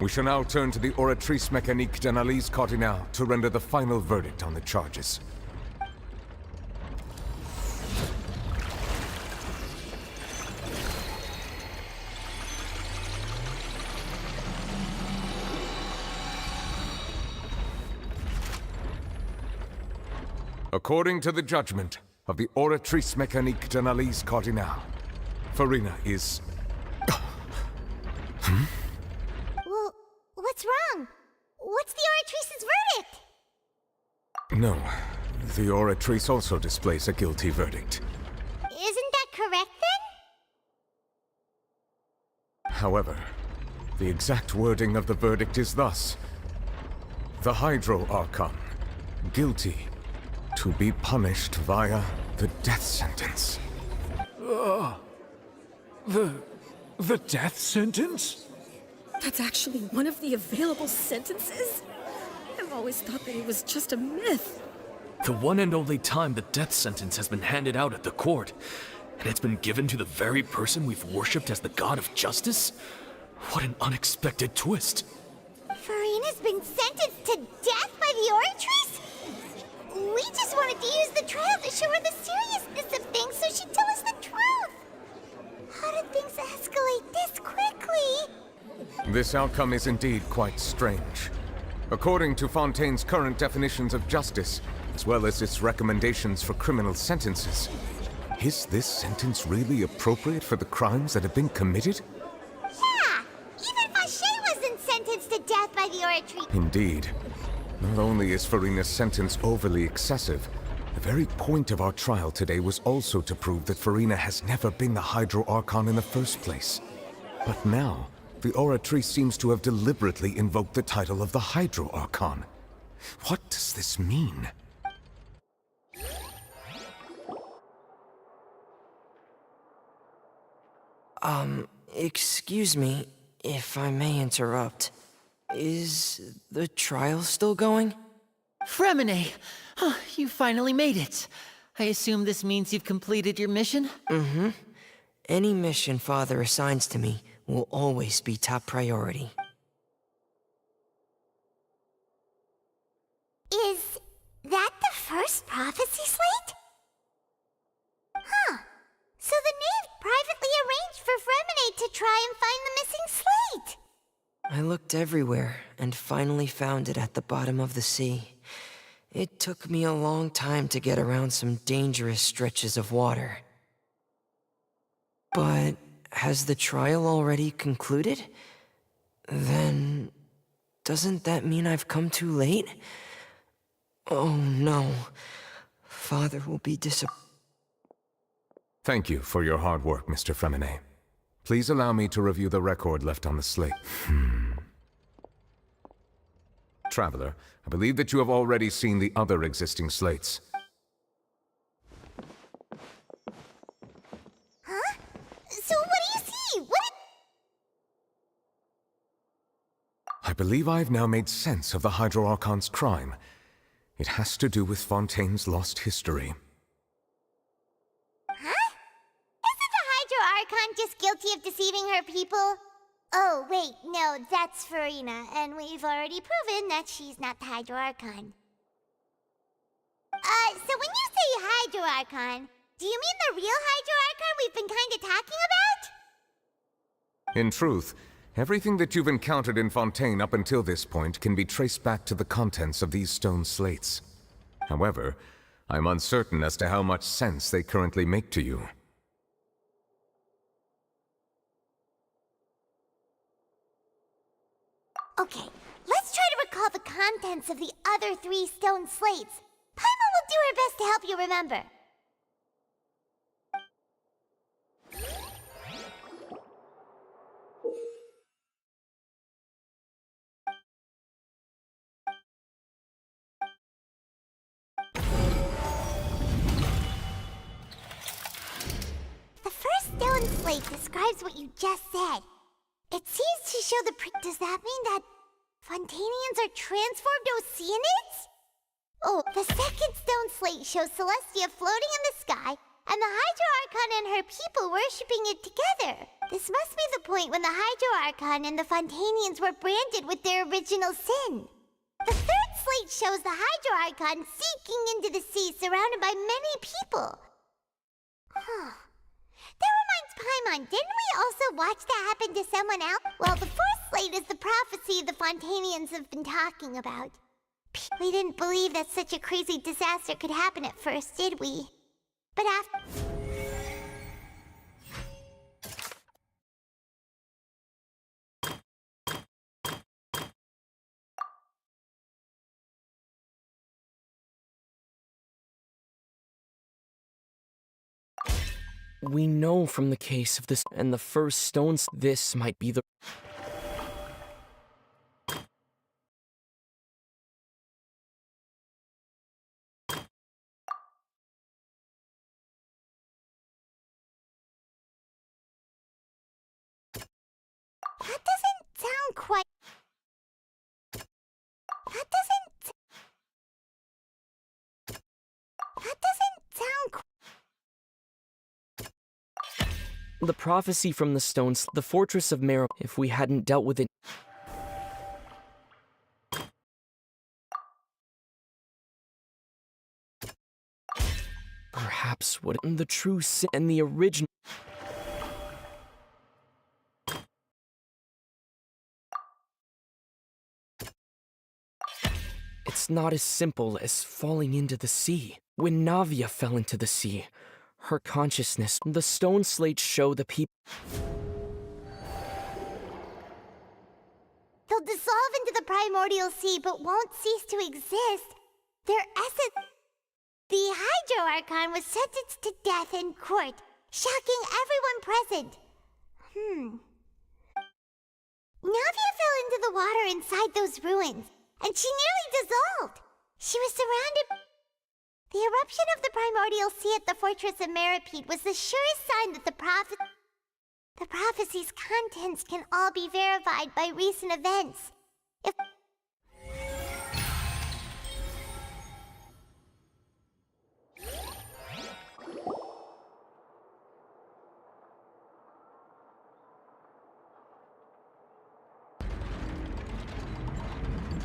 We shall now turn to the Oratrice Mécanique d'Analyse Cardinale to render the final verdict on the charges. According to the judgment of the Oratrice Mécanique d'Analyse Cardinale, Farina is... Well, what's wrong? What's the Oratrice's verdict? No, the Oratrice also displays a guilty verdict. Isn't that correct then? However, the exact wording of the verdict is thus: the Hydro Archon, guilty, to be punished via the death sentence. The death sentence? That's actually one of the available sentences? I've always thought that it was just a myth. The one and only time the death sentence has been handed out at the court, and it's been given to the very person we've worshipped as the god of justice? What an unexpected twist. Farina's been sentenced to death by the Oratrice? We just wanted to use the trial to show her the seriousness of things so she'd tell us the truth. How did things escalate this quickly? This outcome is indeed quite strange. According to Fontaine's current definitions of justice, as well as its recommendations for criminal sentences, is this sentence really appropriate for the crimes that have been committed? Yeah! Even Fauché wasn't sentenced to death by the Oratrice. Indeed. Not only is Farina's sentence overly excessive, the very point of our trial today was also to prove that Farina has never been the Hydro Archon in the first place. But now, the Oratrice seems to have deliberately invoked the title of the Hydro Archon. What does this mean? Excuse me, if I may interrupt. Is the trial still going? Fremine! Oh, you finally made it. I assume this means you've completed your mission? Mm-hmm. Any mission Father assigns to me will always be top priority. Is that the first prophecy slate? Huh. So the knave privately arranged for Fremine to try and find the missing slate. I looked everywhere and finally found it at the bottom of the sea. It took me a long time to get around some dangerous stretches of water. But has the trial already concluded? Then doesn't that mean I've come too late? Oh no. Father will be disappointed. Thank you for your hard work, Mr. Fremine. Please allow me to review the record left on the slate. Traveler, I believe that you have already seen the other existing slates. Huh? So what do you see? What? I believe I've now made sense of the Hydro Archon's crime. It has to do with Fontaine's lost history. Huh? Isn't the Hydro Archon just guilty of deceiving her people? Oh, wait, no, that's Farina, and we've already proven that she's not the Hydro Archon. So when you say Hydro Archon, do you mean the real Hydro Archon we've been kinda talking about? In truth, everything that you've encountered in Fontaine up until this point can be traced back to the contents of these stone slates. However, I'm uncertain as to how much sense they currently make to you. Okay, let's try to recall the contents of the other 3 stone slates. Paimon will do her best to help you remember. The first stone slate describes what you just said. It seems to show the does that mean that Fontainians are transformed Oceanids? Oh, the second stone slate shows Celestia floating in the sky and the Hydro Archon and her people worshipping it together. This must be the point when the Hydro Archon and the Fontanians were branded with their original sin. The third slate shows the Hydro Archon sinking into the sea surrounded by many people. That reminds Paimon, didn't we also watch that happen to someone else? Well, the fourth slate is the prophecy the Fontanians have been talking about. We didn't believe that such a crazy disaster could happen at first, did we? But after... We know from the case of this and the first stones, this might be the... That doesn't sound quite... That doesn't sound quite... The prophecy from the stones, the fortress of Mara, if we hadn't dealt with it... Perhaps what the true sin and the original... It's not as simple as falling into the sea. When Navia fell into the sea, her consciousness, the stone slates show the people... They'll dissolve into the primordial sea but won't cease to exist. Their essence... The Hydro Archon was sentenced to death in court, shocking everyone present. Navia fell into the water inside those ruins, and she nearly dissolved. She was surrounded... The eruption of the primordial sea at the fortress of Meripede was the surest sign that the prophecy's contents can all be verified by recent events. If...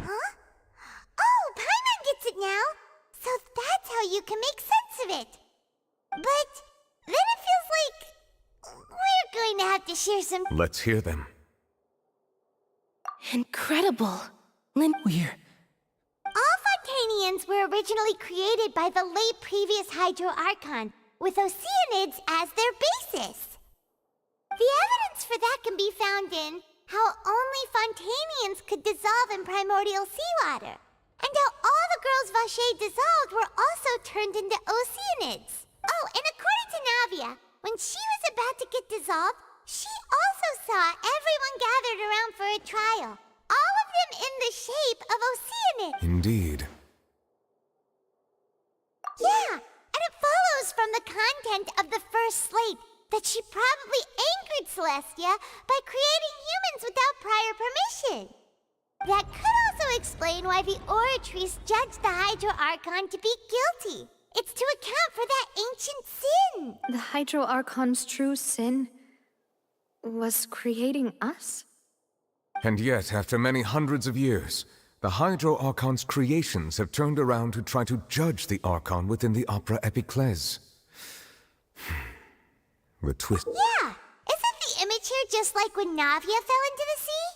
Huh? Oh, Paimon gets it now! So that's how you can make sense of it. But then it feels like we're going to have to share some... Let's hear them. Incredible. We're... All Fontanians were originally created by the late previous Hydro Archon, with Oceanids as their basis. The evidence for that can be found in how only Fontanians could dissolve in primordial seawater, and how all the girls Vacher dissolved were also turned into Oceanids. Oh, and according to Navia, when she was about to get dissolved, she also saw everyone gathered around for a trial. All of them in the shape of Oceanids. Indeed. Yeah, and it follows from the content of the first slate that she probably angered Celestia by creating humans without prior permission. That could also explain why the Oratrice judged the Hydro Archon to be guilty. It's to account for that ancient sin. The Hydro Archon's true sin was creating us? And yet, after many hundreds of years, the Hydro Archon's creations have turned around to try to judge the Archon within the Opera Epiclese. The twist... Yeah! Isn't the image here just like when Navia fell into the sea?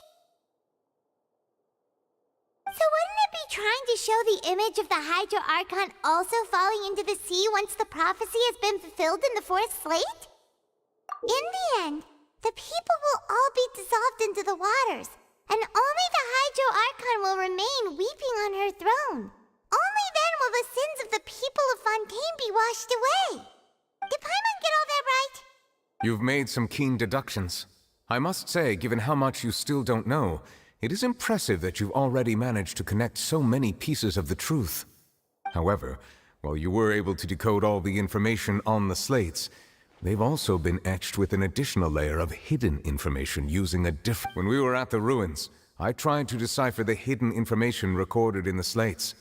So wouldn't it be trying to show the image of the Hydro Archon also falling into the sea once the prophecy has been fulfilled in the fourth slate? In the end, the people will all be dissolved into the waters, and only the Hydro Archon will remain weeping on her throne. Only then will the sins of the people of Fontaine be washed away. Did Paimon get all that right? You've made some keen deductions. I must say, given how much you still don't know, it is impressive that you've already managed to connect so many pieces of the truth. However, while you were able to decode all the information on the slates, they've also been etched with an additional layer of hidden information using a different... When we were at the ruins, I tried to decipher the hidden information recorded in the slates.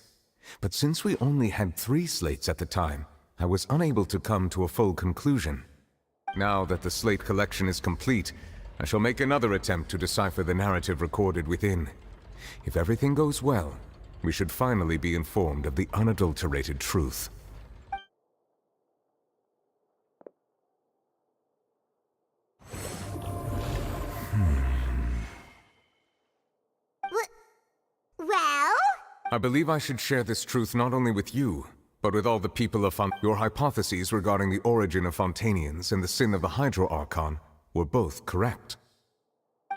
But since we only had 3 slates at the time, I was unable to come to a full conclusion. Now that the slate collection is complete, I shall make another attempt to decipher the narrative recorded within. If everything goes well, we should finally be informed of the unadulterated truth. Well? I believe I should share this truth not only with you, but with all the people of Your hypotheses regarding the origin of Fontanians and the sin of the Hydro Archon were both correct.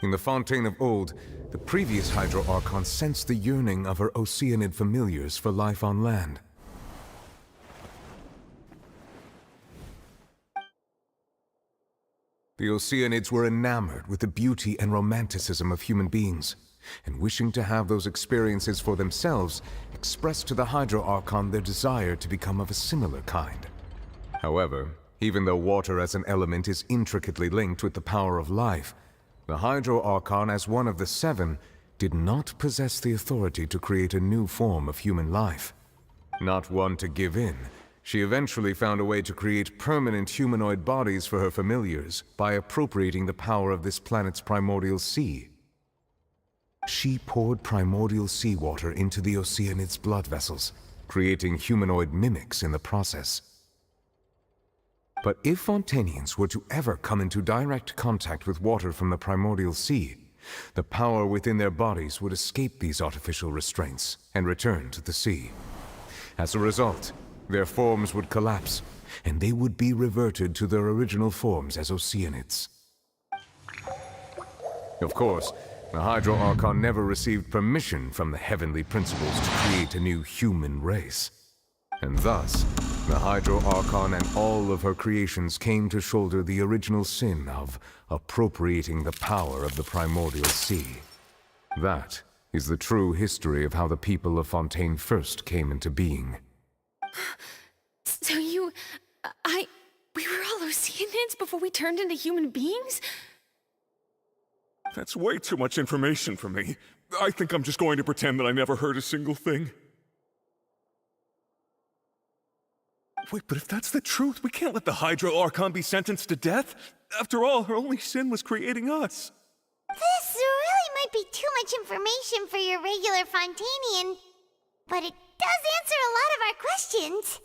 In the Fontaine of old, the previous Hydro Archon sensed the yearning of her Oceanid familiars for life on land. The Oceanids were enamored with the beauty and romanticism of human beings, and wishing to have those experiences for themselves, expressed to the Hydro Archon their desire to become of a similar kind. However, even though water as an element is intricately linked with the power of life, the Hydro Archon, as one of the seven, did not possess the authority to create a new form of human life. Not one to give in, she eventually found a way to create permanent humanoid bodies for her familiars by appropriating the power of this planet's primordial sea. She poured primordial seawater into the Oceanid's blood vessels, creating humanoid mimics in the process. But if Fontanians were to ever come into direct contact with water from the primordial sea, the power within their bodies would escape these artificial restraints and return to the sea. As a result, their forms would collapse, and they would be reverted to their original forms as Oceanids. Of course, the Hydro Archon never received permission from the heavenly principles to create a new human race. And thus, the Hydro Archon and all of her creations came to shoulder the original sin of appropriating the power of the primordial sea. That is the true history of how the people of Fontaine first came into being. So we were all Oceanids before we turned into human beings? That's way too much information for me. I think I'm just going to pretend that I never heard a single thing. Wait, but if that's the truth, we can't let the Hydro Archon be sentenced to death. After all, her only sin was creating us. This really might be too much information for your regular Fontanian, but it does answer a lot of our questions.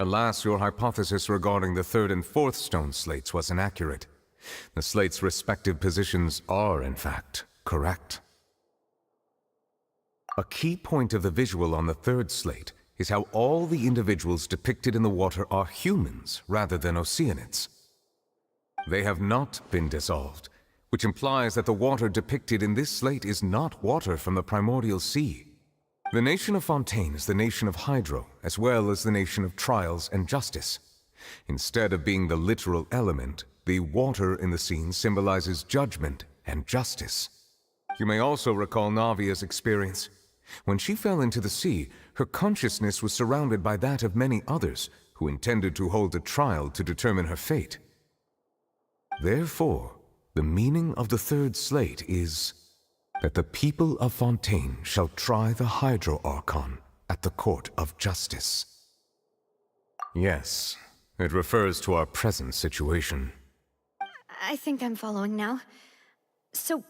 Alas, your hypothesis regarding the third and fourth stone slates was inaccurate. The slates' respective positions are, in fact, correct. A key point of the visual on the third slate is how all the individuals depicted in the water are humans rather than Oceanids. They have not been dissolved, which implies that the water depicted in this slate is not water from the primordial sea. The nation of Fontaine is the nation of Hydro, as well as the nation of trials and justice. Instead of being the literal element, the water in the scene symbolizes judgment and justice. You may also recall Navia's experience. When she fell into the sea, her consciousness was surrounded by that of many others who intended to hold a trial to determine her fate. Therefore, the meaning of the third slate is that the people of Fontaine shall try the Hydro Archon at the court of justice. Yes, it refers to our present situation. I think I'm following now. So,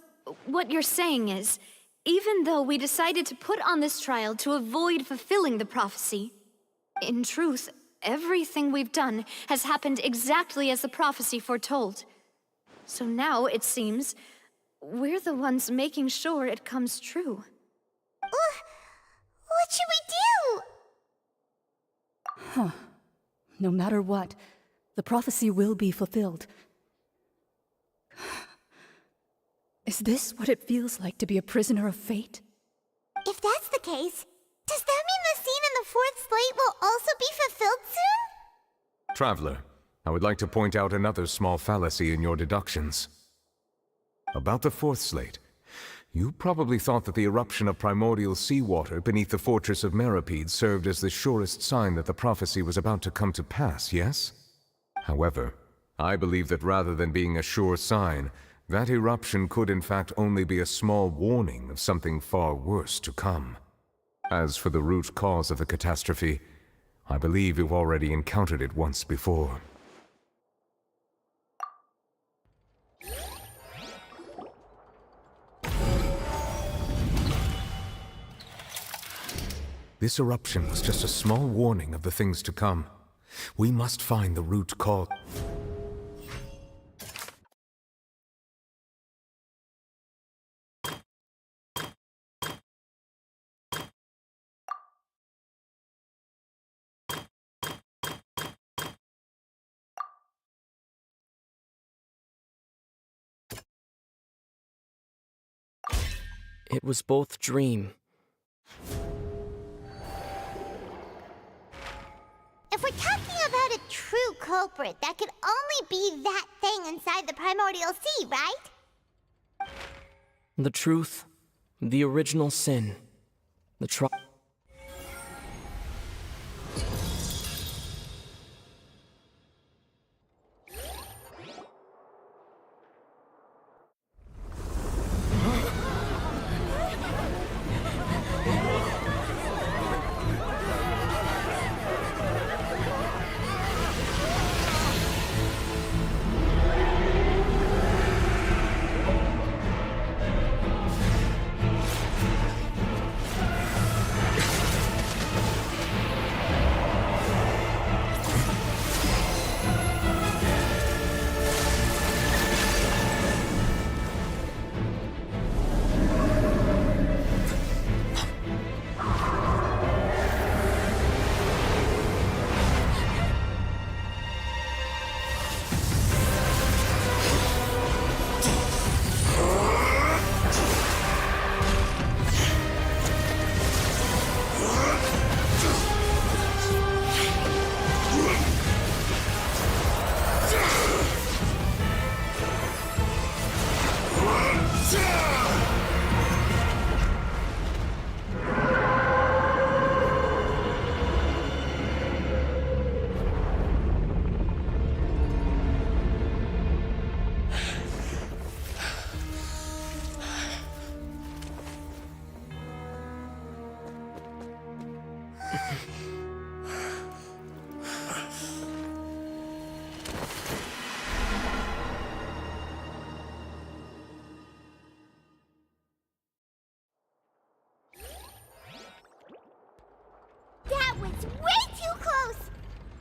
what you're saying is, even though we decided to put on this trial to avoid fulfilling the prophecy, in truth, everything we've done has happened exactly as the prophecy foretold. So now, it seems, we're the ones making sure it comes true. What should we do? Huh. No matter what, the prophecy will be fulfilled. Is this what it feels like to be a prisoner of fate? If that's the case, does that mean the scene in the fourth slate will also be fulfilled soon? Traveler, I would like to point out another small fallacy in your deductions. About the fourth slate, you probably thought that the eruption of primordial seawater beneath the fortress of Meripede served as the surest sign that the prophecy was about to come to pass, yes? However, I believe that rather than being a sure sign, that eruption could in fact only be a small warning of something far worse to come. As for the root cause of the catastrophe, I believe you've already encountered it once before. This eruption was just a small warning of the things to come. We must find the root cause. It was both dream. If we're talking about a true culprit, that could only be that thing inside the primordial sea, right? The truth, the original sin, the That was way too close!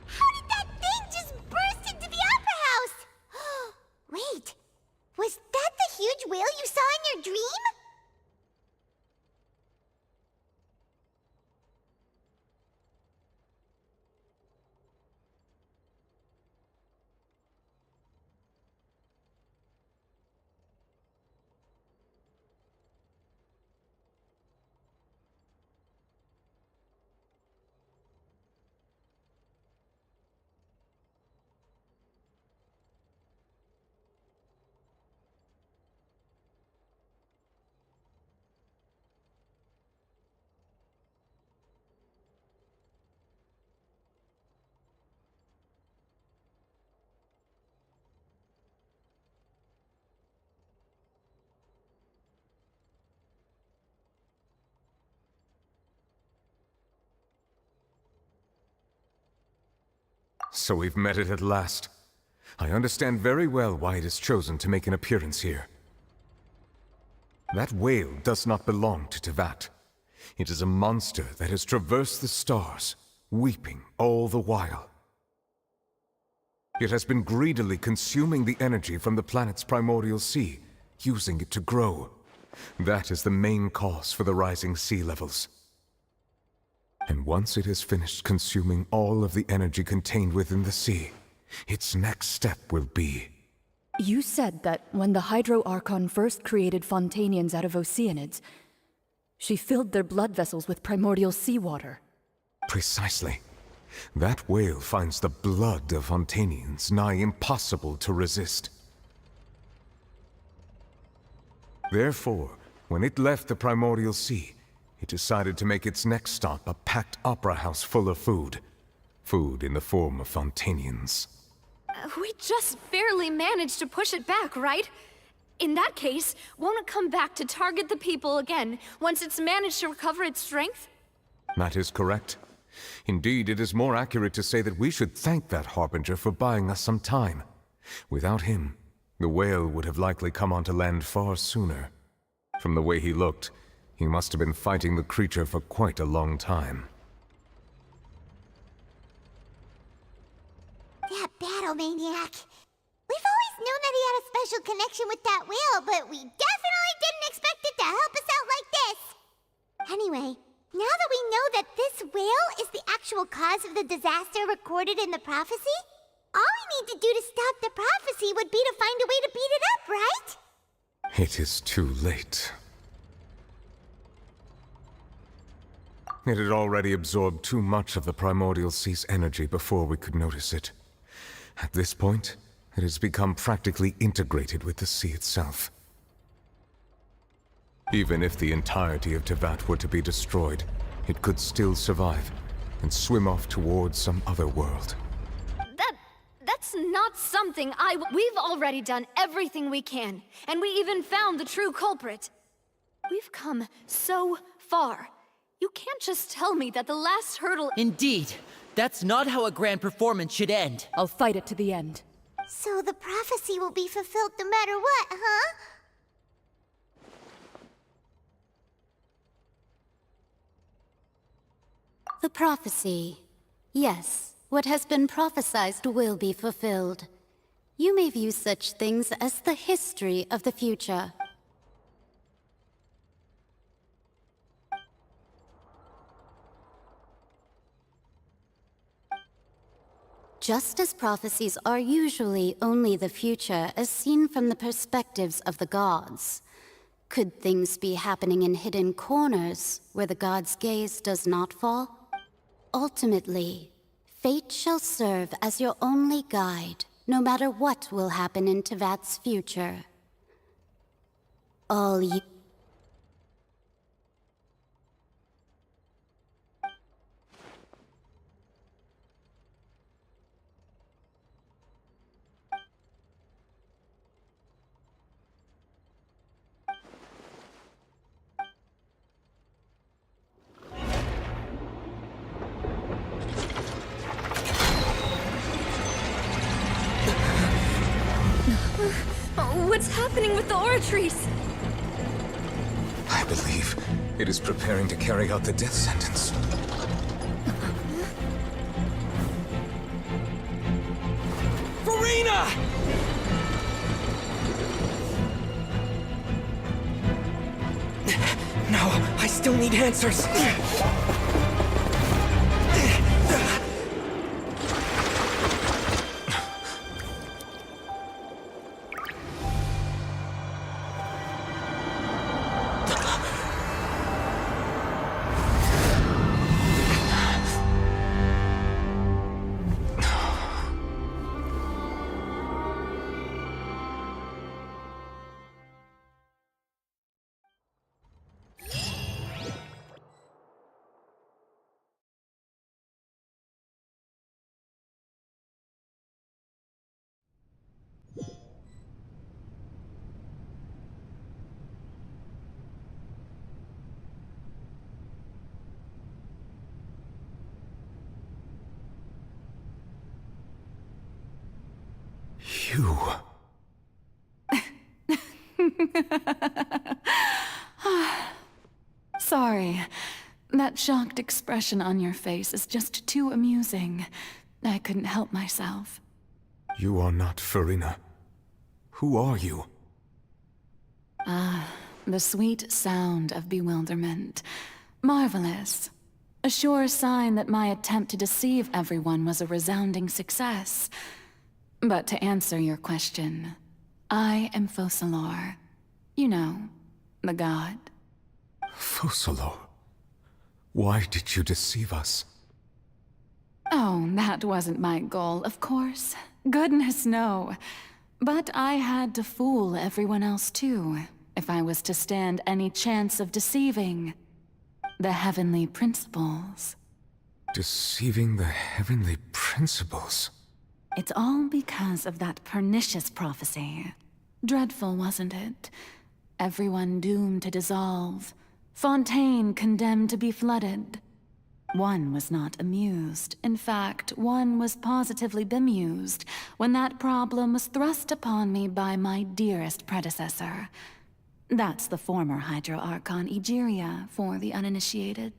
How did that thing just burst into the Opera House? Wait, was that the huge whale you saw in your dream? So we've met it at last. I understand very well why it has chosen to make an appearance here. That whale does not belong to Tevat. It is a monster that has traversed the stars, weeping all the while. It has been greedily consuming the energy from the planet's primordial sea, using it to grow. That is the main cause for the rising sea levels. And once it has finished consuming all of the energy contained within the sea, its next step will be... You said that when the Hydro Archon first created Fontanians out of Oceanids, she filled their blood vessels with primordial seawater. Precisely. That whale finds the blood of Fontanians nigh impossible to resist. Therefore, when it left the primordial sea, it decided to make its next stop a packed opera house full of food. Food in the form of Fontanians. We just barely managed to push it back, right? In that case, won't it come back to target the people again once it's managed to recover its strength? That is correct. Indeed, it is more accurate to say that we should thank that Harbinger for buying us some time. Without him, the whale would have likely come onto land far sooner. From the way he looked, he must have been fighting the creature for quite a long time. That battle maniac. We've always known that he had a special connection with that whale, but we definitely didn't expect it to help us out like this. Anyway, now that we know that this whale is the actual cause of the disaster recorded in the prophecy, all we need to do to stop the prophecy would be to find a way to beat it up, right? It is too late. It had already absorbed too much of the primordial sea's energy before we could notice it. At this point, it has become practically integrated with the sea itself. Even if the entirety of Tevat were to be destroyed, it could still survive and swim off towards some other world. That's not something We've already done everything we can, and we even found the true culprit. We've come so far. You can't just tell me that the last hurdle— Indeed. That's not how a grand performance should end. I'll fight it to the end. So the prophecy will be fulfilled no matter what, huh? The prophecy. Yes, what has been prophesied will be fulfilled. You may view such things as the history of the future. Just as prophecies are usually only the future as seen from the perspectives of the gods, could things be happening in hidden corners where the gods' gaze does not fall? Ultimately, fate shall serve as your only guide, no matter what will happen in Tevat's future. All you— What's happening with the oratories? I believe it is preparing to carry out the death sentence. Verena! No, I still need answers. You... Sorry. That shocked expression on your face is just too amusing. I couldn't help myself. You are not Verena. Who are you? The sweet sound of bewilderment. Marvelous. A sure sign that my attempt to deceive everyone was a resounding success. But to answer your question, I am Focalor. You know, the god. Focalor? Why did you deceive us? Oh, that wasn't my goal, of course. Goodness, no. But I had to fool everyone else too, if I was to stand any chance of deceiving the heavenly principles. Deceiving the heavenly principles? It's all because of that pernicious prophecy. Dreadful, wasn't it? Everyone doomed to dissolve. Fontaine condemned to be flooded. One was not amused. In fact, one was positively bemused when that problem was thrust upon me by my dearest predecessor. That's the former Hydro Archon Egeria for the uninitiated.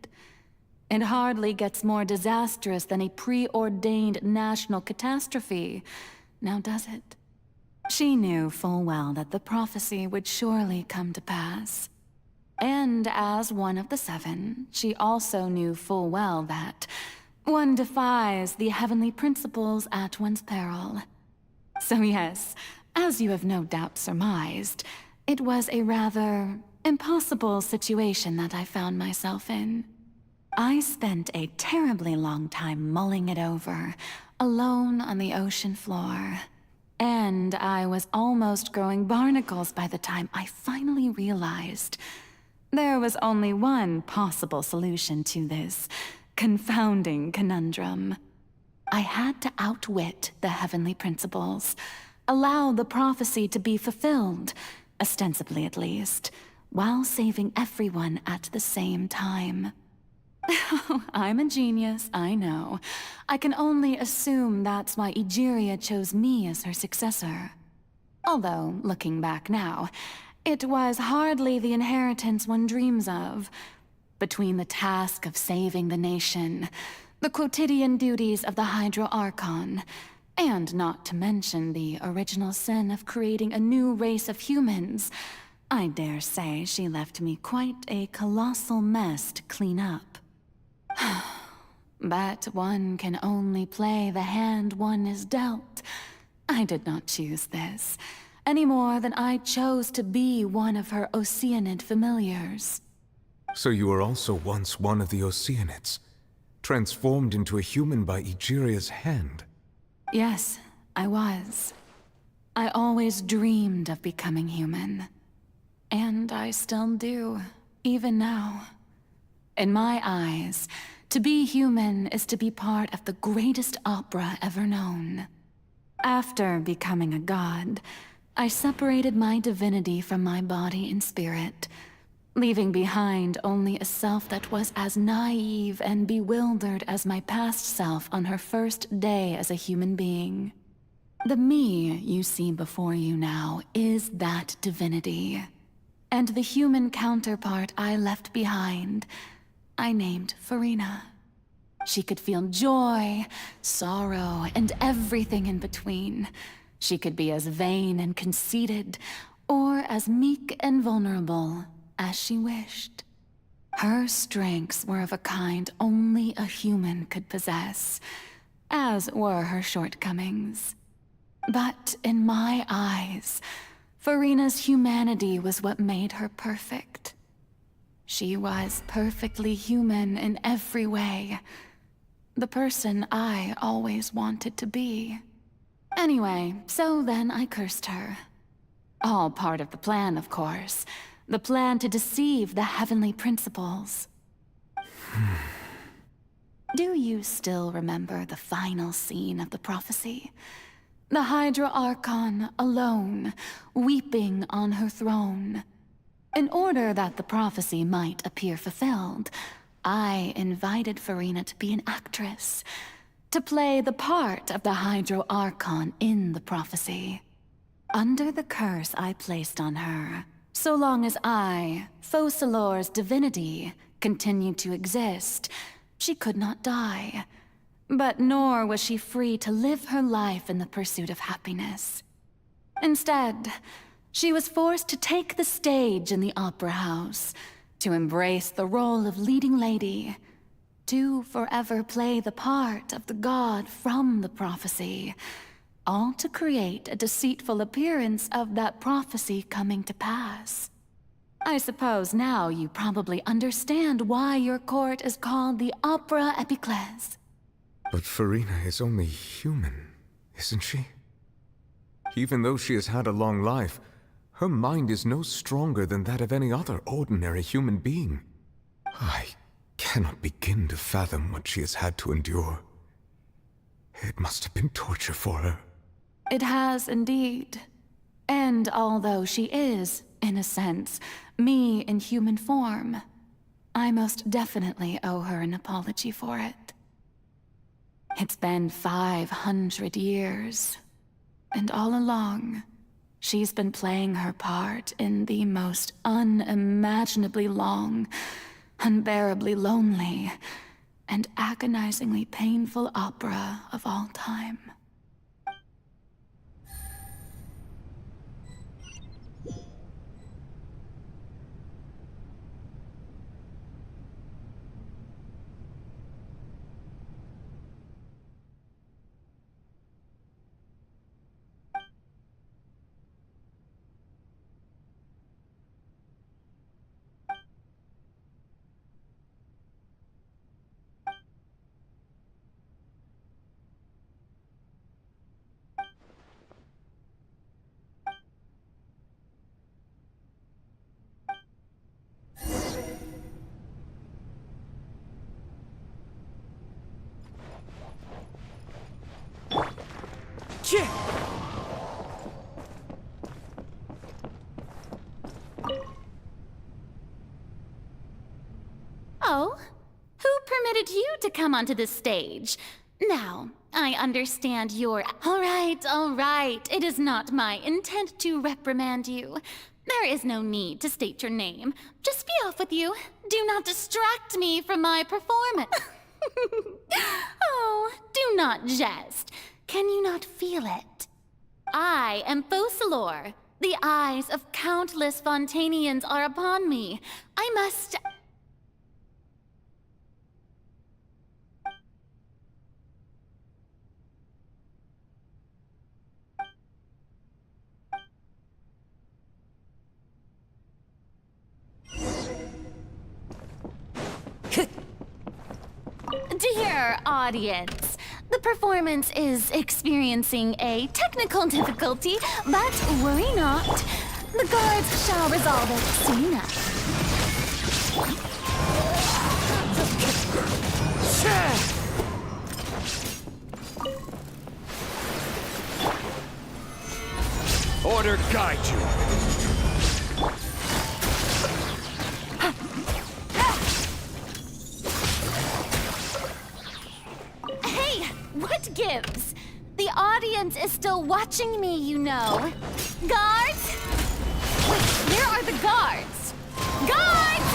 It hardly gets more disastrous than a preordained national catastrophe, now does it? She knew full well that the prophecy would surely come to pass. And as one of the seven, she also knew full well that one defies the heavenly principles at one's peril. So yes, as you have no doubt surmised, it was a rather impossible situation that I found myself in. I spent a terribly long time mulling it over, alone on the ocean floor. And I was almost growing barnacles by the time I finally realized there was only one possible solution to this confounding conundrum. I had to outwit the heavenly principles, allow the prophecy to be fulfilled, ostensibly at least, while saving everyone at the same time. I'm a genius, I know. I can only assume that's why Egeria chose me as her successor. Although, looking back now, it was hardly the inheritance one dreams of. Between the task of saving the nation, the quotidian duties of the Hydro Archon, and not to mention the original sin of creating a new race of humans, I dare say she left me quite a colossal mess to clean up. But one can only play the hand one is dealt. I did not choose this, any more than I chose to be one of her Oceanid familiars. So you were also once one of the Oceanids, transformed into a human by Egeria's hand? Yes, I was. I always dreamed of becoming human. And I still do, even now. In my eyes, to be human is to be part of the greatest opera ever known. After becoming a god, I separated my divinity from my body and spirit, leaving behind only a self that was as naive and bewildered as my past self on her first day as a human being. The me you see before you now is that divinity. And the human counterpart I left behind, I named Farina. She could feel joy, sorrow, and everything in between. She could be as vain and conceited, or as meek and vulnerable as she wished. Her strengths were of a kind only a human could possess, as were her shortcomings. But in my eyes, Farina's humanity was what made her perfect. She was perfectly human in every way. The person I always wanted to be. Anyway, so then I cursed her. All part of the plan, of course. The plan to deceive the heavenly principles. Do you still remember the final scene of the prophecy? The Hydra Archon alone, weeping on her throne. In order that the prophecy might appear fulfilled, I invited Farina to be an actress, to play the part of the Hydro Archon in the prophecy. Under the curse I placed on her, so long as I, Focalor's divinity, continued to exist, she could not die. But nor was she free to live her life in the pursuit of happiness. Instead, she was forced to take the stage in the opera house, to embrace the role of leading lady, to forever play the part of the god from the prophecy, all to create a deceitful appearance of that prophecy coming to pass. I suppose now you probably understand why your court is called the Opera Epiclese. But Farina is only human, isn't she? Even though she has had a long life, her mind is no stronger than that of any other ordinary human being. I cannot begin to fathom what she has had to endure. It must have been torture for her. It has indeed. And although she is, in a sense, me in human form, I most definitely owe her an apology for it. It's been 500 years, and all along, she's been playing her part in the most unimaginably long, unbearably lonely, and agonizingly painful opera of all time. Oh? Who permitted you to come onto this stage? Now, I understand you're... All right. It is not my intent to reprimand you. There is no need to state your name. Just be off with you. Do not distract me from my performance. Oh, do not jest. Can you not feel it? I am Focalor. The eyes of countless Fontanians are upon me. I must... Dear audience, the performance is experiencing a technical difficulty, but worry not. The guards shall resolve it soon enough. Order guide you. Hey, what gives? The audience is still watching me, you know. Guards? Wait, where are the guards? Guards!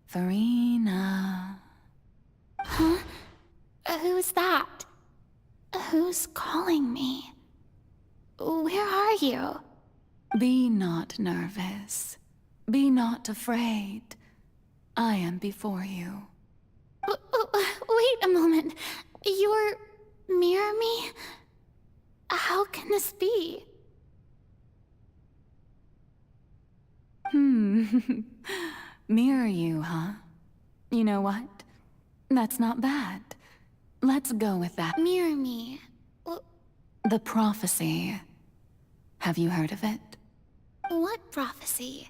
Farina. Huh? Who's that? Who's calling me? Where are you? Be not nervous. Be not afraid. I am before you. Wait a moment. You're... Mirror me? How can this be? Mirror you, huh? You know what? That's not bad. Let's go with that. Mirror me? The prophecy. Have you heard of it? What prophecy?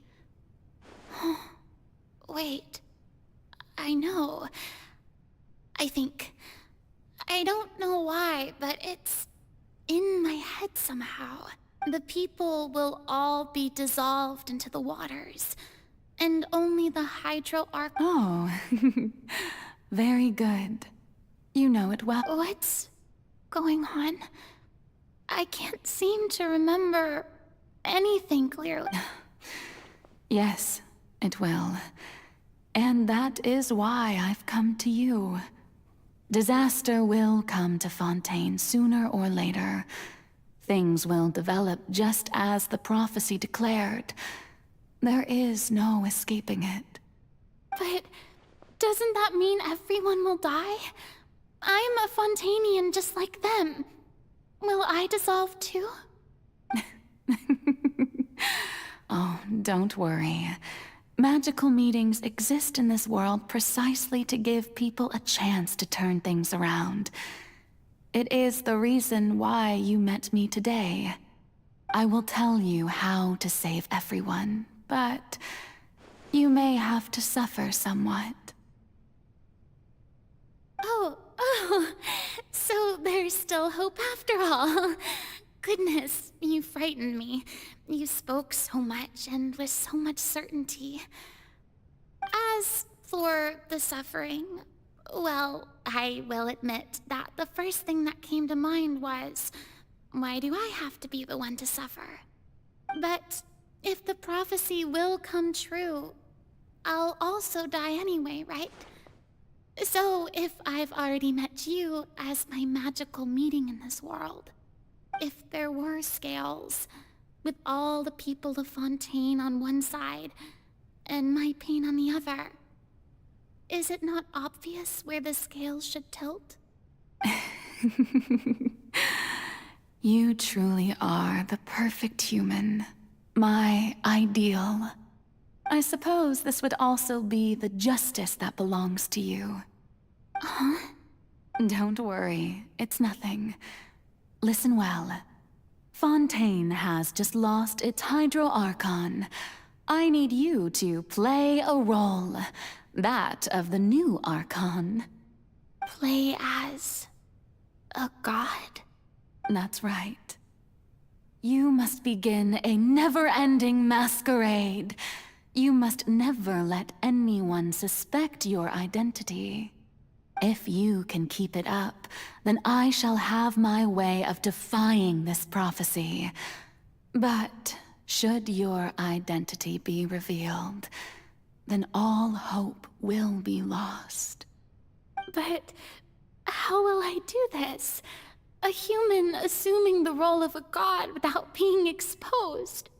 Wait. I know. I think... I don't know why, but it's in my head somehow. The people will all be dissolved into the waters, and only the Hydro Arc... Oh, very good. You know it well. What's going on? I can't seem to remember anything clearly. Yes, it will. And that is why I've come to you. Disaster will come to Fontaine sooner or later. Things will develop just as the prophecy declared. There is no escaping it. But doesn't that mean everyone will die? I'm a Fontainian just like them. Will I dissolve too? Oh, don't worry. Magical meetings exist in this world precisely to give people a chance to turn things around. It is the reason why you met me today. I will tell you how to save everyone, but you may have to suffer somewhat. Oh, so there's still hope after all. Goodness, you frightened me. You spoke so much and with so much certainty. As for the suffering, well, I will admit that the first thing that came to mind was, why do I have to be the one to suffer? But if the prophecy will come true, I'll also die anyway, right? So if I've already met you as my magical meeting in this world, if there were scales, with all the people of Fontaine on one side, and my pain on the other, is it not obvious where the scales should tilt? You truly are the perfect human. My ideal. I suppose this would also be the justice that belongs to you. Huh? Don't worry, it's nothing. Listen well. Fontaine has just lost its Hydro Archon. I need you to play a role. That of the new Archon. Play as a god? That's right. You must begin a never-ending masquerade. You must never let anyone suspect your identity. If you can keep it up, then I shall have my way of defying this prophecy. But should your identity be revealed, then all hope will be lost. But how will I do this? A human assuming the role of a god without being exposed?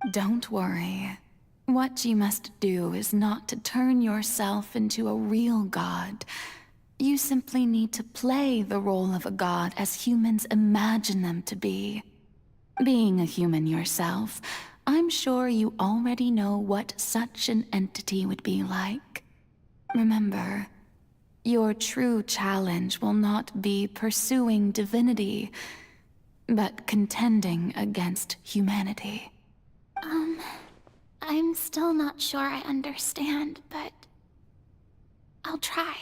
Don't worry. What you must do is not to turn yourself into a real god. You simply need to play the role of a god as humans imagine them to be. Being a human yourself, I'm sure you already know what such an entity would be like. Remember, your true challenge will not be pursuing divinity, but contending against humanity. I'm still not sure I understand, but I'll try.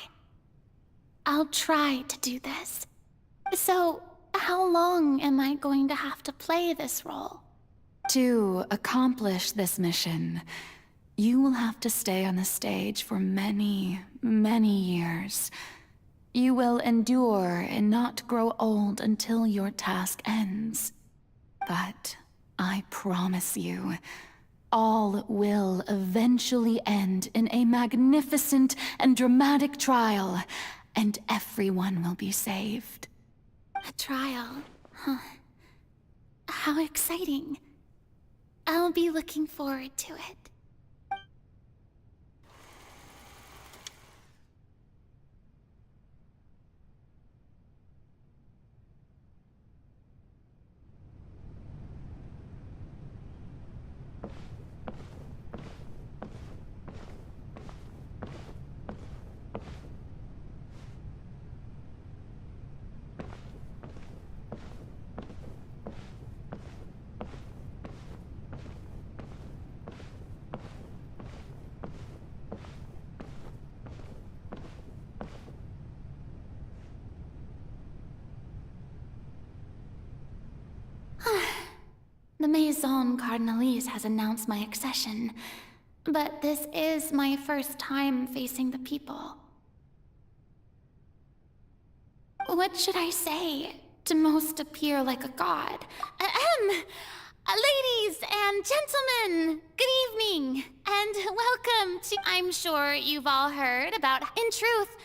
I'll try to do this. So, how long am I going to have to play this role? To accomplish this mission, you will have to stay on the stage for many, many years. You will endure and not grow old until your task ends. But I promise you, all will eventually end in a magnificent and dramatic trial, and everyone will be saved. A trial, huh? How exciting. I'll be looking forward to it. The Maison Cardinalise has announced my accession, but this is my first time facing the people. What should I say to most appear like a god? Ahem! Ladies and gentlemen, good evening, and welcome to... I'm sure you've all heard about... In truth,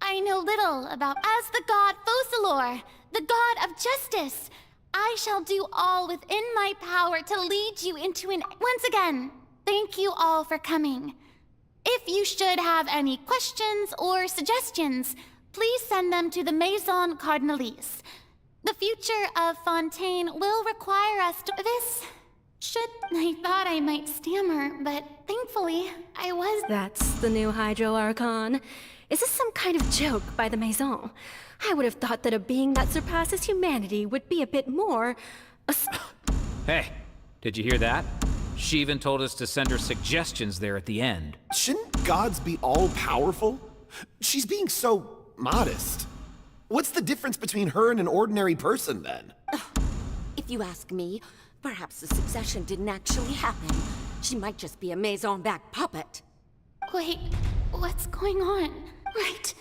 I know little about... As the god Focalor, the god of justice, I shall do all within my power to lead you into an... Once again, thank you all for coming. If you should have any questions or suggestions, please send them to the Maison Cardinalise. The future of Fontaine will require us to... I thought I might stammer, but thankfully, I was... That's the new Hydro Archon. Is this some kind of joke by the Maison? I would have thought that a being that surpasses humanity would be a bit more... Hey, did you hear that? She even told us to send her suggestions there at the end. Shouldn't gods be all-powerful? She's being so modest. What's the difference between her and an ordinary person, then? If you ask me, perhaps the succession didn't actually happen. She might just be a Maison-backed puppet. Wait, what's going on? Right.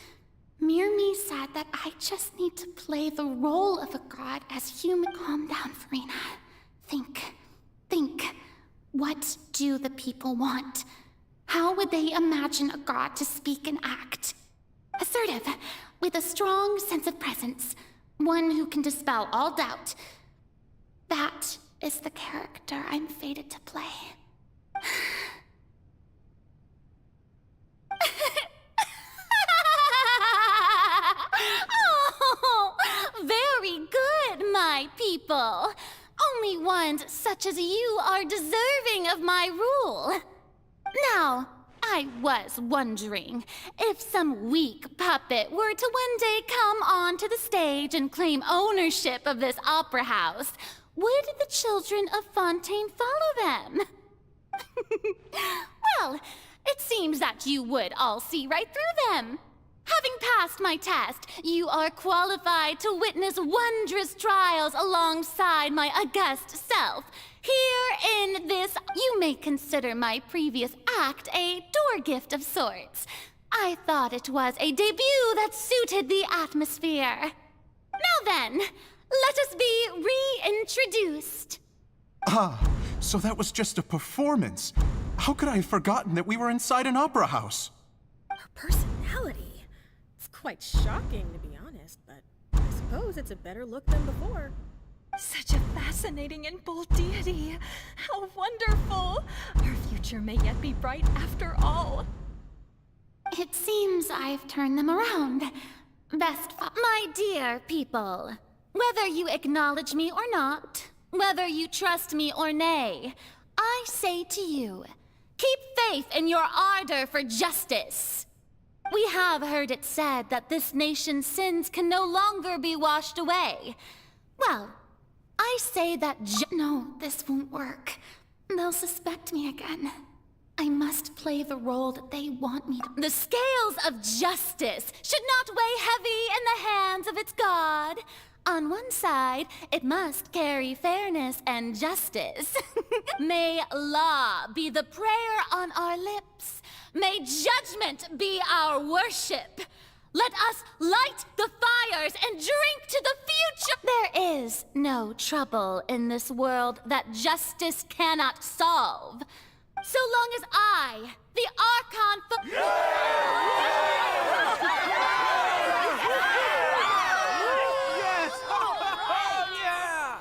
Mirmi said that I just need to play the role of a god as human. Calm down, Farina. Think. What do the people want? How would they imagine a god to speak and act? Assertive, with a strong sense of presence. One who can dispel all doubt. That is the character I'm fated to play. Oh, very good, my people. Only ones such as you are deserving of my rule. Now, I was wondering if some weak puppet were to one day come onto the stage and claim ownership of this opera house, would the children of Fontaine follow them? Well, it seems that you would all see right through them. Having passed my test, you are qualified to witness wondrous trials alongside my august self. Here in this, you may consider my previous act a door gift of sorts. I thought it was a debut that suited the atmosphere. Now then, let us be reintroduced. Ah, so that was just a performance. How could I have forgotten that we were inside an opera house? Her personality. It's quite shocking, to be honest, but I suppose it's a better look than before. Such a fascinating and bold deity. How wonderful! Our future may yet be bright after all. It seems I've turned them around. My dear people, whether you acknowledge me or not, whether you trust me or nay, I say to you, keep faith in your ardor for justice. We have heard it said that this nation's sins can no longer be washed away. Well, I say that no, this won't work. They'll suspect me again. I must play the role that they want me to. The scales of justice should not weigh heavy in the hands of its god. On one side, it must carry fairness and justice. May law be the prayer on our lips. May judgment be our worship. Let us light the fires and drink to the future. There is no trouble in this world that justice cannot solve. So long as I, the Archon... Yes! Oh, yeah!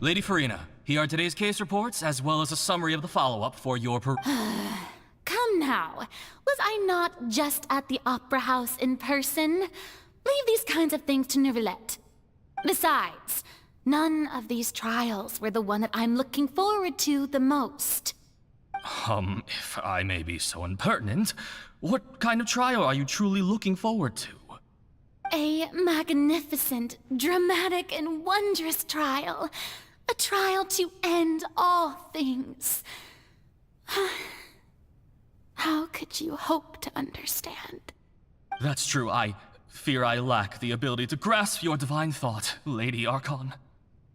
Lady Farina, here are today's case reports, as well as a summary of the follow-up for your Come now, was I not just at the Opera House in person? Leave these kinds of things to Neuvillette. Besides, none of these trials were the one that I'm looking forward to the most. If I may be so impertinent, what kind of trial are you truly looking forward to? A magnificent, dramatic, and wondrous trial. A trial to end all things. How could you hope to understand? That's true. I fear I lack the ability to grasp your divine thought, Lady Archon.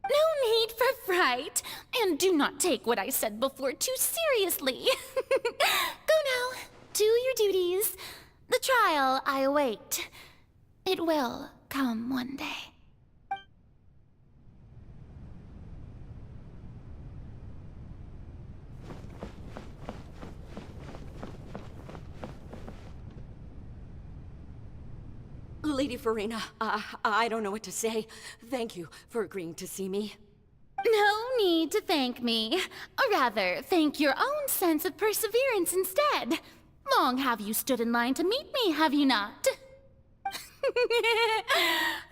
No need for fright, and do not take what I said before too seriously. Go now, do your duties. The trial I await. It will come one day. Lady Farina, I don't know what to say. Thank you for agreeing to see me. No need to thank me. Or rather, thank your own sense of perseverance instead. Long have you stood in line to meet me, have you not?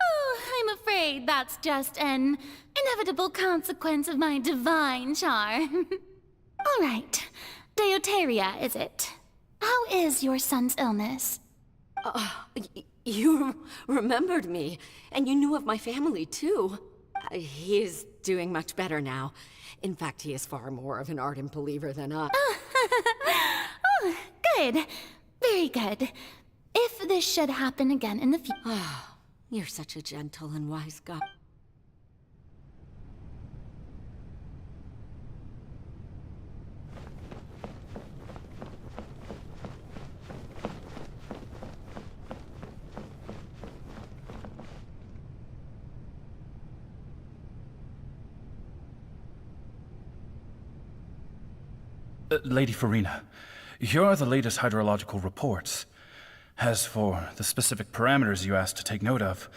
Oh, I'm afraid that's just an inevitable consequence of my divine charm. All right. Deoteria, is it? How is your son's illness? You remembered me, and you knew of my family, too. He is doing much better now. In fact, he is far more of an ardent believer than I. Oh, good. Very good. If this should happen again in the future... You're such a gentle and wise god. Lady Farina, here are the latest hydrological reports. As for the specific parameters you asked to take note of,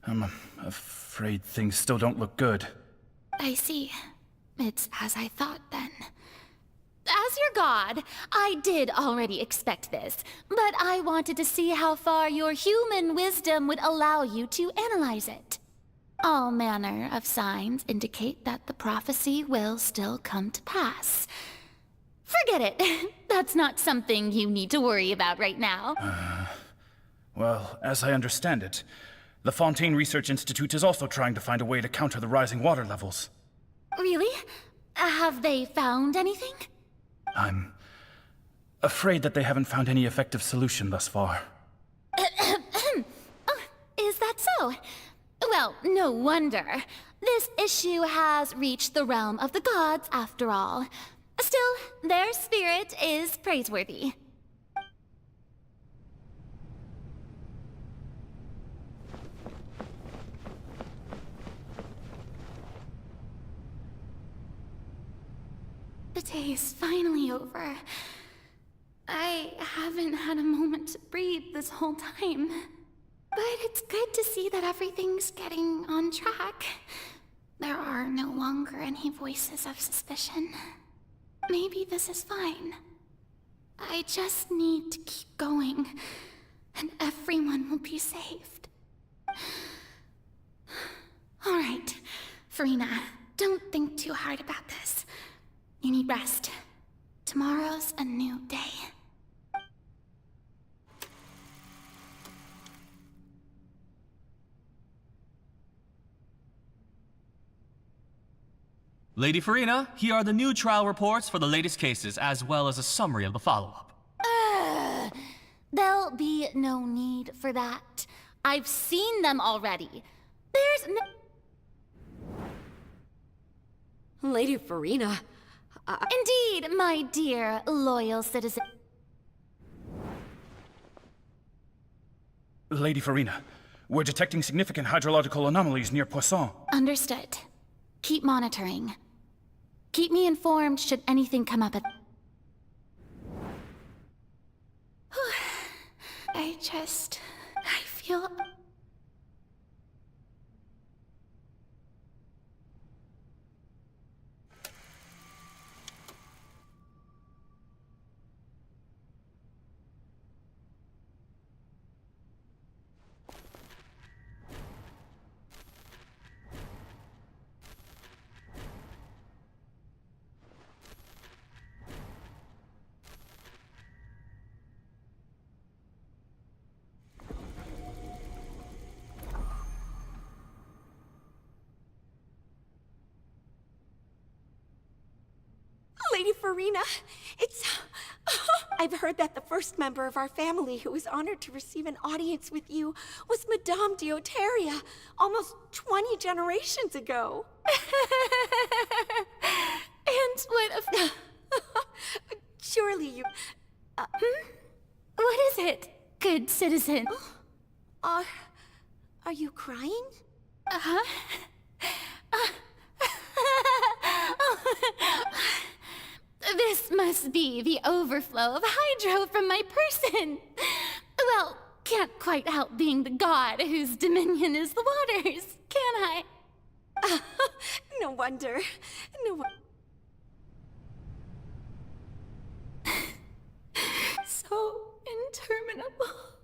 I'm afraid things still don't look good. I see. It's as I thought, then. As your god, I did already expect this, but I wanted to see how far your human wisdom would allow you to analyze it. All manner of signs indicate that the prophecy will still come to pass. Forget it. That's not something you need to worry about right now. Well, as I understand it, the Fontaine Research Institute is also trying to find a way to counter the rising water levels. Really? Have they found anything? I'm afraid that they haven't found any effective solution thus far. Oh, is that so? Well, no wonder. This issue has reached the realm of the gods, after all. Still, their spirit is praiseworthy. The day is finally over. I haven't had a moment to breathe this whole time. But it's good to see that everything's getting on track. There are no longer any voices of suspicion. Maybe this is fine. I just need to keep going, and everyone will be saved. All right, Farina, don't think too hard about this. You need rest. Tomorrow's a new day. Lady Farina, here are the new trial reports for the latest cases, as well as a summary of the follow-up. There'll be no need for that. I've seen them already. There's no... Lady Farina... Indeed, my dear, loyal citizen. Lady Farina, we're detecting significant hydrological anomalies near Poisson. Understood. Keep monitoring. Keep me informed should anything come up at... I feel... Lady Farina. It's... I've heard that the first member of our family who was honored to receive an audience with you was Madame Deoteria, almost 20 generations ago. And what of... Surely you... What is it, good citizen? Are you crying? Uh-huh. This must be the overflow of hydro from my person. Well, can't quite help being the god whose dominion is the waters, can I? No wonder. No wonder. So interminable.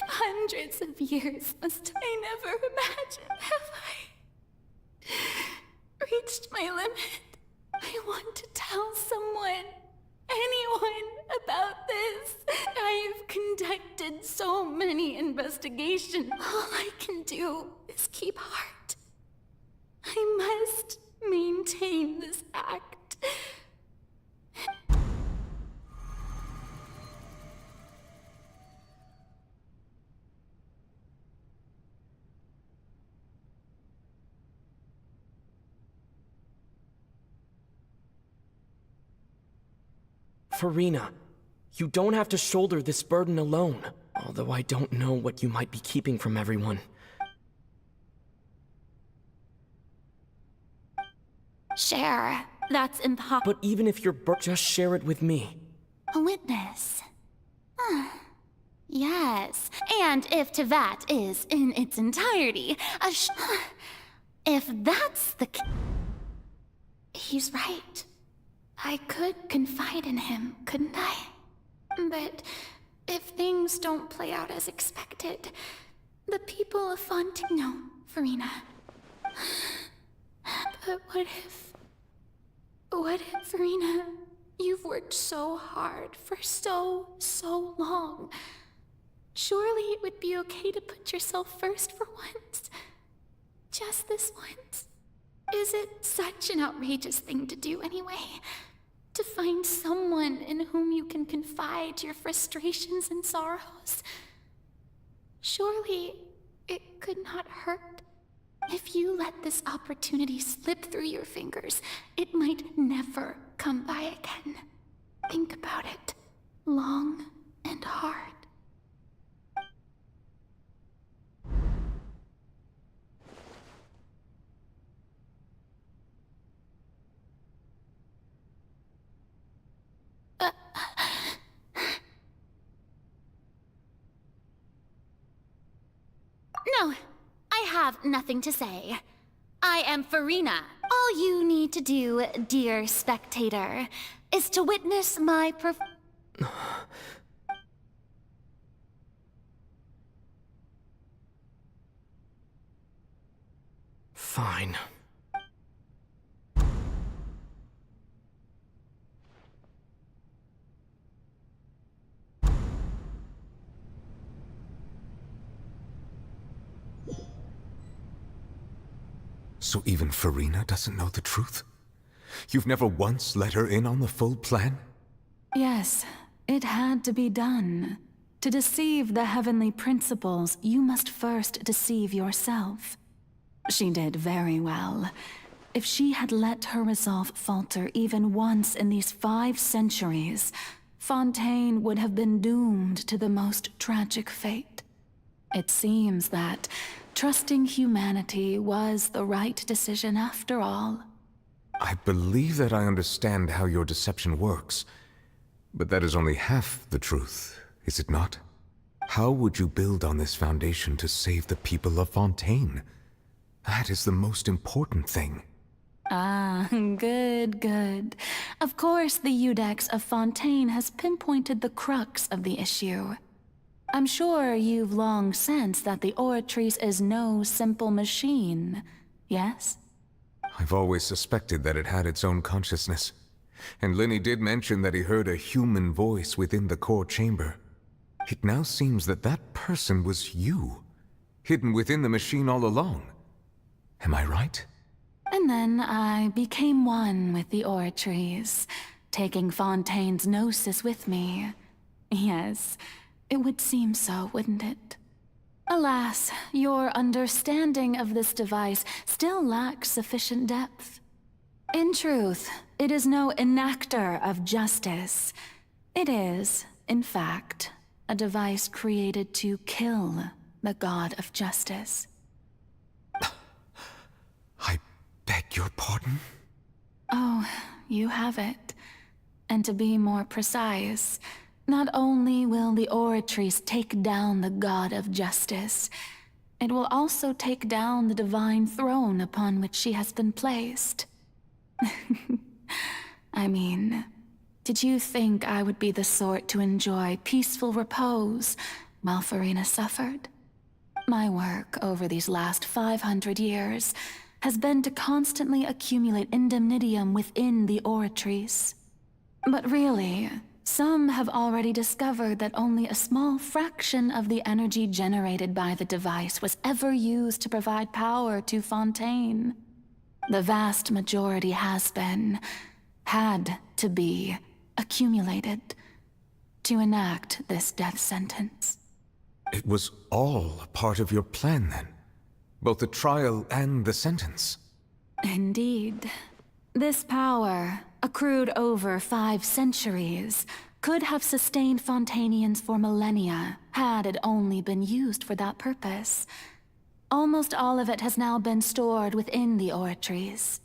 Hundreds of years must I never imagine have I reached my limit. I want to tell someone, anyone, about this. I've conducted so many investigations. All I can do is keep heart. I must maintain this act. Farina, you don't have to shoulder this burden alone, although I don't know what you might be keeping from everyone. Share. That's impossible. But even if you're just share it with me. A witness. Yes. And if Tevat is in its entirety, if that's the he's right. I could confide in him, couldn't I? But if things don't play out as expected, the people of Fontaine... No, Farina. But what if, Farina, you've worked so hard for so long. Surely it would be okay to put yourself first for once. Just this once. Is it such an outrageous thing to do anyway? To find someone in whom you can confide your frustrations and sorrows? Surely it could not hurt. If you let this opportunity slip through your fingers, it might never come by again. Think about it long and hard. No, I have nothing to say. I am Farina. All you need to do, dear spectator, is to witness my Fine. So even Farina doesn't know the truth? You've never once let her in on the full plan? Yes, it had to be done. To deceive the heavenly principles, you must first deceive yourself. She did very well. If she had let her resolve falter even once in these 5 centuries, Fontaine would have been doomed to the most tragic fate. It seems that trusting humanity was the right decision after all. I believe that I understand how your deception works, but that is only half the truth, is it not? How would you build on this foundation to save the people of Fontaine? That is the most important thing. Ah, good. Of course, the Iudex of Fontaine has pinpointed the crux of the issue. I'm sure you've long sensed that the Oratrice is no simple machine, yes? I've always suspected that it had its own consciousness. And Lenny did mention that he heard a human voice within the core chamber. It now seems that that person was you, hidden within the machine all along. Am I right? And then I became one with the Oratries, taking Fontaine's gnosis with me. Yes, it would seem so, wouldn't it? Alas, your understanding of this device still lacks sufficient depth. In truth, it is no enactor of justice. It is, in fact, a device created to kill the god of justice. I beg your pardon? Oh, you have it. And to be more precise, not only will the Oratries take down the god of justice, it will also take down the divine throne upon which she has been placed. I mean, did you think I would be the sort to enjoy peaceful repose while Farina suffered? My work over these last 500 years has been to constantly accumulate indemnitium within the Oratries. But really, some have already discovered that only a small fraction of the energy generated by the device was ever used to provide power to Fontaine. The vast majority had to be, accumulated to enact this death sentence. It was all a part of your plan, then? Both the trial and the sentence? Indeed. This power, accrued over 5 centuries, could have sustained Fontainians for millennia, had it only been used for that purpose. Almost all of it has now been stored within the Oratries.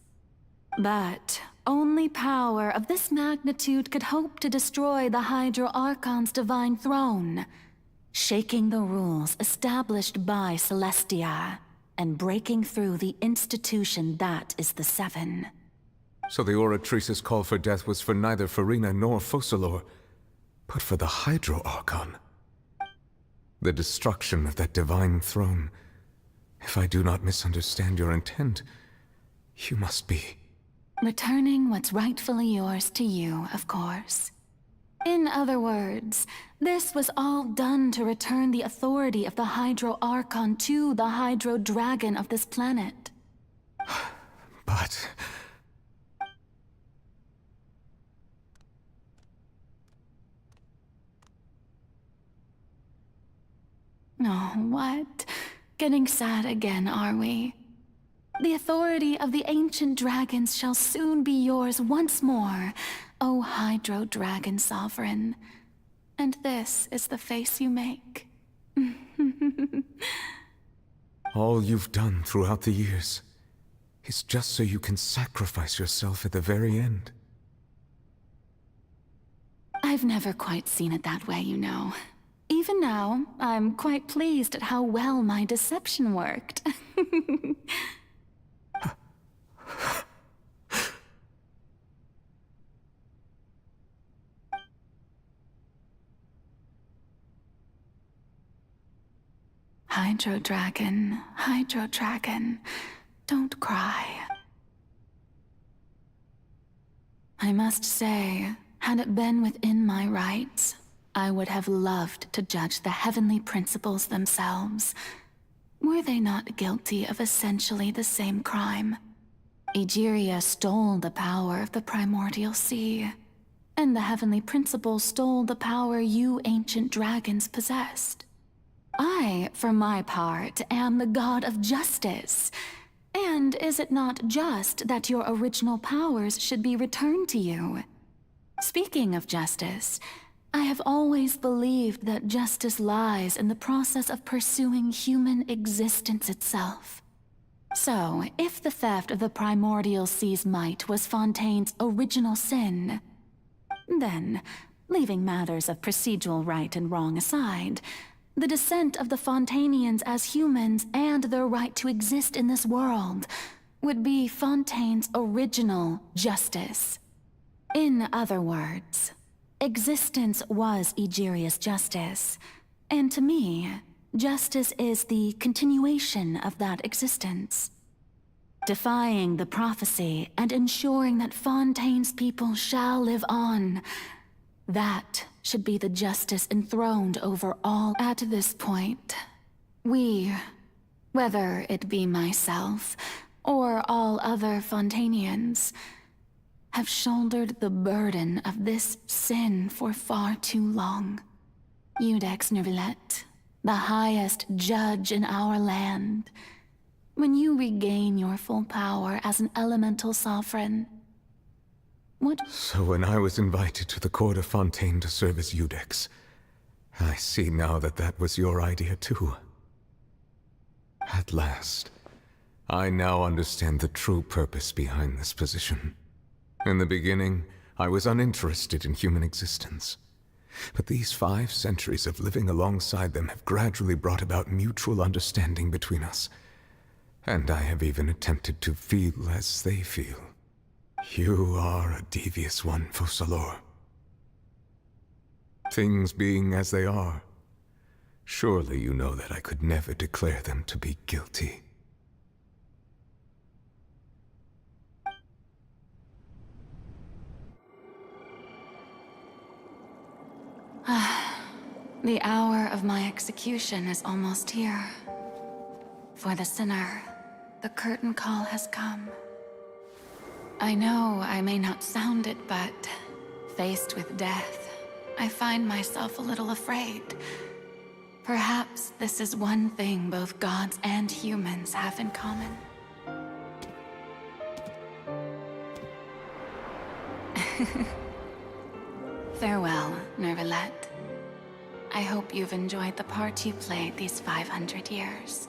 But only power of this magnitude could hope to destroy the Hydro Archon's divine throne, shaking the rules established by Celestia, and breaking through the institution that is the Seven. So the Oratrice's call for death was for neither Farina nor Focalor, but for the Hydro Archon. The destruction of that divine throne. If I do not misunderstand your intent, you must be... Returning what's rightfully yours to you, of course. In other words, this was all done to return the authority of the Hydro Archon to the Hydro Dragon of this planet. But... Oh, what? Getting sad again, are we? The authority of the ancient dragons shall soon be yours once more, O Hydro Dragon Sovereign. And this is the face you make. all you've done throughout the years is just so you can sacrifice yourself at the very end. I've never quite seen it that way, you know. Even now, I'm quite pleased at how well my deception worked. Hydro Dragon, don't cry. I must say, had it been within my rights, I would have loved to judge the heavenly principles themselves. Were they not guilty of essentially the same crime? Egeria stole the power of the primordial sea, and the heavenly principles stole the power you ancient dragons possessed. I, for my part, am the god of justice. And is it not just that your original powers should be returned to you? Speaking of justice, I have always believed that justice lies in the process of pursuing human existence itself. So, if the theft of the primordial sea's might was Fontaine's original sin, then, leaving matters of procedural right and wrong aside, the descent of the Fontainians as humans and their right to exist in this world would be Fontaine's original justice. In other words, existence was Egeria's justice, and to me, justice is the continuation of that existence. Defying the prophecy and ensuring that Fontaine's people shall live on, that should be the justice enthroned over all. At this point, we, whether it be myself or all other Fontanians, have shouldered the burden of this sin for far too long. Iudex Neuvillette, the highest judge in our land, when you regain your full power as an elemental sovereign, what— So when I was invited to the court of Fontaine to serve as Iudex, I see now that that was your idea too. At last, I now understand the true purpose behind this position. In the beginning, I was uninterested in human existence. But these 5 centuries of living alongside them have gradually brought about mutual understanding between us. And I have even attempted to feel as they feel. You are a devious one, Focalors. Things being as they are, surely you know that I could never declare them to be guilty. The hour of my execution is almost here. For the sinner, the curtain call has come. I know I may not sound it, but faced with death, I find myself a little afraid. Perhaps this is one thing both gods and humans have in common. Farewell, Neuvillette. I hope you've enjoyed the part you played these 500 years.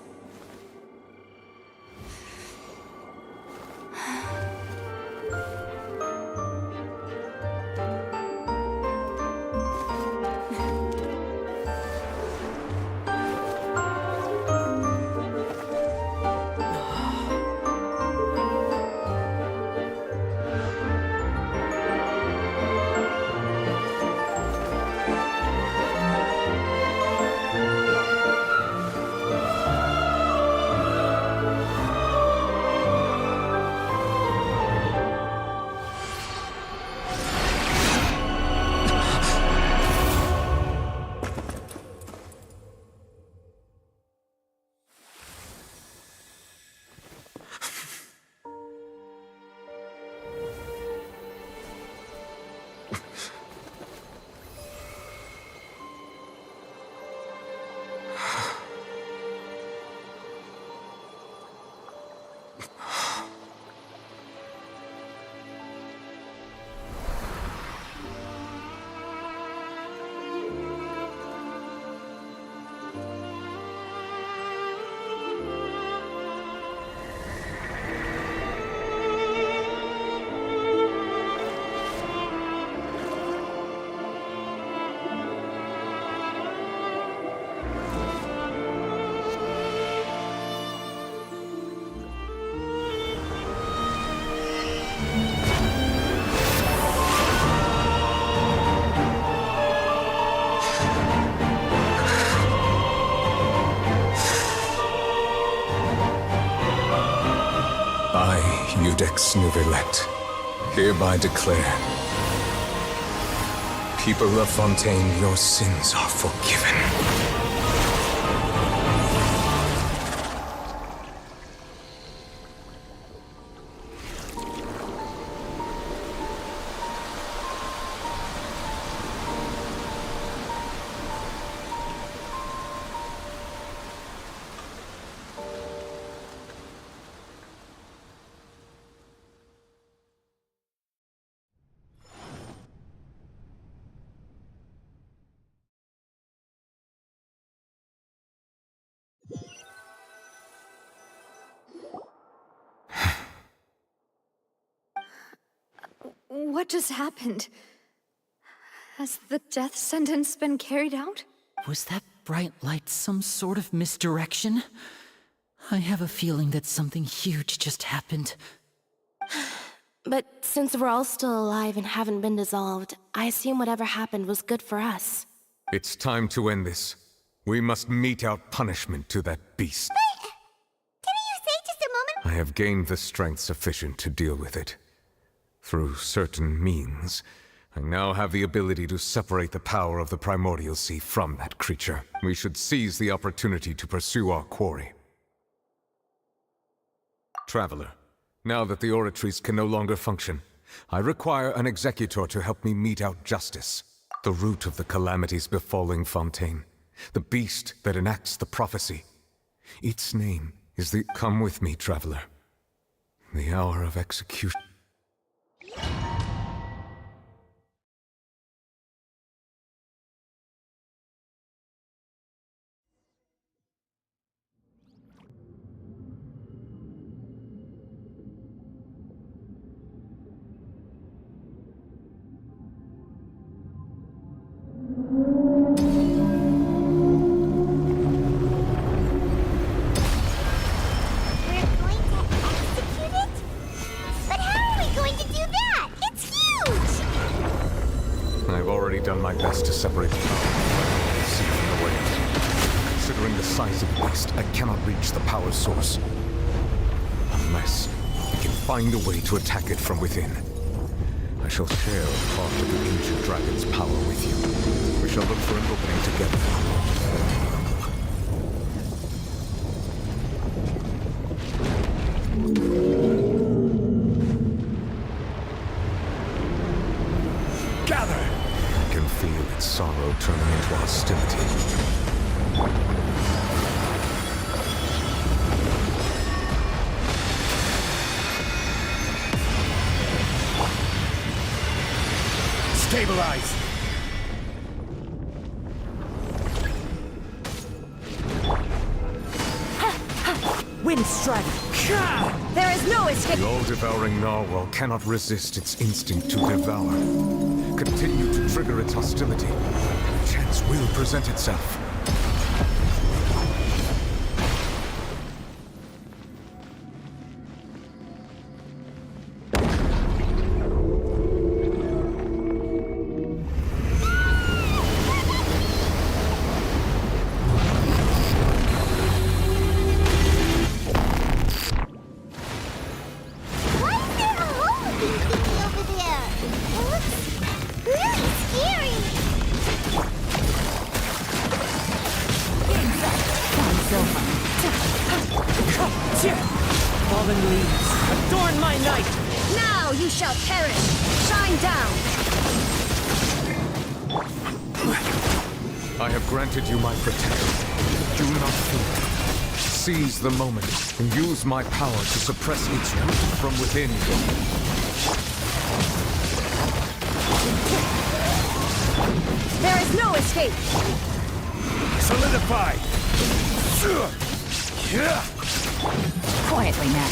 I, Iudex Neuvillette, hereby declare, people of Fontaine, your sins are forgiven. What just happened? Has the death sentence been carried out? Was that bright light some sort of misdirection? I have a feeling that something huge just happened. But since we're all still alive and haven't been dissolved, I assume whatever happened was good for us. It's time to end this. We must mete out punishment to that beast. Wait! Can you say just a moment? I have gained the strength sufficient to deal with it. Through certain means, I now have the ability to separate the power of the Primordial Sea from that creature. We should seize the opportunity to pursue our quarry. Traveler, now that the oratories can no longer function, I require an executor to help me mete out justice. The root of the calamities befalling Fontaine. The beast that enacts the prophecy. Its name is the... Come with me, Traveler. The hour of execution... Done my best to separate the power of the sea from the waves. Considering the size of the beast, I cannot reach the power source. Unless we can find a way to attack it from within. I shall share part of the ancient dragon's power with you. We shall look for an opening together. Sorrow turning into hostility. Stabilize! Wind strike! There is no escape! The all-devouring narwhal cannot resist its instinct to devour. Continue to trigger its hostility. A chance will present itself. Fallen leaves, adorn my night! Now you shall perish! Shine down! I have granted you my protection. Do not fear. Seize the moment and use my power to suppress its root from within. There is no escape! Solidify! Quietly now.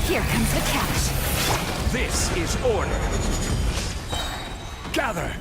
Here comes the cash. This is order. Gather!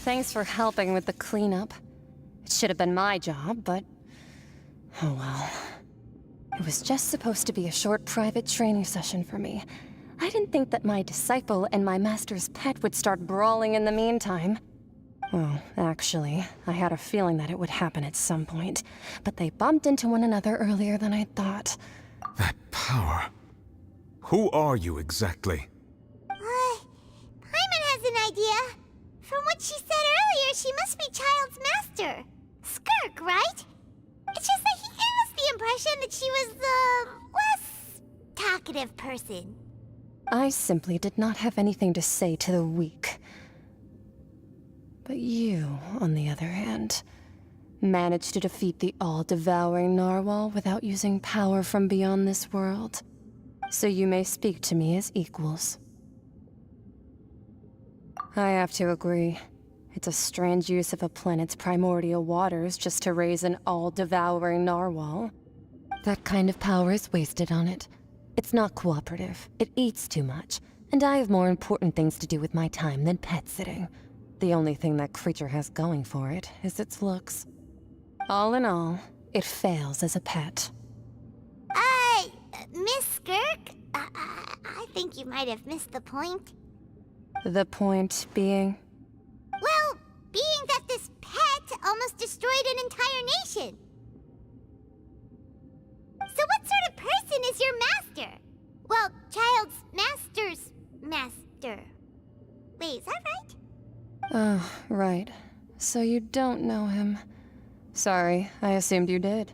Thanks for helping with the cleanup. It should have been my job, but... oh well. It was just supposed to be a short private training session for me. I didn't think that my disciple and my master's pet would start brawling in the meantime. Well, actually, I had a feeling that it would happen at some point, but they bumped into one another earlier than I thought. That power. Who are you exactly? Paimon has an idea. From what she said earlier, she must be Child's master. Skirk, right? It's just that he gave us the impression that she was the less talkative person. I simply did not have anything to say to the weak. But you, on the other hand, managed to defeat the all-devouring narwhal without using power from beyond this world. so you may speak to me as equals. I have to agree. It's a strange use of a planet's primordial waters just to raise an all-devouring narwhal. That kind of power is wasted on it. It's not cooperative. It eats too much. And I have more important things to do with my time than pet sitting. The only thing that creature has going for it is its looks. All in all, it fails as a pet. Miss Skirk? I think you might have missed the point. The point being? Well, being that this pet almost destroyed an entire nation. So what sort of person is your master? Well, child's master's master. Wait, is that right? Oh, right. So you don't know him. Sorry, I assumed you did.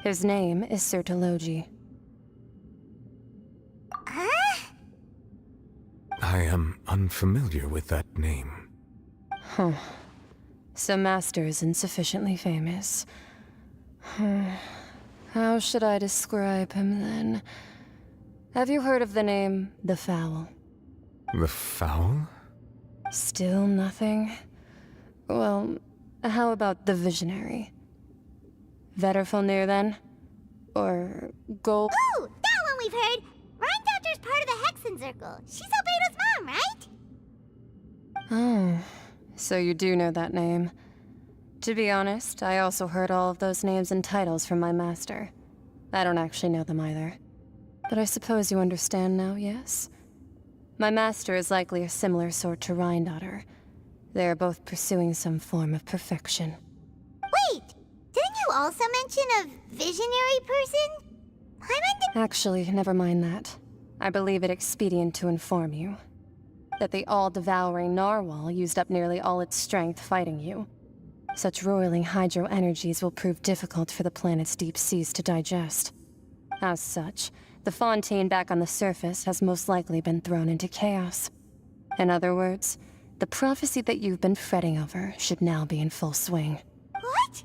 His name is Sir Taloji. Huh? I am unfamiliar with that name. Huh. So Master isn't sufficiently famous. How should I describe him then? Have you heard of the name The Fowl? The Fowl? Still nothing? Well, how about the Visionary? Vetterfulnir then? Or Gold? Ooh, that one we've heard! Rhine part of the Hexen Circle. She's Albedo's mom, right? Oh, so you do know that name. To be honest, I also heard all of those names and titles from my master. I don't actually know them either. But I suppose you understand now, yes? My master is likely a similar sort to Rhine. They are both pursuing some form of perfection. Wait! Didn't you also mention a visionary person? Actually, never mind that. I believe it expedient to inform you that the all-devouring narwhal used up nearly all its strength fighting you. Such roiling hydro energies will prove difficult for the planet's deep seas to digest. As such, the Fontaine back on the surface has most likely been thrown into chaos. In other words, the prophecy that you've been fretting over should now be in full swing. What?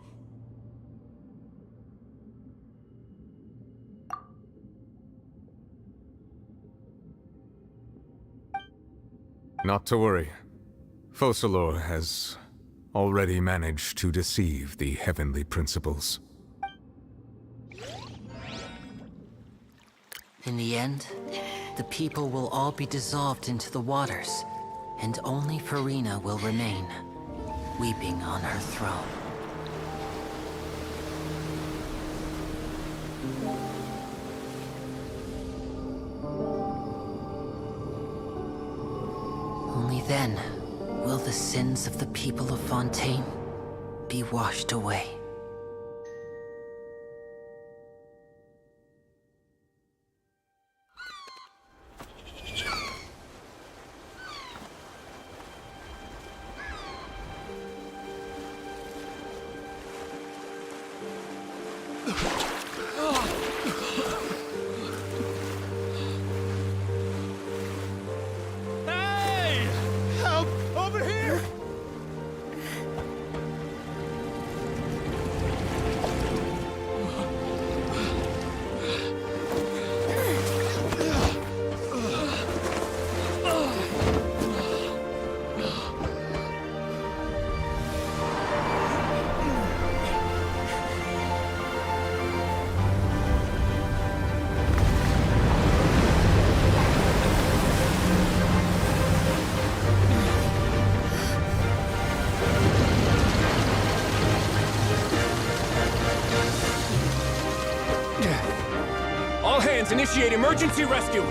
Not to worry. Focalor has already managed to deceive the heavenly principles. In the end, the people will all be dissolved into the waters, and only Farina will remain, weeping on her throne. Only then will the sins of the people of Fontaine be washed away. Hey! Help! Over here! All hands, initiate emergency rescue!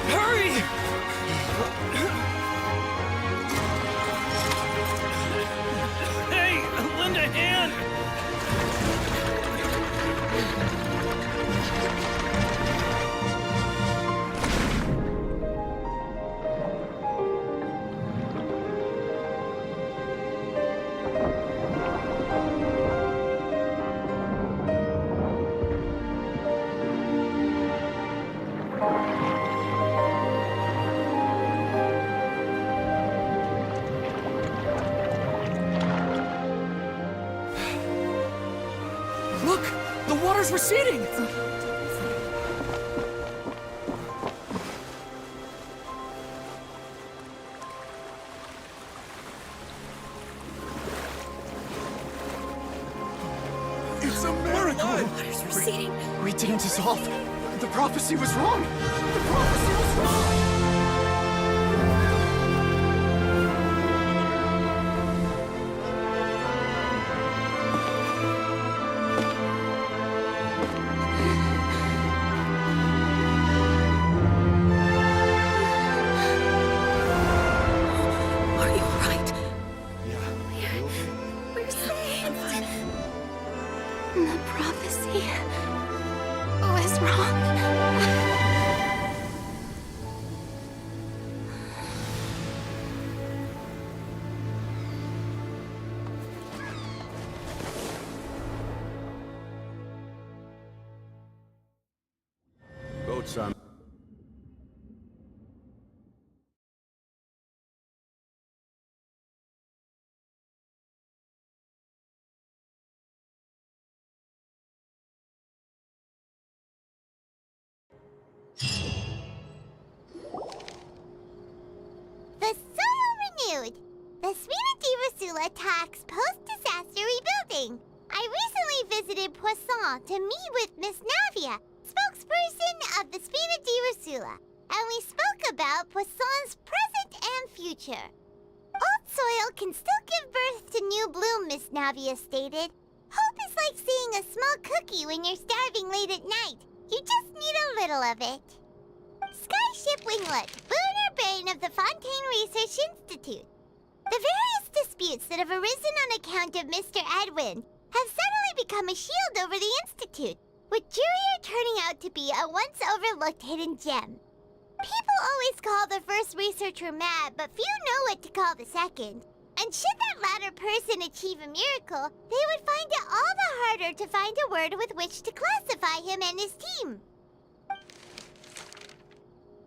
Hurry! Hey, lend a hand! water's receding! It's a miracle! Water's receding. We didn't dissolve. The prophecy was wrong. The prophecy was wrong. Are you alright? Yeah. We're saved. The prophecy was wrong. Boats on. The soil renewed. The Spina di Rosula talks post-disaster rebuilding. I recently visited Poisson to meet with Miss Navia, spokesperson of the Spina di Rosula, and we spoke about Poisson's present and future. Old soil can still give birth to new bloom, Miss Navia stated. Hope is like seeing a small cookie when you're starving late at night. You just need a little of it. Skyship Winglet, lunar brain of the Fontaine Research Institute. The various disputes that have arisen on account of Mr. Edwin have suddenly become a shield over the Institute, with Jurier turning out to be a once overlooked hidden gem. People always call the first researcher mad, but few know what to call the second. And should that latter person achieve a miracle, they would find it all the harder to find a word with which to classify him and his team.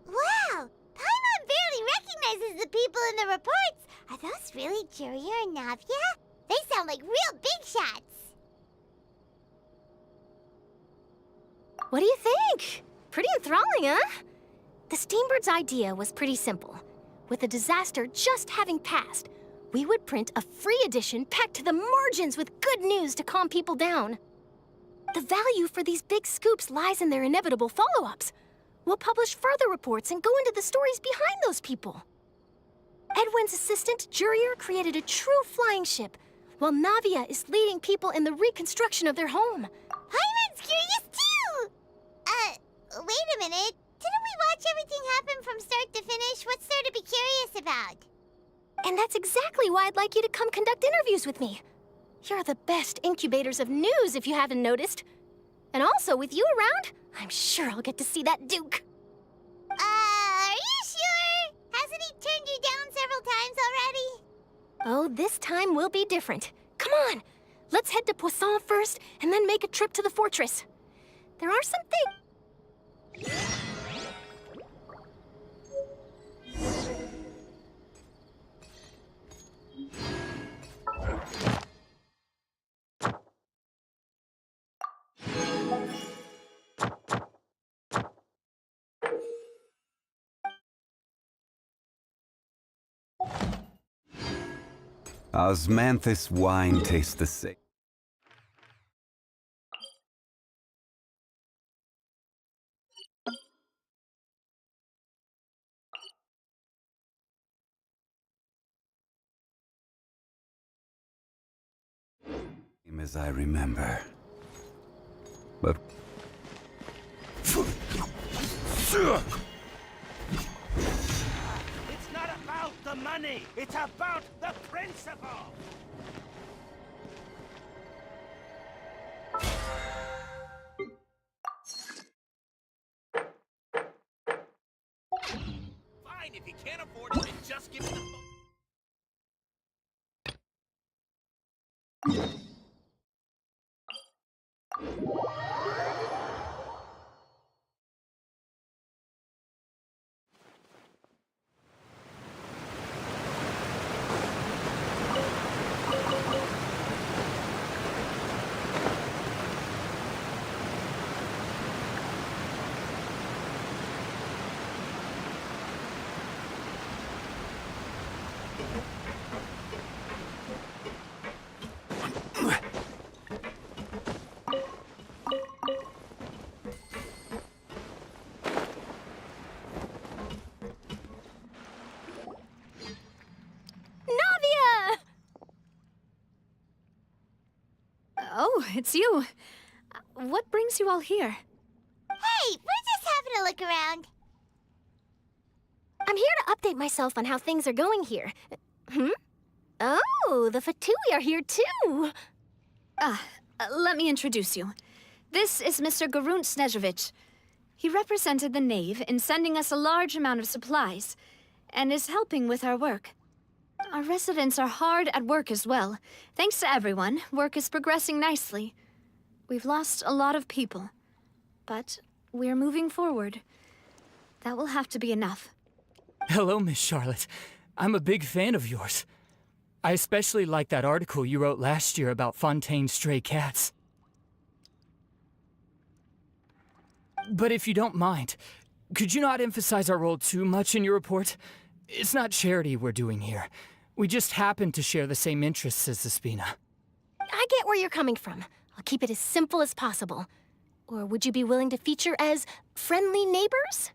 Wow! Paimon barely recognizes the people in the reports. Are those really Jurier and Navia? They sound like real big shots. What do you think? Pretty enthralling, huh? The Steambird's idea was pretty simple. With the disaster just having passed, we would print a free edition packed to the margins with good news to calm people down. The value for these big scoops lies in their inevitable follow-ups. We'll publish further reports and go into the stories behind those people. Edwin's assistant, Jurier, created a true flying ship, while Navia is leading people in the reconstruction of their home. Paimon's curious too! Wait a minute. Didn't we watch everything happen from start to finish? What's there to be curious about? And that's exactly why I'd like you to come conduct interviews with me. You're the best incubators of news, if you haven't noticed. And also, with you around, I'm sure I'll get to see that Duke. Are you sure? Hasn't he turned you down several times already? Oh, this time will be different. Come on, let's head to Poisson first, and then make a trip to the fortress. There are some things... Osmanthus wine tastes the same. As I remember. But It's not about the money, it's about the principle! Fine, if you can't afford it, then just give me the... Oh, it's you. What brings you all here? Hey, we're just having a look around. I'm here to update myself on how things are going here. Oh, the Fatui are here too! Let me introduce you. This is Mr. Garunt Snežević. He represented the Knave in sending us a large amount of supplies, and is helping with our work. Our residents are hard at work as well. Thanks to everyone, work is progressing nicely. We've lost a lot of people, but we're moving forward. That will have to be enough. Hello, Miss Charlotte. I'm a big fan of yours. I especially like that article you wrote last year about Fontaine's stray cats. But if you don't mind, could you not emphasize our role too much in your report? It's not charity we're doing here. We just happen to share the same interests as the Spina. I get where you're coming from. I'll keep it as simple as possible. Or would you be willing to feature as friendly neighbors?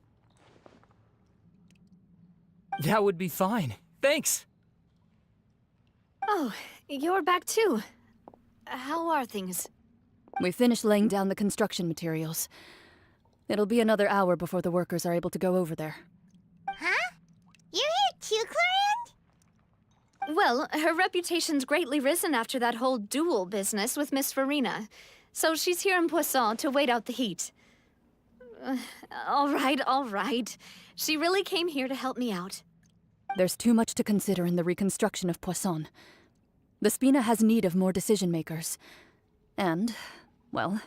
That would be fine. Thanks. Oh, you're back too. How are things? We finished laying down the construction materials. It'll be another hour before the workers are able to go over there. Huh? You're here too, Clorinde? Well, her reputation's greatly risen after that whole duel business with Miss Farina. So she's here in Poisson to wait out the heat. All right. She really came here to help me out. There's too much to consider in the reconstruction of Poisson. The Spina has need of more decision-makers. And, well,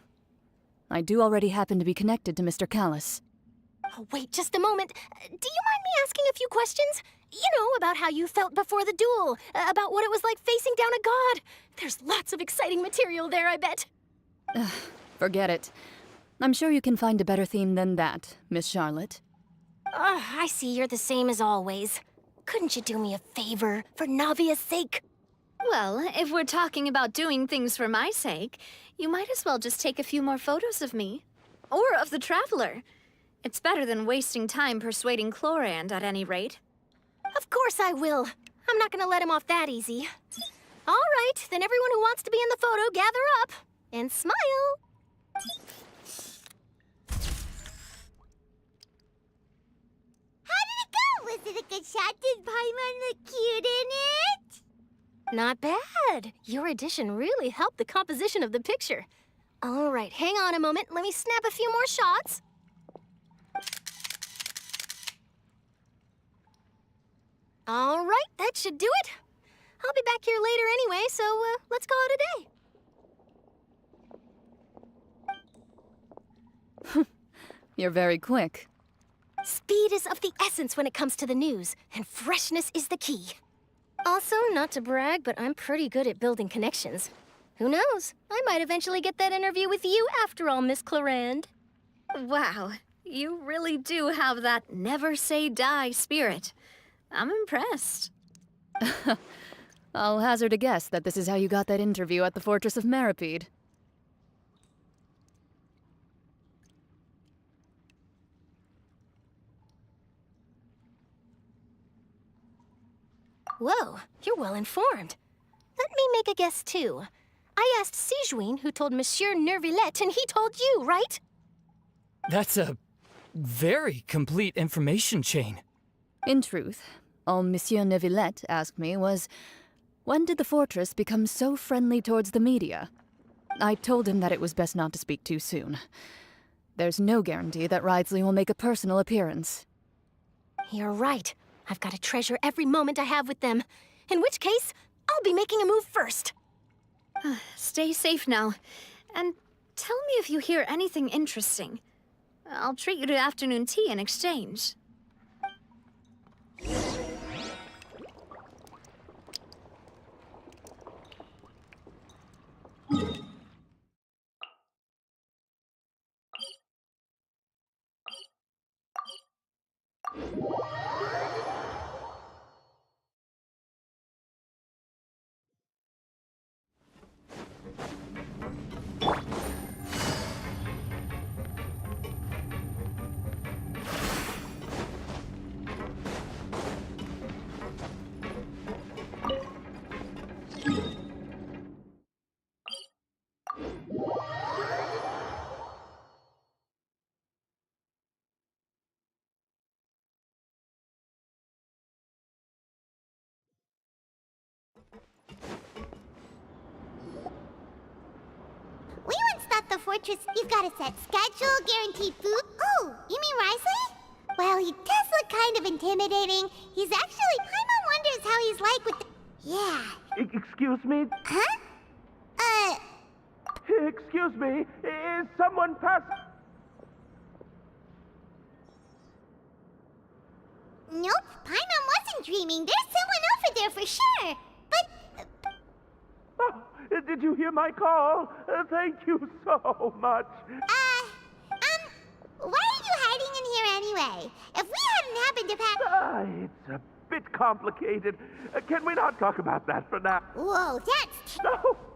I do already happen to be connected to Mr. Callis. Oh, wait just a moment. Do you mind me asking a few questions? You know, about how you felt before the duel, about what it was like facing down a god. There's lots of exciting material there, I bet. Forget it. I'm sure you can find a better theme than that, Miss Charlotte. I see you're the same as always. Couldn't you do me a favor, for Navia's sake? Well, if we're talking about doing things for my sake, you might as well just take a few more photos of me. Or of the Traveler. It's better than wasting time persuading Clorinde, at any rate. Of course I will. I'm not gonna let him off that easy. All right, then everyone who wants to be in the photo, gather up. And smile. How did it go? Was it a good shot? Did Paimon look cute in it? Not bad. Your addition really helped the composition of the picture. All right, hang on a moment. Let me snap a few more shots. All right, that should do it. I'll be back here later anyway, so let's call it a day. You're very quick. Speed is of the essence when it comes to the news, and freshness is the key. Also, not to brag, but I'm pretty good at building connections. Who knows? I might eventually get that interview with you after all, Miss Clorinde. Wow, you really do have that never say die spirit. I'm impressed. I'll hazard a guess that this is how you got that interview at the Fortress of Meripede. Whoa, you're well informed. Let me make a guess, too. I asked Sijuin, who told Monsieur Nervillet, and he told you, right? That's a very complete information chain. In truth, all Monsieur Neuvillette asked me was, when did the fortress become so friendly towards the media? I told him that it was best not to speak too soon. There's no guarantee that Ridsley will make a personal appearance. You're right. I've got to treasure every moment I have with them. In which case, I'll be making a move first. Stay safe now. And tell me if you hear anything interesting. I'll treat you to afternoon tea in exchange. fortress, you've got a set schedule, guaranteed food. Oh, you mean Risley? Well, he does look kind of intimidating. He's actually... Paimon wonders how he's like with the... Yeah. Excuse me? Huh? Excuse me, is someone pass... Nope, Paimon wasn't dreaming. There's someone over there for sure. But... Oh, did you hear my call? Thank you so much. Why are you hiding in here anyway? If we hadn't happened to pass... It's a bit complicated. Can we not talk about that for now? Whoa, that's...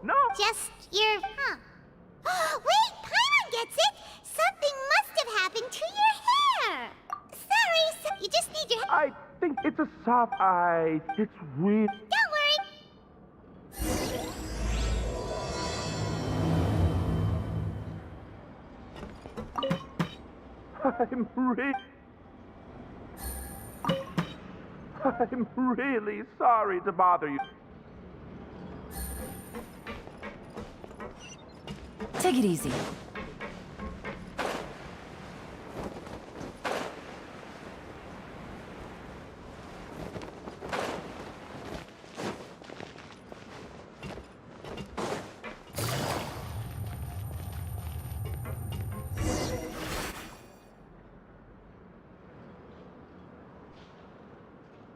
No! Just your... Huh. Wait, Paimon gets it! Something must have happened to your hair! Sorry, you just need your... I think it's a soft eye. It's weird. Don't worry. I'm really sorry to bother you. Take it easy.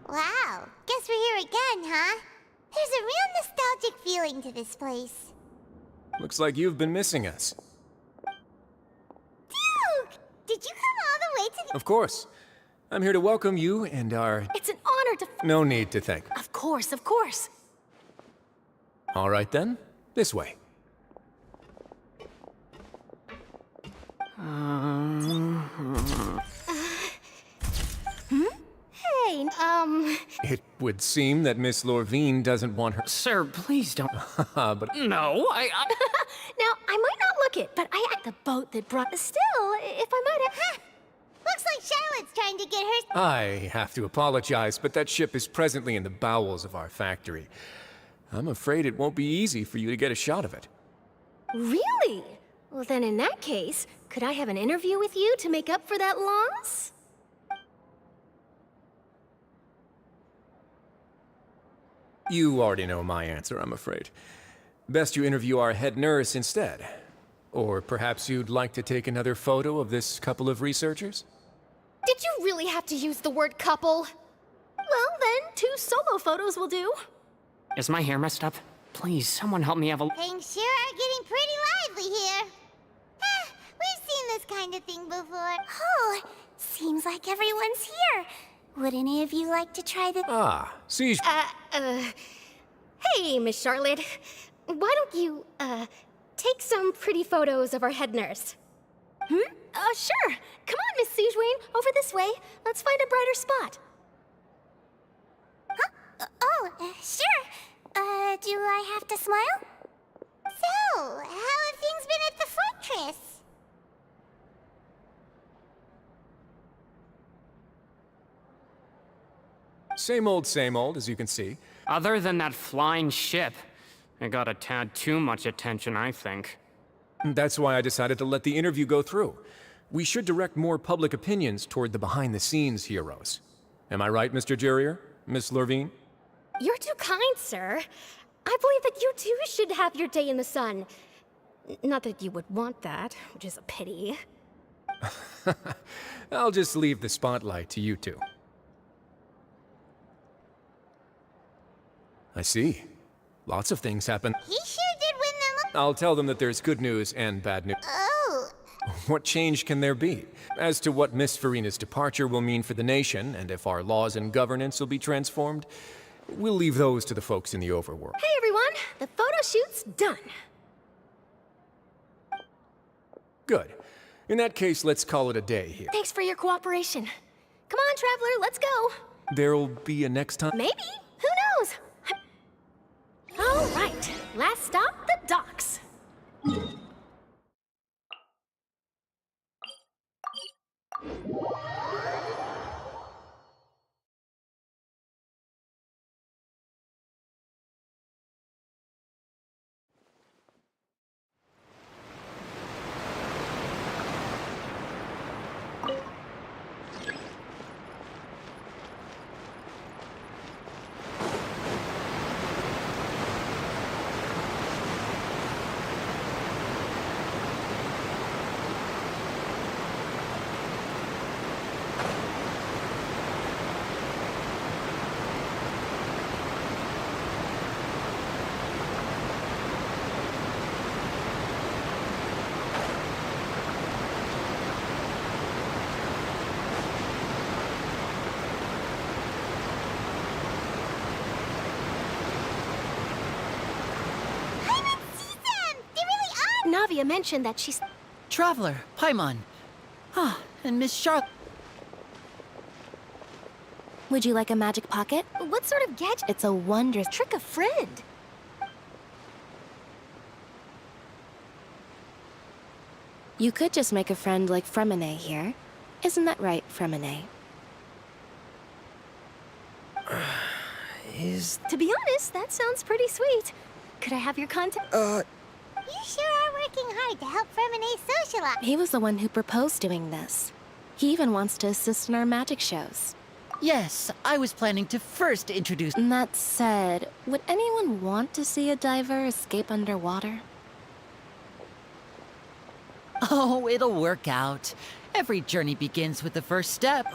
Wow, guess we're here again, huh? There's a real nostalgic feeling to this place. Looks like you've been missing us. Duke! Did you come all the way to the... Of course. I'm here to welcome you and our... It's an honor to... No need to thank. Of course, of course. All right then, this way. Hey, It would seem that Miss Lorvine doesn't want her... Sir, please don't... but... No, Now, I might not look it, but I at the boat that brought... Still, if I might have... Looks like Charlotte's trying to get her... I have to apologize, but that ship is presently in the bowels of our factory. I'm afraid it won't be easy for you to get a shot of it. Really? Well, then in that case, could I have an interview with you to make up for that loss? You already know my answer, I'm afraid. Best you interview our head nurse instead. Or perhaps you'd like to take another photo of this couple of researchers? Did you really have to use the word couple? Well, then, 2 solo photos will do. Is my hair messed up? Please, someone help me have a... Things sure are getting pretty lively here. We've seen this kind of thing before. Oh, seems like everyone's here. Would any of you like to try the... Ah, siege... Hey, Miss Charlotte. Why don't you, take some pretty photos of our head nurse? Sure. Come on, Miss Siegewayne. Over this way. Let's find a brighter spot. Huh? Sure. Do I have to smile? So, how have things been at the fortress? Same old, as you can see. Other than that flying ship, it got a tad too much attention, I think. That's why I decided to let the interview go through. We should direct more public opinions toward the behind-the-scenes heroes. Am I right, Mr. Jurrier? Miss Lorvine? You're too kind, sir. I believe that you too should have your day in the sun. Not that you would want that, which is a pity. I'll just leave the spotlight to you two. I see. Lots of things happen. He sure did win them. I'll tell them that there's good news and bad news. Oh. What change can there be? As to what Miss Farina's departure will mean for the nation, and if our laws and governance will be transformed, we'll leave those to the folks in the overworld. Hey, everyone. The photo shoot's done. Good. In that case, let's call it a day here. Thanks for your cooperation. Come on, Traveler, let's go. There'll be a next time? Maybe. Who knows? All right. Last stop, the docks. Navia mentioned that she's... Traveler, Paimon. Ah, and Miss Charlotte. Would you like a magic pocket? What sort of gadget? It's a wondrous trick of friend. You could just make a friend like Fremine here. Isn't that right, Fremine? To be honest, that sounds pretty sweet. Could I have your contact? You sure are working hard to help Fremine socialize. He was the one who proposed doing this. He even wants to assist in our magic shows. Yes, I was planning to first introduce... That said, would anyone want to see a diver escape underwater? Oh, it'll work out. Every journey begins with the first step.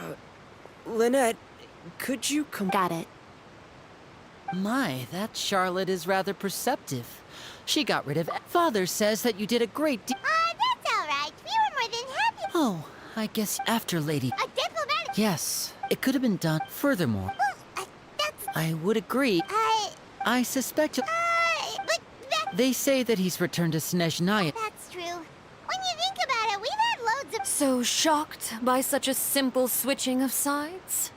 Lynette, could you come... Got it. My, that Charlotte is rather perceptive. She got rid of... Father says that you did a great deal... That's all right. We were more than happy. Oh, I guess after Lady... A diplomatic... Yes, it could have been done. Furthermore, that's... I would agree. I suspect... but that... They say that he's returned to Snezhnaya. That's true. When you think about it, we've had loads of... So shocked by such a simple switching of sides?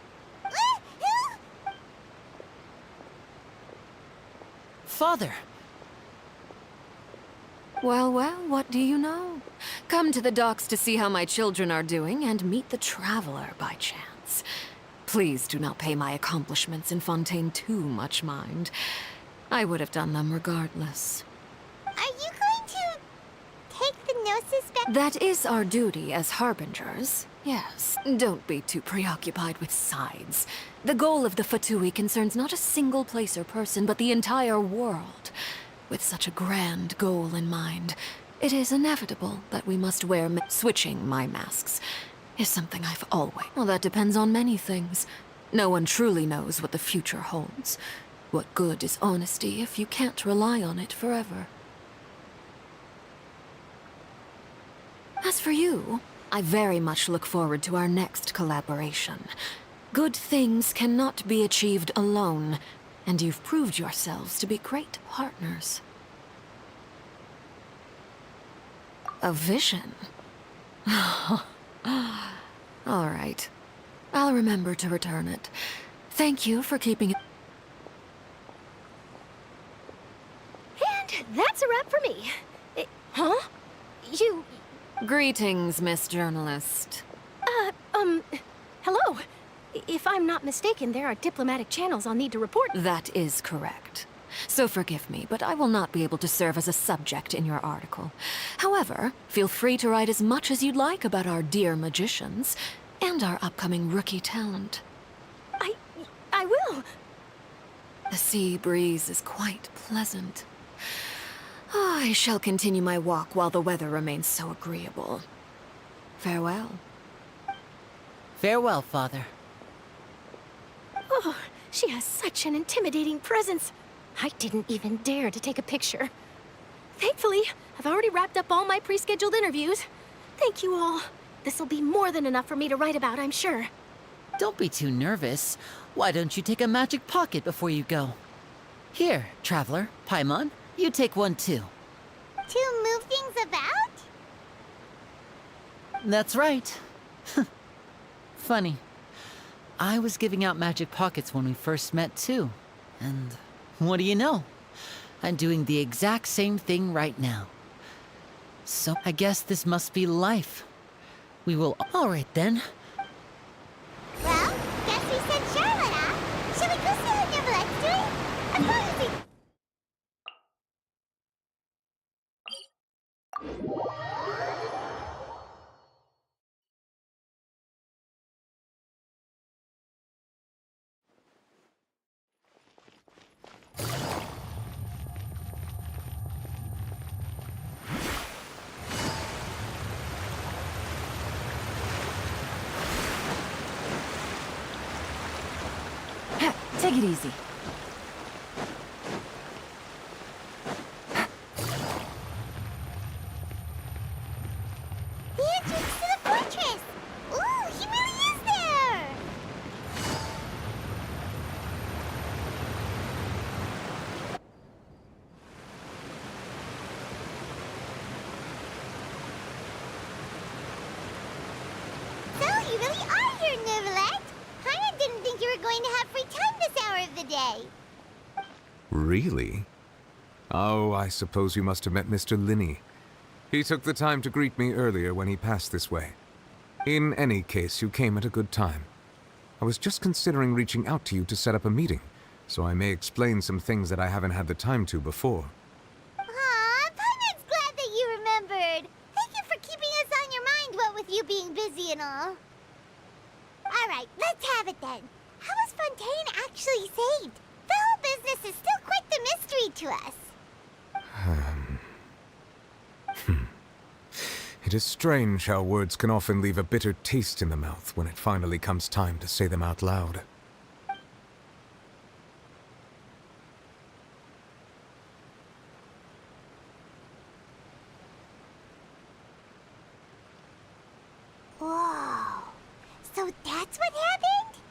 Father. Well, well, what do you know? Come to the docks to see how my children are doing and meet the Traveler by chance. Please do not pay my accomplishments in Fontaine too much mind. I would have done them regardless. Are you going to take the Gnosis back? That is our duty as harbingers, yes. Don't be too preoccupied with sides. The goal of the Fatui concerns not a single place or person, but the entire world. With such a grand goal in mind, it is inevitable that we must wear switching my masks is something I've always... Well, that depends on many things. No one truly knows what the future holds. What good is honesty if you can't rely on it forever? As for you, I very much look forward to our next collaboration. Good things cannot be achieved alone, and you've proved yourselves to be great partners. A vision? All right. I'll remember to return it. Thank you for keeping it... And that's a wrap for me. Huh? You... Greetings, Miss Journalist. Hello. If I'm not mistaken, there are diplomatic channels I'll need to report. That is correct. So forgive me, but I will not be able to serve as a subject in your article. However, feel free to write as much as you'd like about our dear magicians and our upcoming rookie talent. I will. The sea breeze is quite pleasant. I shall continue my walk while the weather remains so agreeable. Farewell. Farewell, Father. Oh, she has such an intimidating presence. I didn't even dare to take a picture. Thankfully, I've already wrapped up all my pre-scheduled interviews. Thank you all. This'll be more than enough for me to write about, I'm sure. Don't be too nervous. Why don't you take a magic pocket before you go? Here, Traveler, Paimon, you take one too. To move things about? That's right. Funny. I was giving out magic pockets when we first met too. And what do you know? I'm doing the exact same thing right now. So I guess this must be life. We will... All right then. Well, guess we sent Charlotte off. Shall we go see how Nivelette's doing? As long as we... Take it easy. The entrance to the fortress! Ooh, he really is there! really are here, Neuvillette. Paimon didn't think you were going to have free time this hour of the day. Really? Oh, I suppose you must have met Mr. Linney. He took the time to greet me earlier when he passed this way. In any case, you came at a good time. I was just considering reaching out to you to set up a meeting, so I may explain some things that I haven't had the time to before. Aw, Paimon's glad that you remembered. Thank you for keeping us on your mind, what with you being busy and all. Alright, let's have it then. How was Fontaine actually saved? The whole business is still quite the mystery to us. It is strange how words can often leave a bitter taste in the mouth when it finally comes time to say them out loud. Whoa. So that's what happened?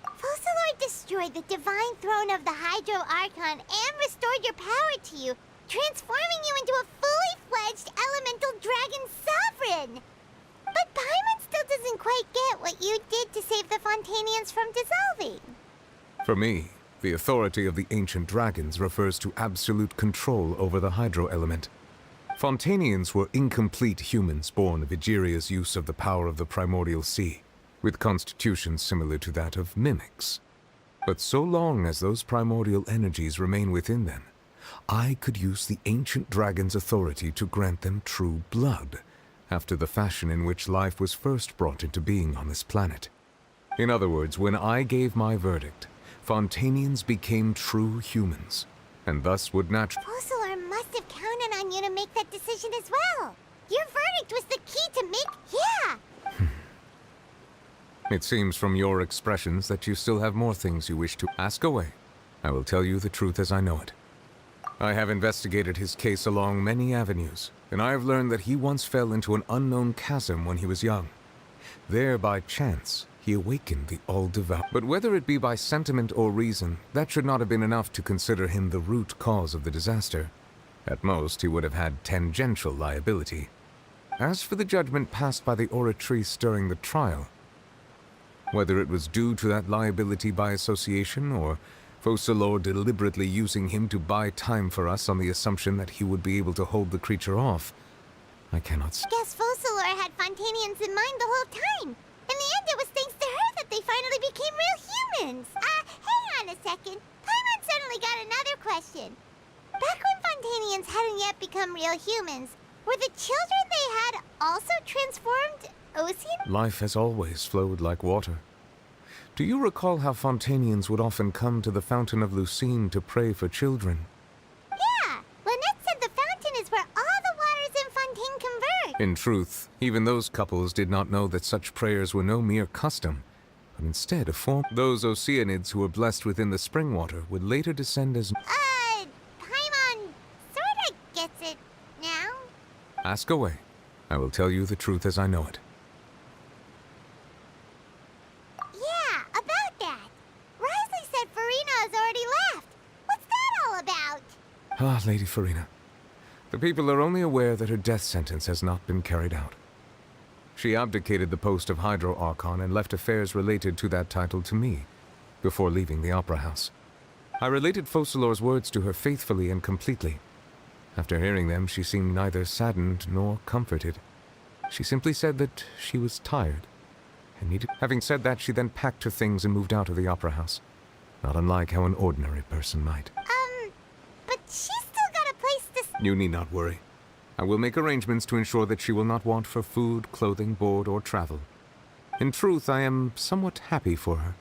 Focalor destroyed the divine throne of the Hydro Archon and restored your power to you, transforming you into a fully fledged elemental dragon sovereign. But Paimon still doesn't quite get what you did to save the Fontanians from dissolving. For me, the authority of the ancient dragons refers to absolute control over the hydro element. Fontanians were incomplete humans born of Egeria's use of the power of the primordial sea, with constitutions similar to that of mimics. But so long as those primordial energies remain within them, I could use the ancient dragon's authority to grant them true blood, after the fashion in which life was first brought into being on this planet. In other words, when I gave my verdict, Fontanians became true humans, and thus would naturally... Focalor must have counted on you to make that decision as well. Your verdict was the key to make... Yeah! It seems from your expressions that you still have more things you wish to ask away. I will tell you the truth as I know it. I have investigated his case along many avenues, and I have learned that he once fell into an unknown chasm when he was young. There, by chance, he awakened the all-devout. But whether it be by sentiment or reason, that should not have been enough to consider him the root cause of the disaster. At most, he would have had tangential liability. As for the judgment passed by the Oratrice during the trial, whether it was due to that liability by association, or Focalor deliberately using him to buy time for us on the assumption that he would be able to hold the creature off, I cannot say. Guess Focalor had Fontanians in mind the whole time. In the end, it was thanks to her that they finally became real humans. Hang on a second. Paimon suddenly got another question. Back when Fontanians hadn't yet become real humans, were the children they had also transformed Ocean? Life has always flowed like water. Do you recall how Fontanians would often come to the Fountain of Lucine to pray for children? Yeah! Lynette said the fountain is where all the waters in Fontaine converge. In truth, even those couples did not know that such prayers were no mere custom, but instead a form. Those Oceanids who were blessed within the spring water would later descend as... Paimon sorta gets it now. Ask away. I will tell you the truth as I know it. Yeah, about that. Risley said Farina has already left. What's that all about? Ah, Lady Farina. The people are only aware that her death sentence has not been carried out. She abdicated the post of Hydro Archon and left affairs related to that title to me, before leaving the Opera House. I related Focalor's words to her faithfully and completely. After hearing them, she seemed neither saddened nor comforted. She simply said that she was tired and needed... Having said that, she then packed her things and moved out of the Opera House, not unlike how an ordinary person might. But she's still got a place to... You need not worry. I will make arrangements to ensure that she will not want for food, clothing, board, or travel. In truth, I am somewhat happy for her.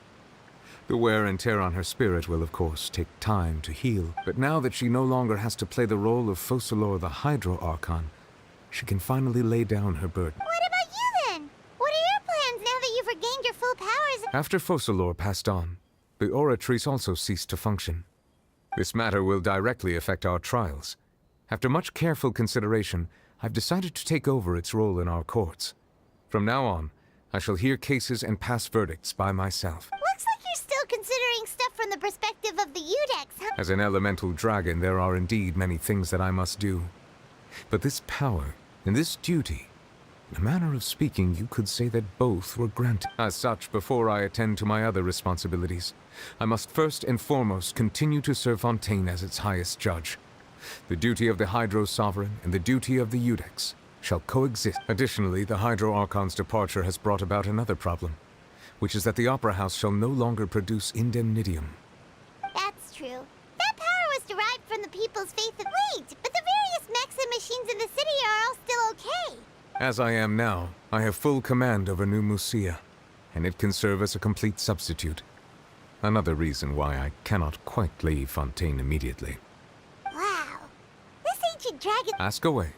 The wear and tear on her spirit will, of course, take time to heal, but now that she no longer has to play the role of Focalor the Hydro Archon, she can finally lay down her burden. What about you then? What are your plans now that you've regained your full powers? After Focalor passed on, the Oratrice also ceased to function. This matter will directly affect our trials. After much careful consideration, I've decided to take over its role in our courts. From now on, I shall hear cases and pass verdicts by myself. Looks like you're still considering stuff from the perspective of the Udex, huh? As an elemental dragon, there are indeed many things that I must do. But this power and this duty In a manner of speaking, you could say that both were granted. As such, before I attend to my other responsibilities, I must first and foremost continue to serve Fontaine as its highest judge. The duty of the Hydro Sovereign and the duty of the Eudex shall coexist. Additionally, the Hydro Archon's departure has brought about another problem, which is that the Opera House shall no longer produce indemnitium. That's true. That power was derived from the people's faith of wait, but the various mechs and machines in the city are all still okay. As I am now, I have full command over New Musia, and it can serve as a complete substitute. Another reason why I cannot quite leave Fontaine immediately. Wow. This ancient dragon... Ask away.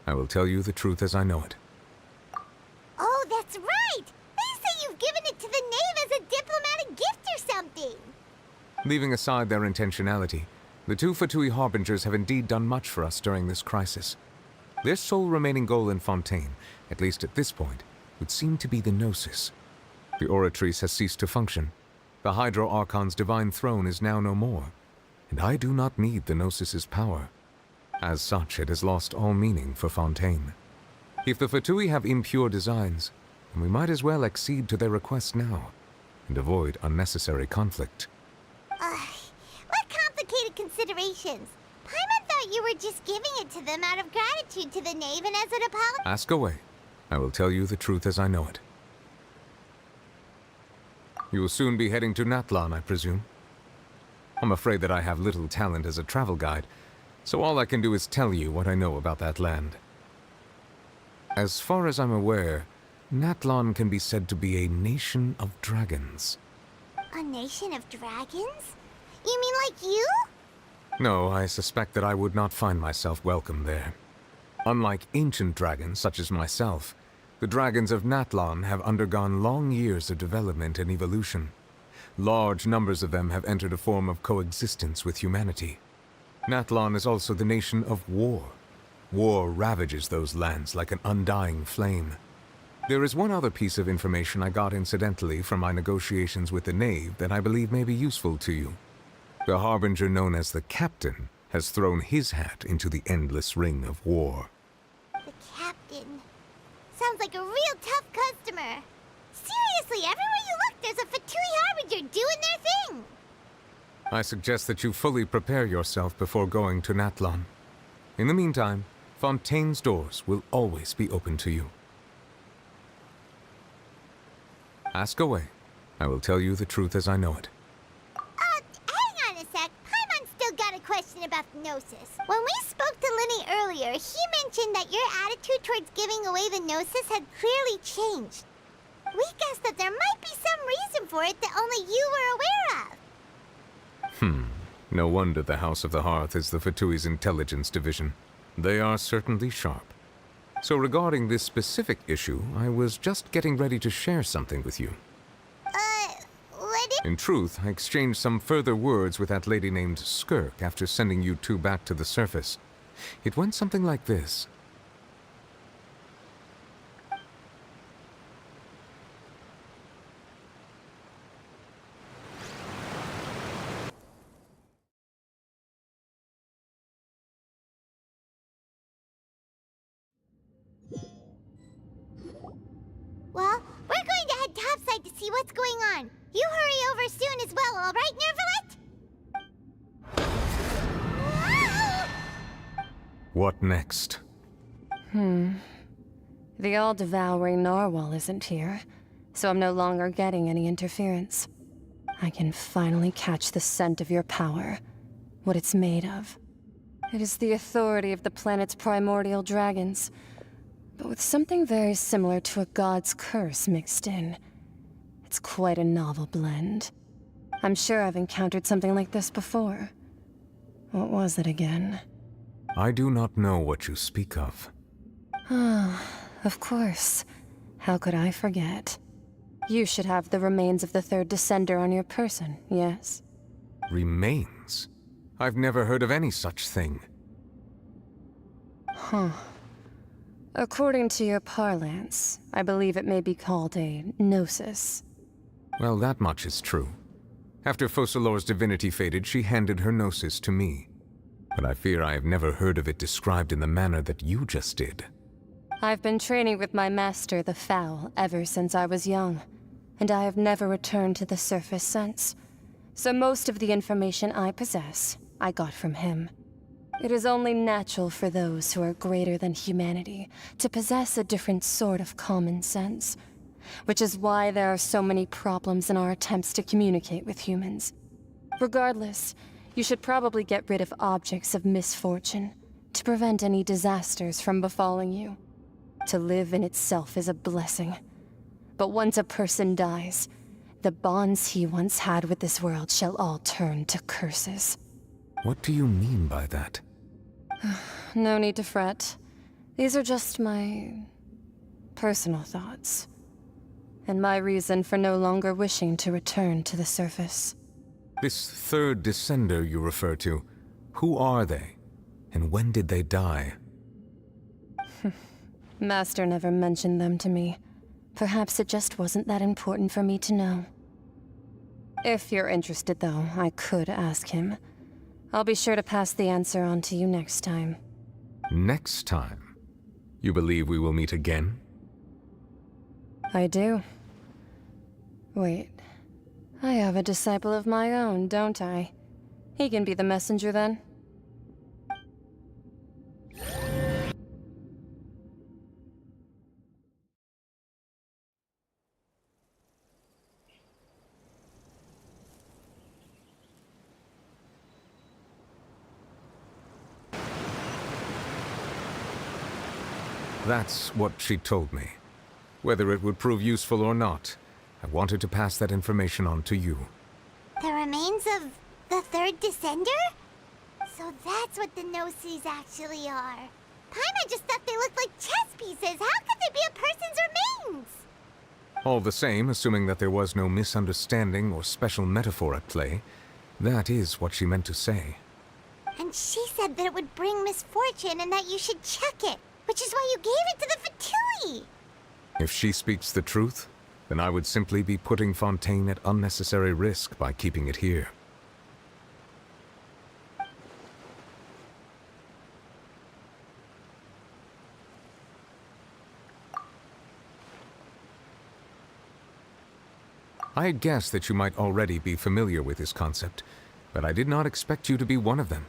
I will tell you the truth as I know it. Oh, that's right! They say you've given it to the knave as a diplomatic gift or something! Leaving aside their intentionality, the two Fatui Harbingers have indeed done much for us during this crisis. Their sole remaining goal in Fontaine, at least at this point, would seem to be the Gnosis. The Oratrice has ceased to function. The Hydro Archon's divine throne is now no more, and I do not need the Gnosis's power. As such, it has lost all meaning for Fontaine. If the Fatui have impure designs, then we might as well accede to their request now, and avoid unnecessary conflict. What complicated considerations? Paimon thought you were just giving it to them out of gratitude to the knave and as an apology. Ask away. I will tell you the truth as I know it. You will soon be heading to Natlan, I presume? I'm afraid that I have little talent as a travel guide, so all I can do is tell you what I know about that land. As far as I'm aware, Natlan can be said to be a nation of dragons. A nation of dragons? You mean like you? No, I suspect that I would not find myself welcome there. Unlike ancient dragons such as myself, the dragons of Natlan have undergone long years of development and evolution. Large numbers of them have entered a form of coexistence with humanity. Natlan is also the nation of war. War ravages those lands like an undying flame. There is one other piece of information I got incidentally from my negotiations with the Knave that I believe may be useful to you. The Harbinger known as the Captain has thrown his hat into the endless ring of war. The Captain. Sounds like a real tough customer. Seriously, everywhere you look, there's a Fatui Harbinger doing their thing. I suggest that you fully prepare yourself before going to Natlan. In the meantime, Fontaine's doors will always be open to you. Ask away. I will tell you the truth as I know it. Hang on a sec. Paimon's still got a question about Gnosis. When we spoke to Linny earlier, he mentioned that your attitude towards giving away the Gnosis had clearly changed. We guessed that there might be some reason for it that only you were aware of. No wonder the House of the Hearth is the Fatui's intelligence division. They are certainly sharp. So regarding this specific issue, I was just getting ready to share something with you. In truth, I exchanged some further words with that lady named Skirk after sending you two back to the surface. It went something like this. Well, we're going to head topside to see what's going on. You hurry over soon as well, all right, Nervalet? What next? The all-devouring narwhal isn't here, so I'm no longer getting any interference. I can finally catch the scent of your power, what it's made of. It is the authority of the planet's primordial dragons, but with something very similar to a god's curse mixed in. It's quite a novel blend. I'm sure I've encountered something like this before. What was it again? I do not know what you speak of. Of course. How could I forget? You should have the remains of the third descender on your person, yes? Remains? I've never heard of any such thing. According to your parlance, I believe it may be called a gnosis. Well, that much is true. After Focalor's divinity faded, she handed her gnosis to me. But I fear I have never heard of it described in the manner that you just did. I've been training with my master, the Fowl, ever since I was young, and I have never returned to the surface since. So most of the information I possess, I got from him. It is only natural for those who are greater than humanity to possess a different sort of common sense, which is why there are so many problems in our attempts to communicate with humans. Regardless, you should probably get rid of objects of misfortune to prevent any disasters from befalling you. To live in itself is a blessing. But once a person dies, the bonds he once had with this world shall all turn to curses. What do you mean by that? No need to fret. These are just my personal thoughts, and my reason for no longer wishing to return to the surface. This third descender you refer to, who are they? And when did they die? Master never mentioned them to me. Perhaps it just wasn't that important for me to know. If you're interested, though, I could ask him. I'll be sure to pass the answer on to you next time. Next time? You believe we will meet again? I do. Wait. I have a disciple of my own, don't I? He can be the messenger then. That's what she told me. Whether it would prove useful or not, I wanted to pass that information on to you. The remains of the third descender? So that's what the Gnosis actually are. Paimon just thought they looked like chess pieces. How could they be a person's remains? All the same, assuming that there was no misunderstanding or special metaphor at play, that is what she meant to say. And she said that it would bring misfortune and that you should check it, which is why you gave it to the Fatui. If she speaks the truth, then I would simply be putting Fontaine at unnecessary risk by keeping it here. I had guessed that you might already be familiar with this concept, but I did not expect you to be one of them.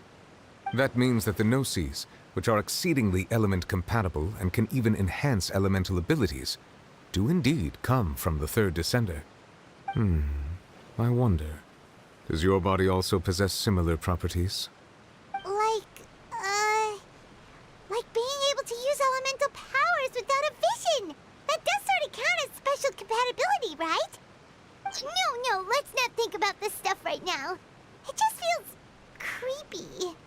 That means that the Gnosis, which are exceedingly element-compatible and can even enhance elemental abilities, do indeed come from the third descender. I wonder, does your body also possess similar properties? Like being able to use elemental powers without a vision. That does sort of count as special compatibility, right? No, let's not think about this stuff right now. It just feels creepy.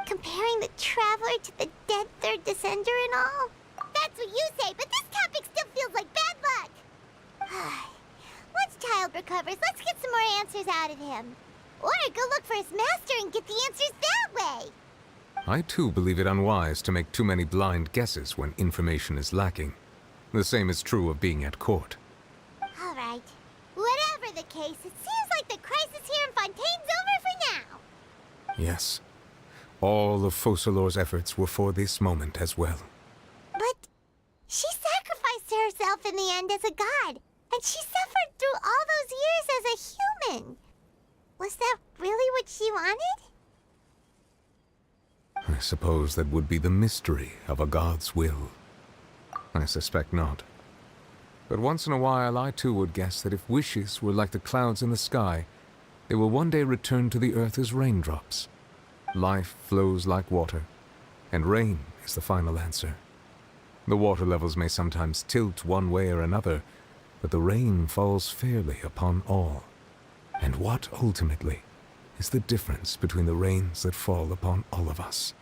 Comparing the Traveler to the dead third descender and all. That's what you say, but this topic still feels like bad luck. Once Child recovers, let's get some more answers out of him. Or go look for his master and get the answers that way. I too believe it unwise to make too many blind guesses when information is lacking. The same is true of being at court. All right. Whatever the case, it seems like the crisis here in Fontaine's over for now. Yes. All of Focalor's efforts were for this moment as well. But she sacrificed herself in the end as a god, and she suffered through all those years as a human. Was that really what she wanted? I suppose that would be the mystery of a god's will. I suspect not. But once in a while I too would guess that if wishes were like the clouds in the sky, they will one day return to the earth as raindrops. Life flows like water, and rain is the final answer. The water levels may sometimes tilt one way or another, but the rain falls fairly upon all. And what, ultimately, is the difference between the rains that fall upon all of us?